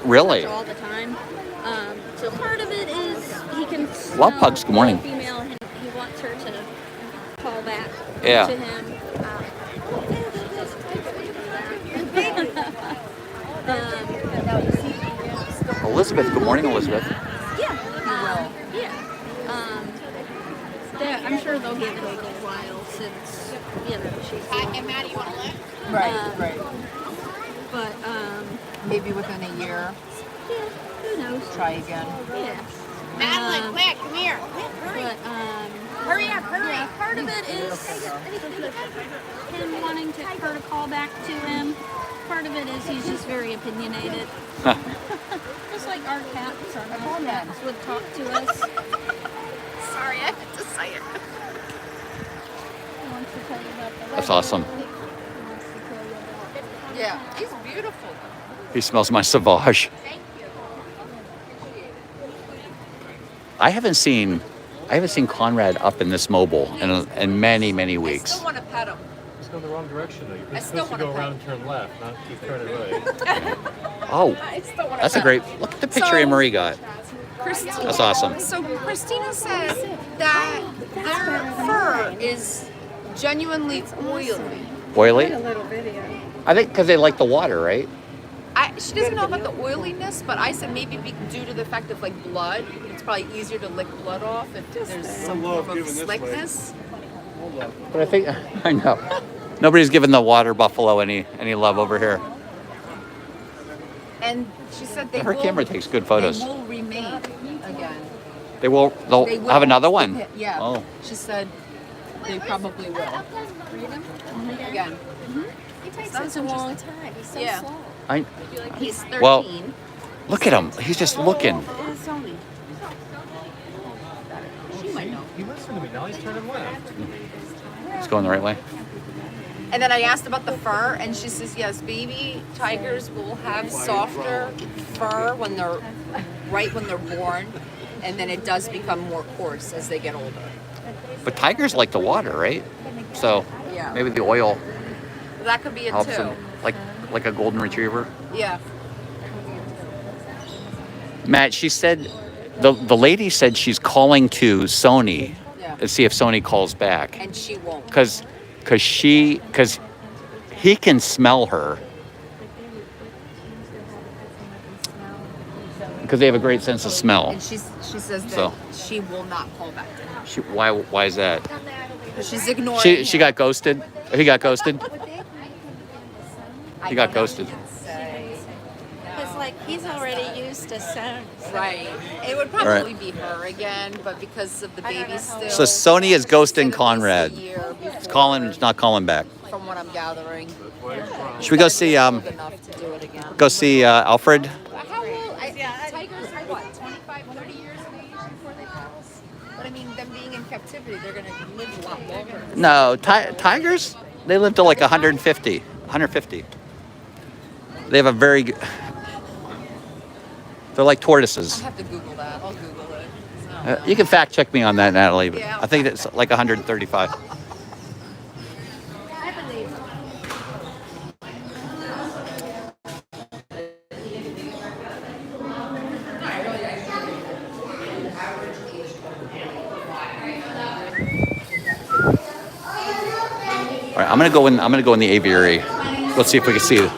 Really? all the time. So part of it is he can smell Love pugs, good morning. the female and he wants her to call back Yeah. to him. Elizabeth, good morning, Elizabeth. I'm sure they'll give it a little while since, she's... And Maddie, you want to look? Right. But, Maybe within a year, yeah, who knows? try again. Yeah. Madeline, quick, come here. Quick, hurry. But, Hurry up, hurry. yeah, part of it is him wanting her to call back to him. Part of it is he's just very opinionated. Just like our cats, our house cats would talk to us. Sorry, I had to say it. He wants to tell you about the That's weather. awesome. He wants to tell you about Yeah, he's beautiful. He smells my Sauvage. Thank you. I haven't seen Conrad up in this mobile in many, many I weeks. still want to pet him. It's going the wrong direction though. You're I still supposed to wanna go around and turn left, not keep turning right. Oh, I still want to that's a great, look at the picture Anne Marie got. That's awesome. So Christina says that their fur is genuinely oily. Oily? I think because they like the water, right? She doesn't know about the oiliness, but I said maybe due to the fact of like blood, it's probably easier to lick blood off if there's some form of slickness. But I think, I know. Nobody's giving the water buffalo any love over here. And she said they Her will, camera takes good photos. They will remate again. They'll They will. have another one. Yeah. Oh. She said they probably will. Again. He takes such a long time. He's so Yeah. slow. He's 13. Well, look at him. He's just looking. She might know. He listened to me. Now he's turning left. He's going the right way. And then I asked about the fur, and she says, yes, baby tigers will have softer fur when they're born, and then it does become more coarse as they get older. But tigers like the water, right? So Yeah. maybe the oil That could be it helps too. them, like a golden retriever. Yeah. Matt, she said, the lady said she's calling to Sony Yeah. to see if Sony calls back. And she won't. Because he can smell her. Because they have a great sense of smell. And she says that So. she will not call back to him. Why is that? She's ignoring She him. got ghosted. He got ghosted. I He got don't know ghosted. what to say. Because like he's already used to sound. Right. It would probably be her again, but because of the baby still. So Sony is ghosting it's Conrad. at least a year He's before, calling, he's not calling back. From what I'm gathering. Should we go see Enough to do it again. Alfred? How old? Tigers are what, 25, 30 years of age before they pass? But I mean, them being in captivity, they're going to live a lot longer. No, tigers, they live to like 150. 150. They have a very good... They're like tortoises. I have to Google that. I'll Google it. I don't know. You can fact check me on that, Natalie. But Yeah. I think it's like 135. All right, I'm gonna go in the aviary. Let's see if we can see it.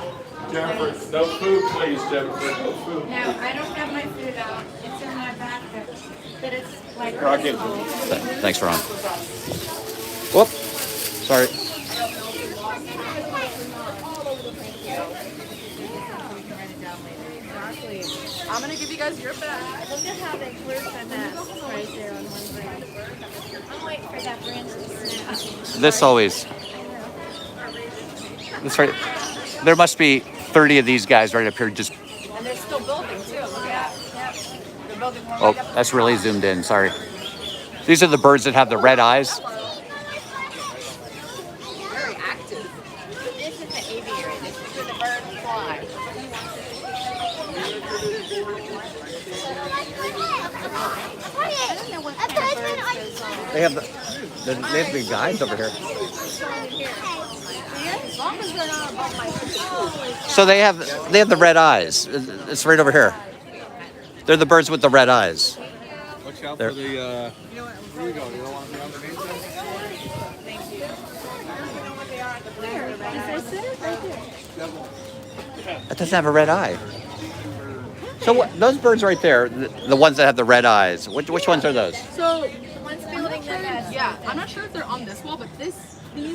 Jennifer, no food, please, Jennifer. No food. No, I don't have my food out. It's in my backpack. But it's like. Rocket. Thanks, Ron. Whoop. Sorry. I'm going to give you guys your bag. Look at how they glued the nest right there on one branch. I'm waiting for that branch to snap. This right. There must be 30 of these guys right up here just... And they're still building, too. Look at that. They're building more Oh, right up. that's really zoomed in. Sorry. These are the birds that have the red eyes. Very active. This is the aviary. This is where the birds fly. I don't know what kind of birds those are. They have the guides over here. As long as they're not above my foot. So they have the red eyes. It's right over here. They're the birds with the red eyes. Watch out There. for the. Here we go. You don't want to be underneath them? That doesn't have a red eye. So those birds right there, the ones that have the red eyes, which ones are those? So, One's building the nest. yeah, I'm not sure if they're on this wall, but these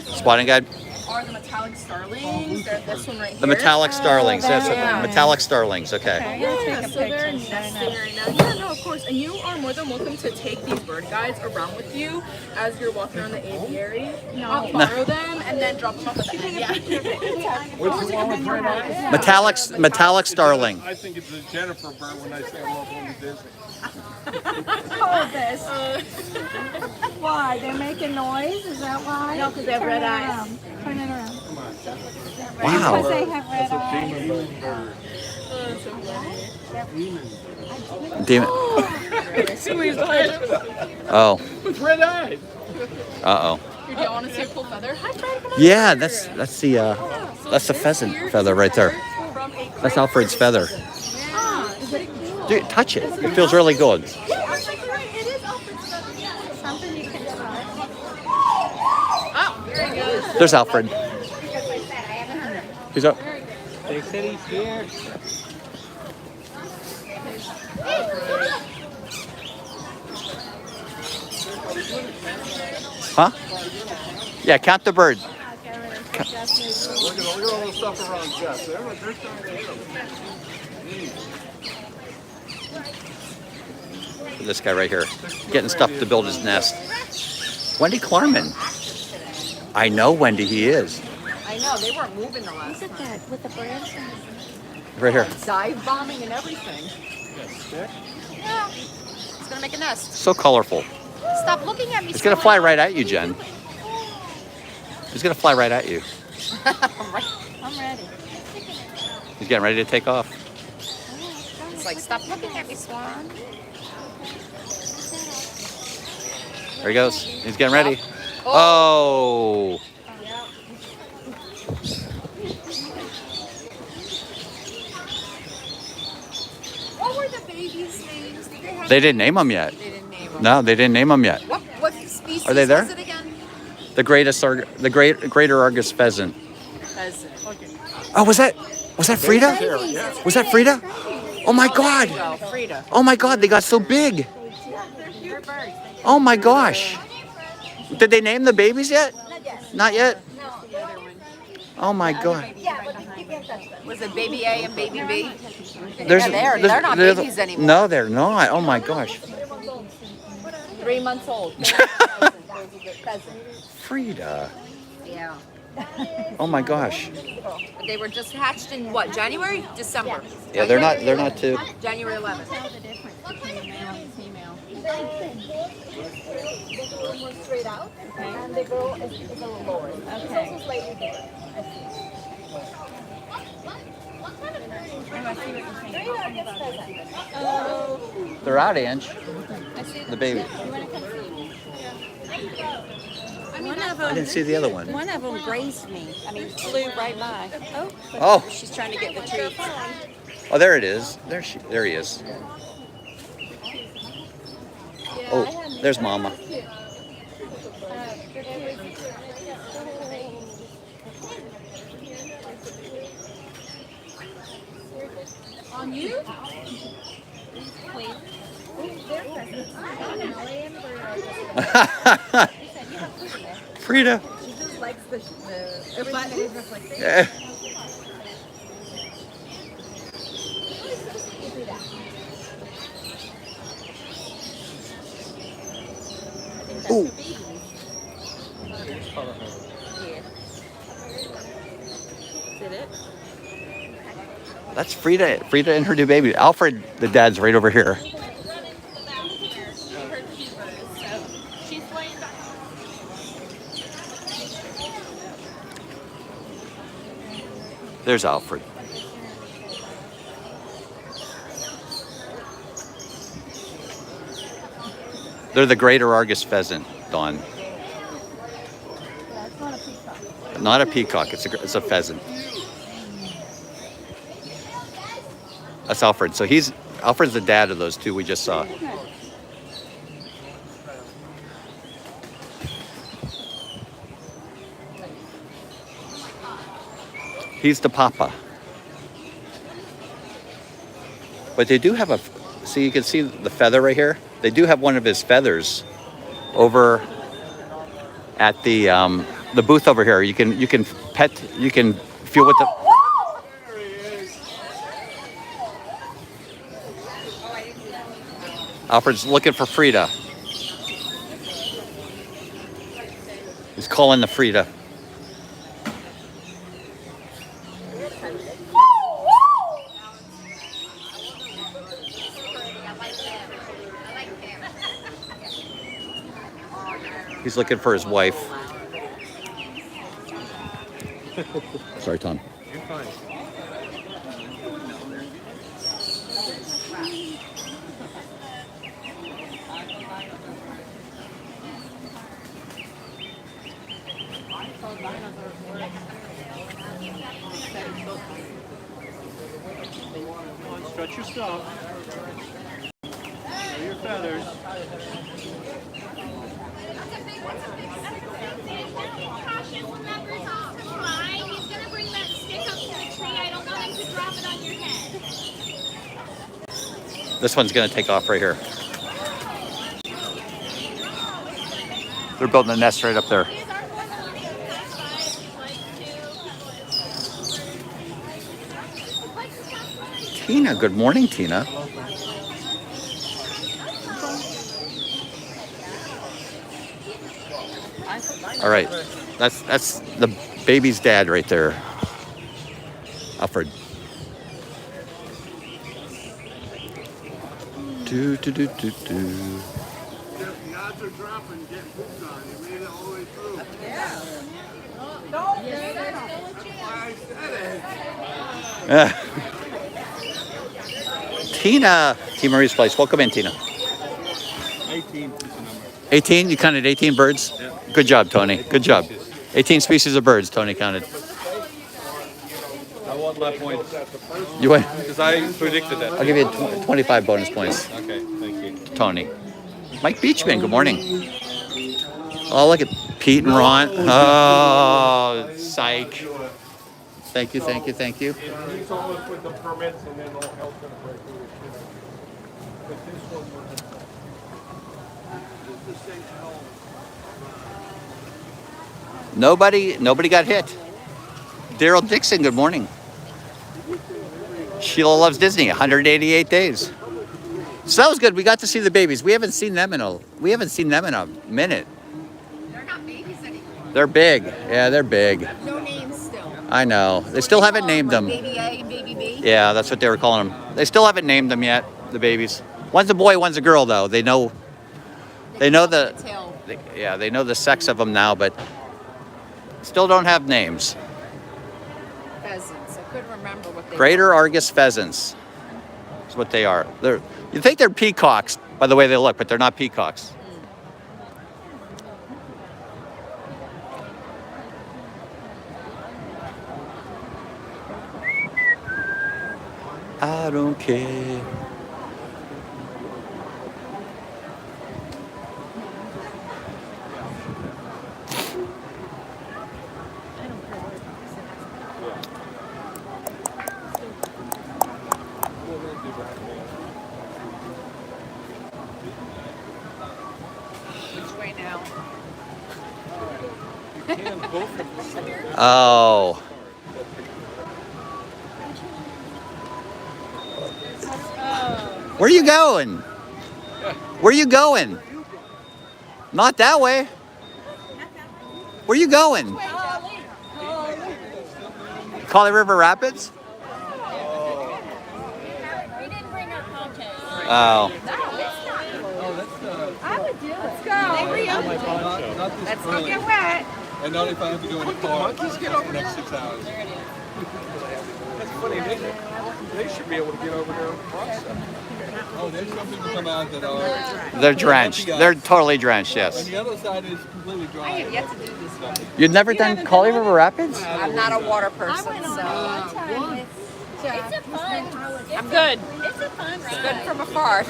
Spotting guide? are the metallic starlings. They're this one right here. The metallic starlings. That's yeah. Metallic starlings. Okay. Yeah, so they're nesting right now. Yeah, no, of course. And you are more than welcome to take these bird guides around with you as you're walking around the aviary. I'll borrow them and then drop them off at the end. Yeah. What's the one with red eyes? Metallic starling. I think it's a Jennifer bird when I say I'm not going to Disney. Hold this. Why? They're making noise? Is that why? No, 'cause they have Turn red it eyes. around. Turn it around. Wow. Because they have red eyes. Demon. Oh. With red eyes. Uh-oh. Do you want to see a cool feather? Hi, Fred. Come on. Yeah, that's the pheasant feather right there. That's Alfred's feather. Dude, touch it. It feels really good. It is Alfred's feather. Yeah, it's something you can try. Oh, there he goes. There's Alfred. He's up. They said he's here. Huh? Yeah, count the birds. Look at all the stuff around Jeff. They're trying to hit him. This guy right here, getting stuff to build his nest. Wendy Klarman. I know Wendy, he is. I know, they weren't moving the last Look at time. that with the branch. Right here. Dive bombing and everything. Yeah. It's gonna make a nest. So colorful. Stop looking at me. It's gonna fly right at you, Jen. It's gonna fly right at you. I'm ready. He's getting ready to take off. It's like, stop looking at me, Swan. There he goes. He's getting ready. Oh. What were the babies' names? Did they have They didn't name them yet. They didn't name them. No, they didn't name them yet. What species Are they there? was it again? The greater Argus pheasant. Pheasant. Oh, was that Frida? Was that Frida? Oh my God. Well, Frida. Oh my God, they got so big. Oh my gosh. Did they name the babies yet? Not yet. Oh my God. Was it baby A and baby B? There's- they're there's- not there's- babies anymore. No, they're not. Oh my gosh. 3 months old. Frida. Yeah. Oh my gosh. They were just hatched in what, January? December? Yeah, they're not too. January 11th. Tell the difference between male and female. More straight out, and the girl is a little lower. It's also slightly bigger. They're out, Ange. The baby. One of I them, didn't see the other one. one of them grazed me. I mean, flew right by. Oh, Oh. she's trying to get the treats. Oh, there it is. There he is. Oh, there's Mama. On you? Frida. She just likes the button. Yeah. Ooh. Did it? That's Frida. Frida and her new baby. Alfred, the dad's right over here. There's Alfred. They're the greater Argus pheasant, Dawn. Not a peacock. It's a pheasant. That's Alfred. So Alfred's the dad of those two we just saw. He's the papa. But they do have see, you can see the feather right here. They do have one of his feathers over at the booth over here. You can feel what the. Alfred's looking for Frida. He's calling the Frida. He's looking for his wife. Sorry, Tom. You're fine. Come on, stretch your stuff. Show your feathers. This one's gonna take off right here. They're building a nest right up there. Tina. Good morning, Tina. All right, that's the baby's dad right there, Alfred. Do do do do do. The odds are dropping, getting pooped on. You made it all the way through. Tina, T. Marie's place. Welcome in, Tina. 18. 18? You counted 18 birds? Yeah. Good job, Tony. Good job. 18 species of birds, Tony counted. I want my points. You went? Because I predicted that. I'll give you 25 bonus points, Okay, thank you. Tony. Mike Beachman, good morning. Oh, look at Pete and Ron. Oh, psych. Thank you, thank you, thank you. He's almost with the permits and then all hell's gonna break loose. But this one was the same Nobody got hit. Daryl Dixon, good morning. Sheila loves Disney, 188 days. So that was good. We got to see the babies. We haven't seen them in a minute. They're not babies anymore. They're big. Yeah, they're big. No names still. I know. They still haven't named them. Baby A and Baby B. Yeah, that's what they were calling them. They still haven't named them yet, the babies. One's a boy, one's a girl, though. They know the they know the sex of them now, but still don't have names. Pheasants. I couldn't remember what they Greater Argus pheasants is what they are. You think they're peacocks by the way they look, but they're not peacocks. I don't care. Which way now? Oh. Where are you going? Where are you going? Not that way. Where are you going? Collie River Rapids? We didn't bring our content. Oh. I would do it. Let's go. Not this Let's go early. get wet. And not if I have to go in the car for the next 6 hours. That's funny. They should be able to get over there and cross that. Oh, there's some people come out that are... They're drenched. They're totally drenched, And yes. the other side is completely dry. I have yet to do this one. You've never done Collie River Rapids? I'm not a water person, so It's a fun. I'm good. It's a fun ride. Good from afar.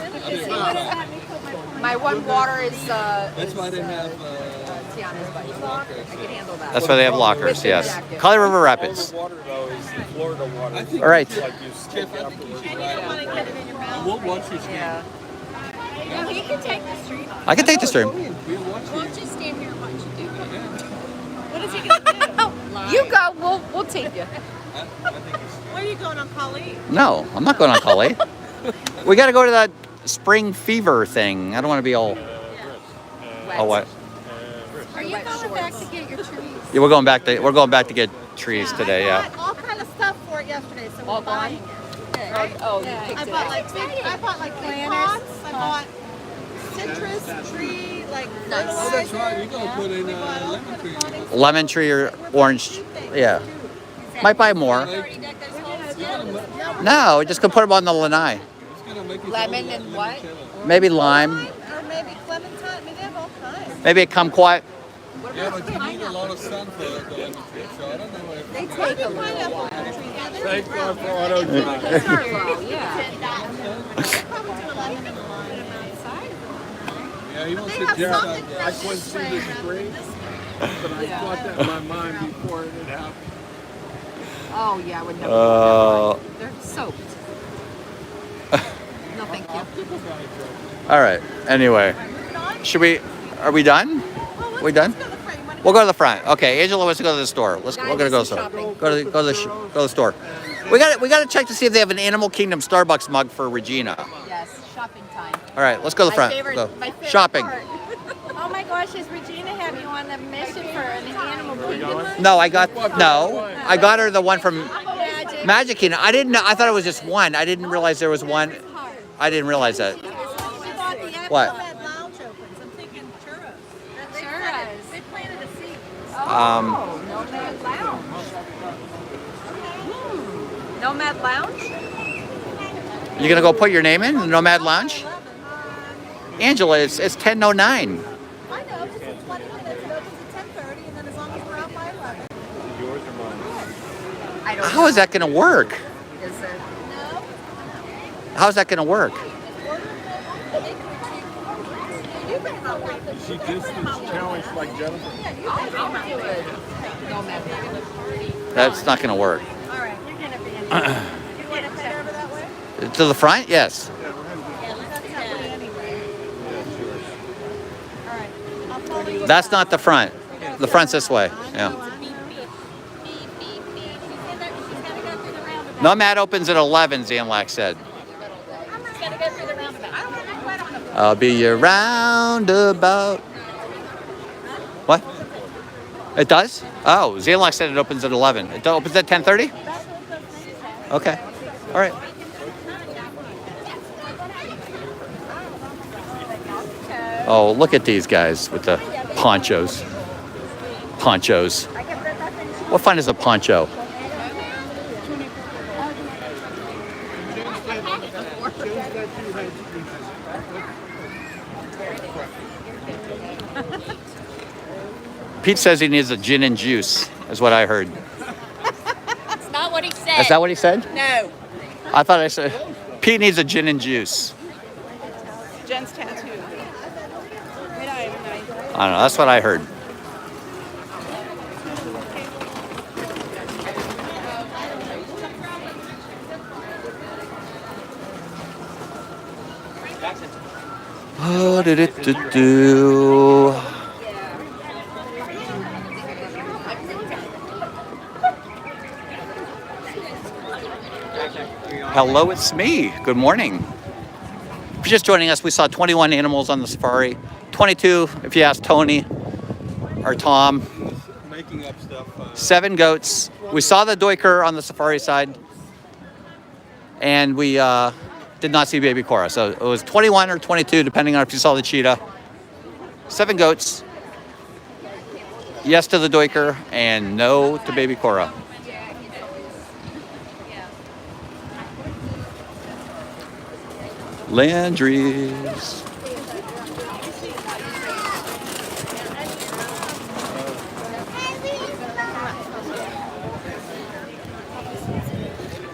My one water is That's why they have... Tiana's bike. lockers. I can handle that. That's why they have lockers, yes. Collie River Rapids. Water though is the Florida water. I think All right. Like you stick Jeff, I up think with you it. should ride it. We'll watch you stand. Yeah. No, he can take the stream. I can take the stream. We'll watch We'll you. just stand here and watch you do it. What is he gonna do? You go. We'll take you. Where are you going on Colleen? No, I'm not going on Collie. We got to go to that spring fever thing. I don't want to be all... Oh, what? Are you going back to get your trees? Yeah, we're going back to get trees today, I yeah. bought all kind of stuff for it yesterday, so All we're buying gone? it. Oh, you I picked it bought up. like big pots. I bought citrus tree, like fertilizer. Oh, that's right. You're going to put in lemon tree. Lemon tree or orange, yeah. Might buy more. Already dug those holes yet? No, just go put them on the lanai. It's gonna make you Lemon and what? Maybe lime, Or maybe clementine. I mean, they have all kinds. maybe a kumquat. Yeah, but you need a lot of sun for the lemon tree, so I don't know if... They take a little while. Thank God for auto drive. Start low, yeah. Yeah, he wants They to have jump something out I fresh couldn't to see spray the around. spring, but I thought that in my mind before it had happened. Oh yeah, I would never. They're soaked. No, thank you. All right, anyway. Are we done? Well, We done? let's go to the front. You want to We'll go to the front. Okay, Angela wants to go to the store. We're gonna go to the store. Shopping. Go to the store. We got to check to see if they have an Animal Kingdom Starbucks mug for Regina. Yes, shopping time. All right, let's go to the front. Go. Shopping. Oh my gosh, does Regina have you on the mission for an animal kingdom? No, I got her the one from Magic Kingdom. I didn't know. I thought it was just one. I didn't realize there was one. I didn't realize that. What? Lounge opens. I'm thinking churros. They planted a seed. Nomad Lounge. Nomad Lounge? You gonna go put your name in the Nomad Lounge? Angela, it's 10:09. I know, because it's 20 minutes. It opens at 10:30, and then as long as we're out by 11. Yours or mine? I don't How is that gonna work? Is it? How's that gonna work? She just is challenged like Jennifer. I'll do it. Nomad Lounge. That's not gonna work. All right, you're going to be in. You want to head over that way? To the front? Yes. Yeah, that's not way anyway. All right, I'll follow you. That's not the front. The front's this way. Yeah. Nomad opens at 11, Zanlak said. I'll be your roundabout. What? It does? Oh, Zanlak said it opens at 11. It opens at 10:30? Okay. All right. Oh, look at these guys with the ponchos. Ponchos. What fun is a poncho? Pete says he needs a gin and juice, is what I heard. That's not what he said. Is that what he said? No. I thought I said, Pete needs a gin and juice. Jen's tattoo. I don't know, that's what I heard. Oh, do. Hello, it's me. Good morning. If you're just joining us, we saw 21 animals on the safari. 22, if you ask Tony or Tom. Making up stuff. 7 goats. We saw the duiker on the safari side. And we did not see baby Cora. So it was 21 or 22, depending on if you saw the cheetah. 7 goats. Yes to the duiker and no to baby Cora. Landry's.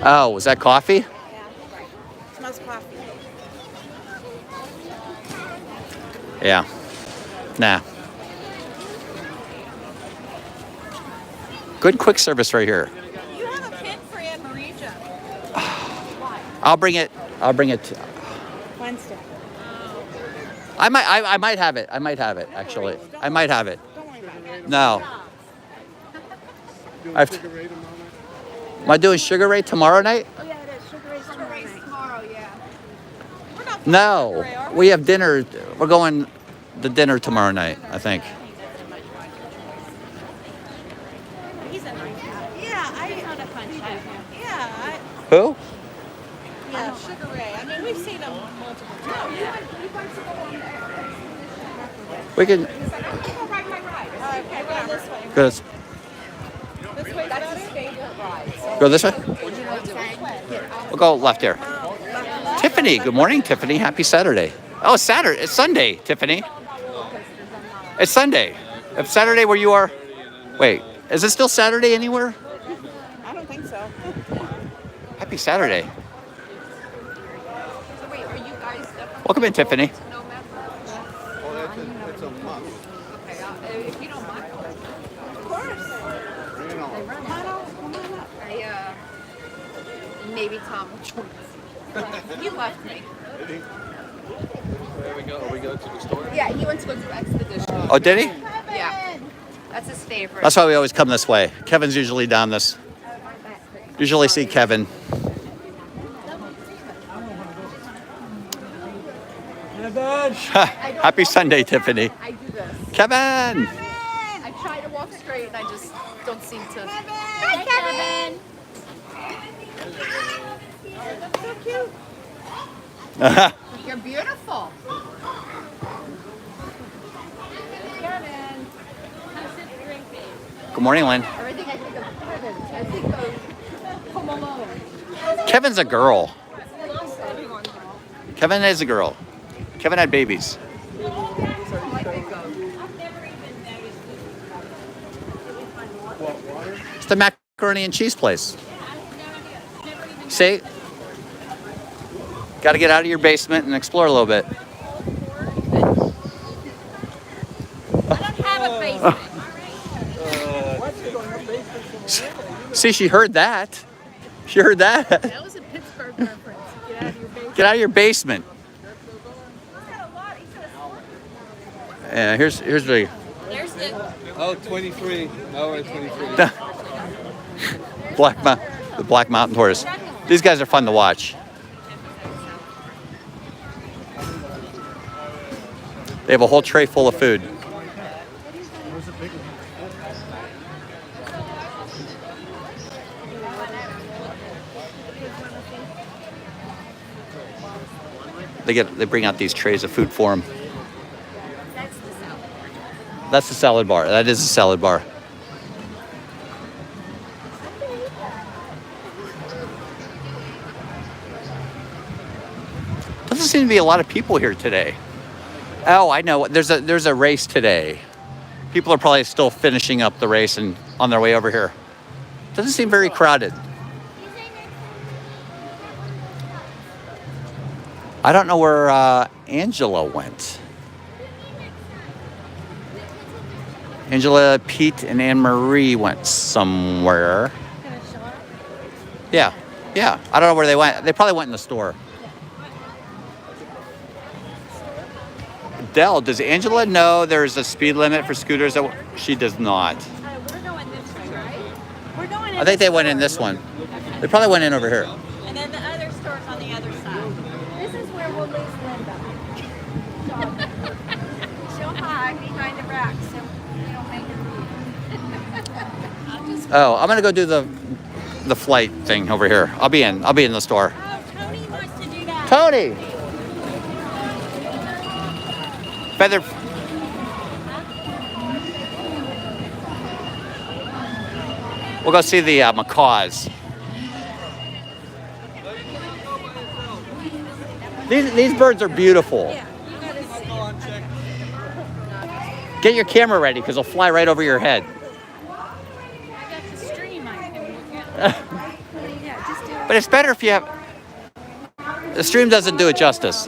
Oh, was that coffee? Smells coffee. Yeah. Nah. Good quick service right here. You have a pin for Aunt Marija. I'll bring it. Wednesday. I might have it. I might have it, actually. I might have it. Don't worry about it. No. Doing I've- Sugar Ray tomorrow night? Am I doing Sugar Ray tomorrow night? Oh yeah, it is. Sugar Ray's tomorrow, yeah. We're not No. Sugar Ray, are we? We have dinner. We're going to dinner tomorrow night, I think. He's a nice guy. Yeah, I found a punch. Yeah, Who? yeah, Sugar Ray. I mean, we've seen him multiple times. We can All right, okay, go this way. go this, This way, That's his favorite ride. So go this way. We'll go left here. Tiffany, good morning, Tiffany. Happy Saturday. Oh, it's Saturday. It's Sunday, Tiffany. It's Sunday. If Saturday where you are. Wait, is it still Saturday anywhere? I don't think so. Happy Saturday. So wait, are you guys definitely Welcome in, Tiffany. to Nomad Lounge? Oh, that's a must. Okay, if you don't mind. Of course. Bring it on. Maybe Tom will join us. He left me. There we go. We go to the store. Yeah, he went to go do Expedition. Oh, did he? Yeah. That's his favorite. That's why we always come this way. Kevin's usually down this. Usually see Kevin. Happy Sunday, Tiffany. I do this. Kevin! I try to walk straight and I just don't seem to. Hi, Kevin. So cute. You're beautiful. Kevin. Good morning, Lynn. Everything I think of Kevin, I think of Home Alone. Kevin's a girl. Kevin is a girl. Kevin had babies. It's the macaroni and cheese place. See? Got to get out of your basement and explore a little bit. I don't have a basement. See, she heard that. She heard that. That was a Pittsburgh reference. Get out of your basement. Get out of your basement. Yeah, here's the There's the Oh, 23. Now we're at 23. the Black Mountain Tours. These guys are fun to watch. They have a whole tray full of food. They bring out these trays of food for them. That's the salad bar. That is a salad bar. Doesn't seem to be a lot of people here today. Oh, I know. There's a race today. People are probably still finishing up the race and on their way over here. Doesn't seem very crowded. I don't know where Angela went. Angela, Pete, and Anne Marie went somewhere. Yeah. I don't know where they went. They probably went in the store. Dell, does Angela know there's a speed limit for scooters? She does not. we're going this way, right? We're going in I think they went in this one. They probably went in over here. and then the other store's on the other side. This is where we'll lose Linda. She'll hide behind the racks so we don't make her. Oh, I'm gonna go do the flight thing over here. I'll be in the store. Oh, Tony wants to do that. Tony! Feather. We'll go see the macaws. These birds are beautiful. Yeah, you gotta see. Get your camera ready because they'll fly right over your head. I got the stream I can look at. Yeah, just do it. But it's better if you have... The stream doesn't do it justice.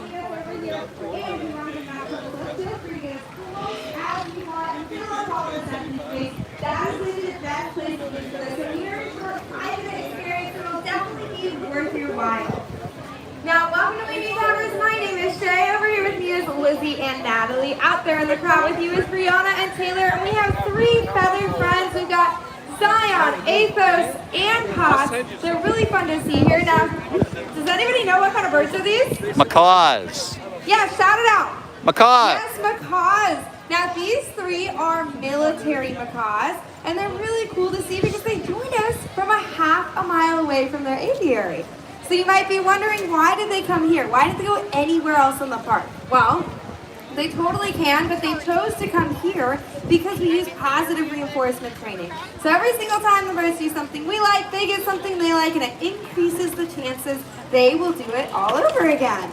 Now, welcome to Baby Towers. My name is Shay. Over here with me is Lizzie and Natalie. Out there in the crowd with you is Brianna and Taylor. And we have 3 feathered friends. We've got Zion, Athos, and Haas. They're really fun to see here. Now, does anybody know what kind of birds are these? Macaws. Yeah, shout it out. Macaws. Yes, macaws. Now, these 3 are military macaws. And they're really cool to see because they joined us from a half a mile away from their aviary. So you might be wondering, why did they come here? Why didn't they go anywhere else in the park? Well, they totally can, but they chose to come here because we use positive reinforcement training. So every single time the birds do something we like, they get something they like, and it increases the chances they will do it all over again.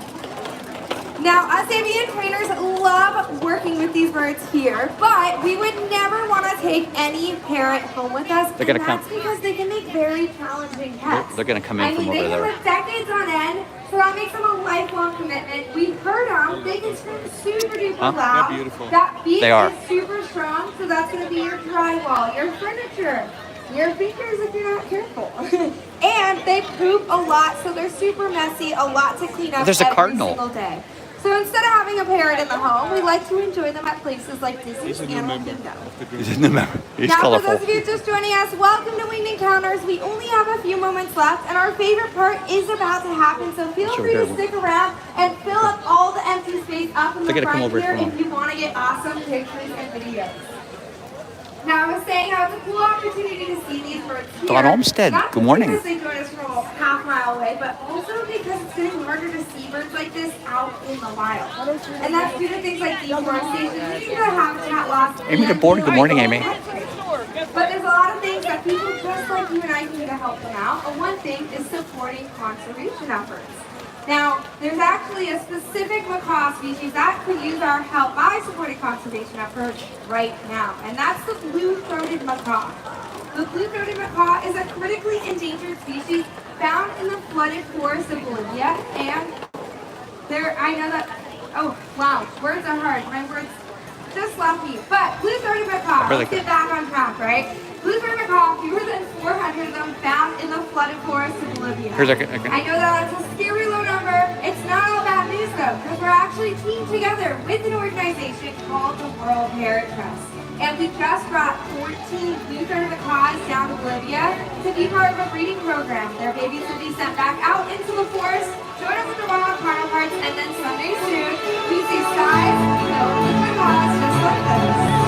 Now, us avian trainers love working with these birds here, but we would never want to take any parent home with us. They're gonna and that's come. because they can make very challenging pets. They're gonna come in from over they there. can live decades on end, so that makes them a lifelong commitment. We heard them. They can scream super duper Huh? loud. They're beautiful. That beak They are. is super strong, so that's going to be your drywall, your furniture, your fingers if you're not careful. And they poop a lot, so they're super messy, a lot to clean up There's a every cardinal. single day. So instead of having a parrot in the home, we like to enjoy them at places like Disney's Animal Kingdom. He's Now, colorful. for those of you just joining us, welcome to Winged Encounters. We only have a few moments left, and our favorite part is about to happen. So feel free to stick around and fill up all the empty space up in the front here if you want to get awesome pictures and videos. Now, I was saying how it's a cool opportunity to see these birds here. Don Olmsted, Not good morning. because they join us from a half-mile away, but also because it's getting harder to see birds like this out in the wild. And that's due to things like deforestation, leading to habitat loss. Amy DeBoard, good morning, Amy. But there's a lot of things that people just like you and I can do to help them out. And one thing is supporting conservation efforts. Now, there's actually a specific macaw species that could use our help by supporting conservation efforts right now, and that's the blue-throated macaw. The blue-throated macaw is a critically endangered species found in the flooded forests of Bolivia, and I know that, oh, wow, words are hard. My words just left me. But blue-throated macaw, let's get back on track, right? Blue-throated macaw, fewer than 400 of them found in the flooded forests of Bolivia. I know that's a scary low number. It's not all bad news though, because we're actually teamed together with an organization called the World Parrot Trust. And we just brought 14 blue-throated macaws down to Bolivia to be part of a breeding program. Their babies will be sent back out into the forest, join up with their wild counterparts, and then someday soon, we see skies filled with macaws just like this.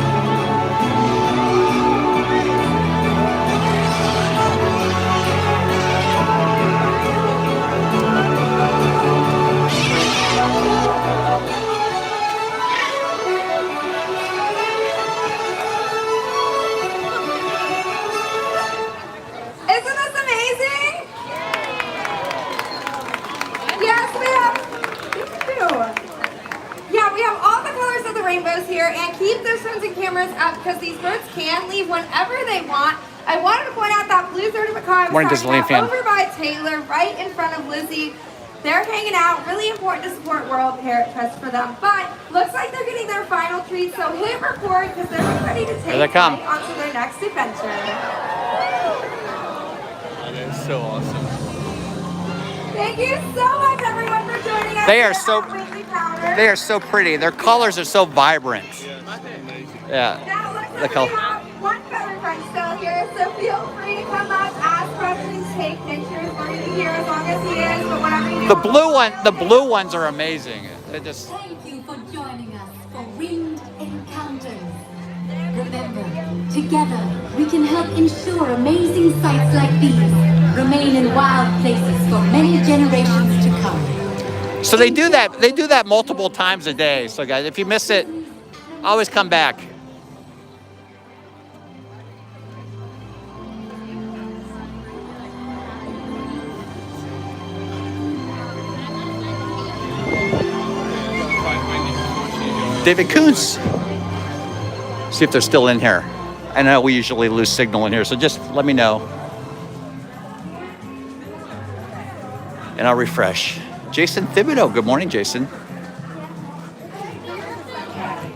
Isn't this amazing? Yes, we have. Yeah, we have all the colors of the rainbows here, and keep those phones and cameras up because these birds can leave whenever they want. I wanted to point out that blue-throated macaw over by Taylor, right in front of Lizzie. They're hanging out. Really important to support World Parrot Trust for them. But looks like they're getting their final treat, so hit record because they're ready to take flight onto their next adventure. That is so awesome. Thank you so much, everyone, for joining us. They are so pretty. Their colors are so vibrant. Yeah. Now looks like we have one feather friend still here, so feel free to come up, ask questions, take pictures. We're going to be here as long as he is, but whatever you do. The blue ones are amazing. They just. Thank you for joining us for Winged Encounters. Remember, together we can help ensure amazing sights like these remain in wild places for many generations to come. So they do that multiple times a day. So guys, if you miss it, always come back. David Koontz. See if they're still in here. I know we usually lose signal in here, so just let me know. And I'll refresh. Jason Thibodeau. Good morning, Jason.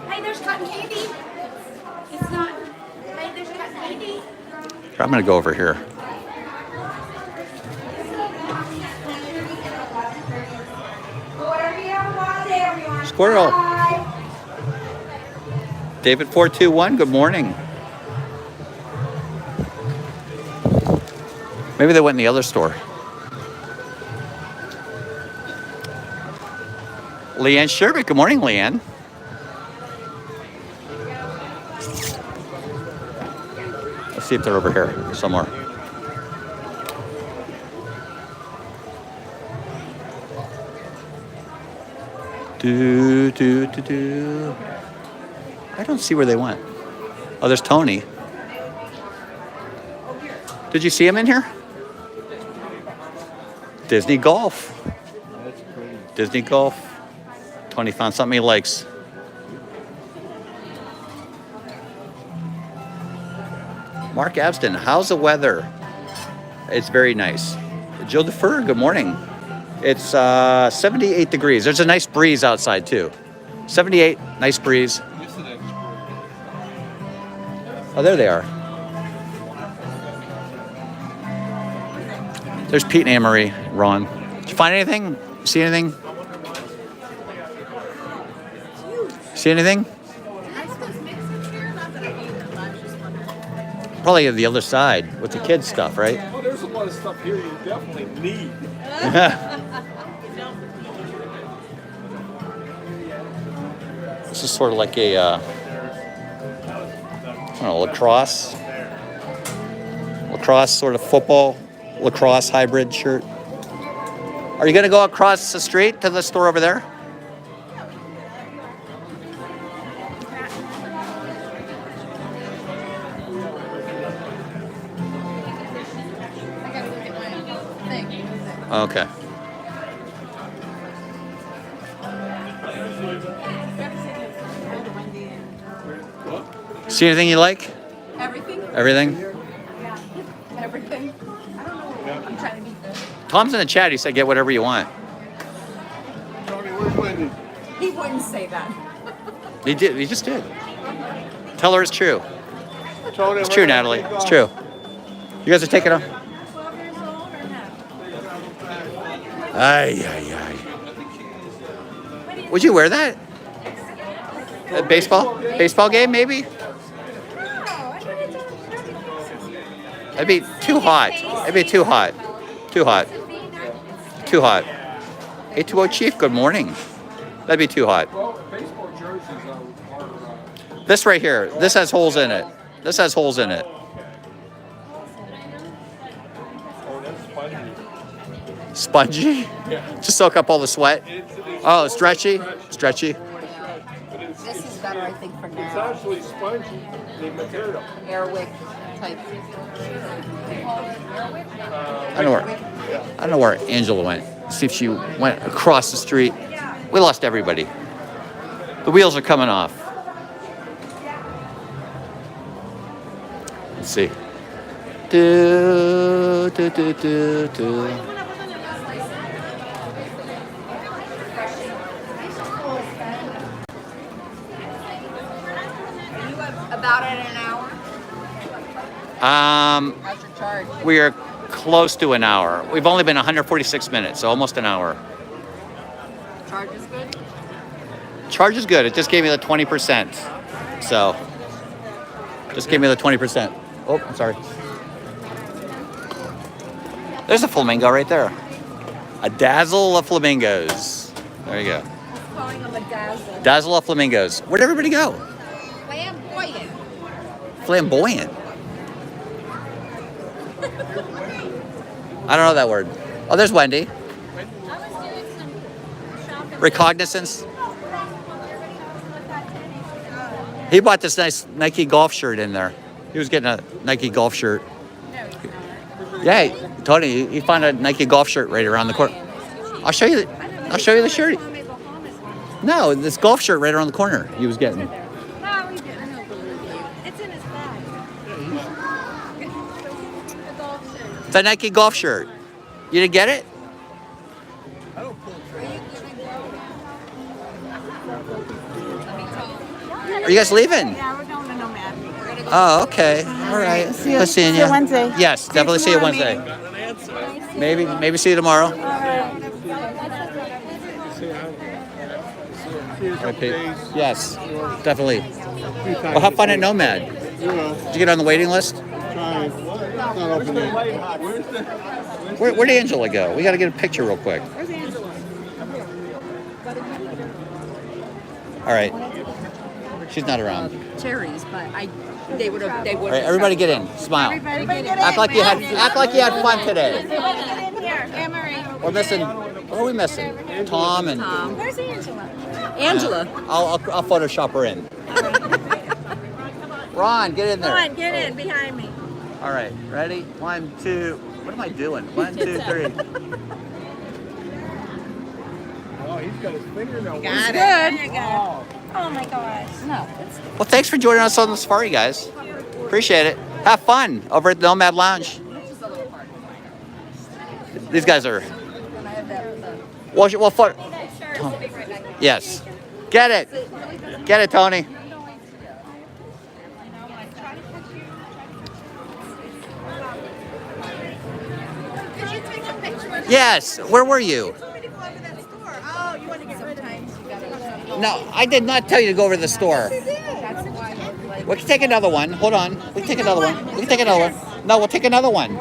Hey, there's cotton candy. It's not. Hey, there's cotton candy. I'm going to go over here. Whatever you have a wild day, everyone. Squirrel. Bye. David 421, good morning. Maybe they went in the other store. Leanne Sherbert, good morning, Leanne. Let's see if they're over here somewhere. I don't see where they went. Oh, there's Tony. Did you see him in here? Disney Golf. That's pretty. Disney Golf. Tony found something he likes. Mark Abston, how's the weather? It's very nice. Joe DeFur, good morning. It's 78 degrees. There's a nice breeze outside too. 78, nice breeze. Oh, there they are. There's Pete and Anne-Marie, Ron. Did you find anything? See anything? See anything? Probably on the other side with the kids stuff, right? Well, there's a lot of stuff here you definitely need. This is sort of like a, I don't know, lacrosse sort of football, lacrosse hybrid shirt. Are you gonna go across the street to the store over there? Okay. See anything you like? Everything? Everything? Everything. I'm trying to be good. Tom's in the chat. He said, "Get whatever you want." He wouldn't say that. He did. He just did. Tell her it's true. It's true, Natalie. It's true. You guys are taking off. Ay, ay, ay. Would you wear that? A baseball game, maybe? That'd be too hot. That'd be too hot. Too hot. Too hot. 820 Chief, good morning. That'd be too hot. This right here, this has holes in it. This has holes in it. Spongy? Yeah. Just soak up all the sweat? Oh, stretchy? Stretchy? This is better, I think, for It's now. actually spongy, the material. Airwick type. I don't know where Angela went. See if she went across the street. We lost everybody. The wheels are coming off. Let's see. Do, do, do, do, do. About at an hour? How's your charge? We are close to an hour. We've only been 146 minutes, so almost an hour. Charge is good? Charge is good. It just gave me the 20%. So, just gave me the 20%. Oh, I'm sorry. There's a flamingo right there. A dazzle of flamingos. There you go. Calling them a dazzle. Dazzle of flamingos. Where'd everybody go? Flamboyant. Flamboyant. I don't know that word. Oh, there's Wendy. Recognizance. He bought this nice Nike golf shirt in there. He was getting a Nike golf shirt. Yeah, Tony, he found a Nike golf shirt right around the corner. I'll show you the shirt. No, this golf shirt right around the corner he was getting. It's in his bag. It's a Nike golf shirt. You didn't get it? Are you guys leaving? Yeah, we're going to Nomad. Oh, okay. All right. See you- Let's see see you Wednesday. Yes, definitely see you tomorrow, Wednesday. Maybe see you tomorrow. Right, Pete? Yes, definitely. Well, have fun at Nomad. Did you get on the waiting list? Where'd Angela go? We got to get a picture real quick. Where's Angela? All right. She's not around. Cherries, but they would have. All right, everybody get in. Smile. Everybody get Act like you had fun today. Everybody get in here. Amory. We're missing. What are we missing? Tom and. Where's Angela? Angela. I'll Photoshop her in. Ron, get in there. Come on, get in behind me. All right, ready? 1, 2. What am I doing? 1, 2, 3. Oh, he's got his fingernail. Got it. There you go. Oh my gosh. No. Well, thanks for joining us on the safari, guys. Appreciate it. Have fun over at the Nomad Lounge. These guys are. Well, yes. Get it. Get it, Tony. Yes. Where were you? Oh, you want to get rid of it. No, I did not tell you to go over to the store. We can take another one. Hold on. We can take another one. We can take another one. No, we'll take another one.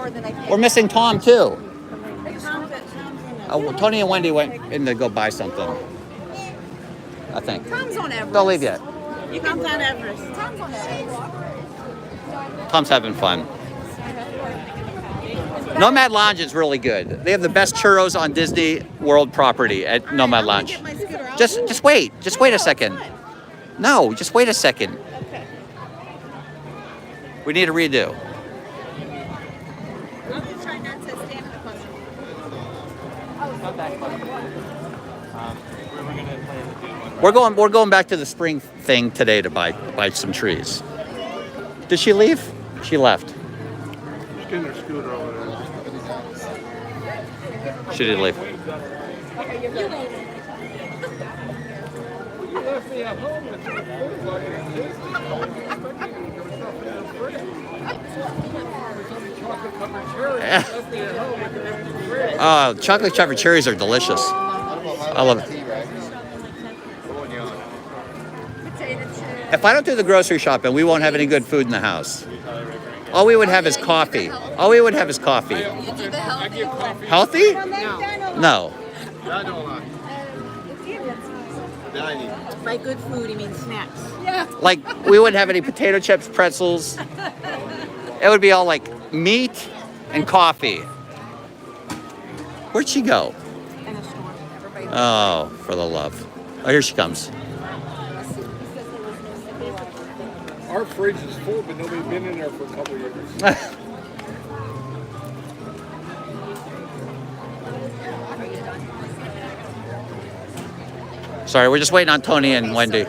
We're missing Tom too. Well, Tony and Wendy went in to go buy something. I think. Tom's on Everest. Don't leave yet. You can on Everest. Tom's on Everest. Tom's having fun. Nomad Lounge is really good. They have the best churros on Disney World property at Nomad Lounge. Just wait. Just wait a second. No, just wait a second. We need a redo. I'm just trying not to stand in the question. We're going back to the spring thing today to buy some trees. Did she leave? She left. She's getting her scooter over there. She did leave. Chocolate covered cherries are delicious. I love it. If I don't do the grocery shopping, we won't have any good food in the house. All we would have is coffee. All we would have is coffee. Healthy? No. By good food, he means snacks. Yeah. Like, we wouldn't have any potato chips, pretzels. It would be all like meat and coffee. Where'd she go? In a store. Oh, for the love. Oh, here she comes. Our fridge is full, but nobody's been in there for a couple of years. Sorry, we're just waiting on Tony and Wendy.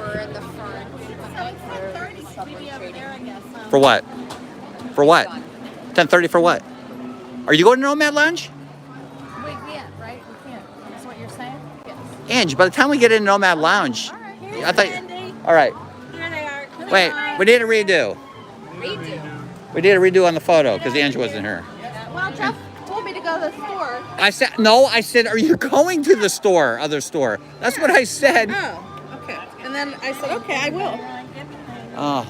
For what? For what? 10:30 for what? Are you going to Nomad Lounge? We can't, right? We can't. That's what you're saying? Yes. Angie, by the time we get in Nomad Lounge, I thought. All right. Here they are. Wait, we need a redo. Redo. We need a redo on the photo because Angie wasn't here. Well, Jeff told me to go to the store. I said no. I said, are you going to the store? Other store. That's what I said. Oh, okay. And then I said, okay, I will. Oh.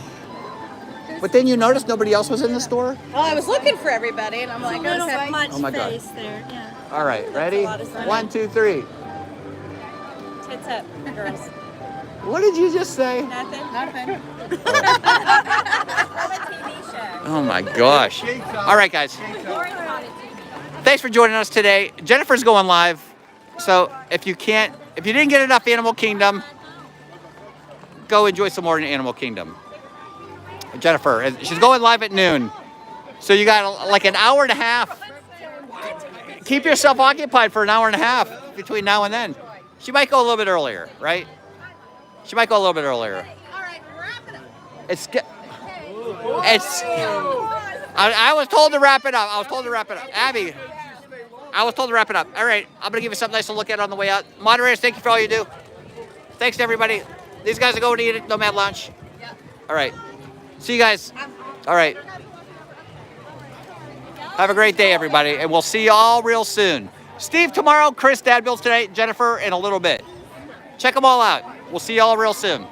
But then you noticed nobody else was in the store? Well, I was looking for everybody, and I'm like, okay. Oh my God. There. Yeah. All right, ready? 1, 2, 3. Tits up, girls. What did you just say? Nothing. Oh my gosh. All right, guys. Thanks for joining us today. Jennifer's going live. So if you didn't get enough Animal Kingdom, go enjoy some more in Animal Kingdom. Jennifer, she's going live at noon. So you got like an hour and a half. Keep yourself occupied for an hour and a half between now and then. She might go a little bit earlier, right? She might go a little bit earlier. All right, wrap it up. I was told to wrap it up. Abby, I was told to wrap it up. All right, I'm going to give you something nice to look at on the way out. Moderators, thank you for all you do. Thanks to everybody. These guys are going to eat at Nomad Lounge. All right. See you guys. All right. Have a great day, everybody, and we'll see you all real soon. Steve tomorrow, Chris, Dad Bill's tonight, Jennifer in a little bit. Check them all out. We'll see you all real soon.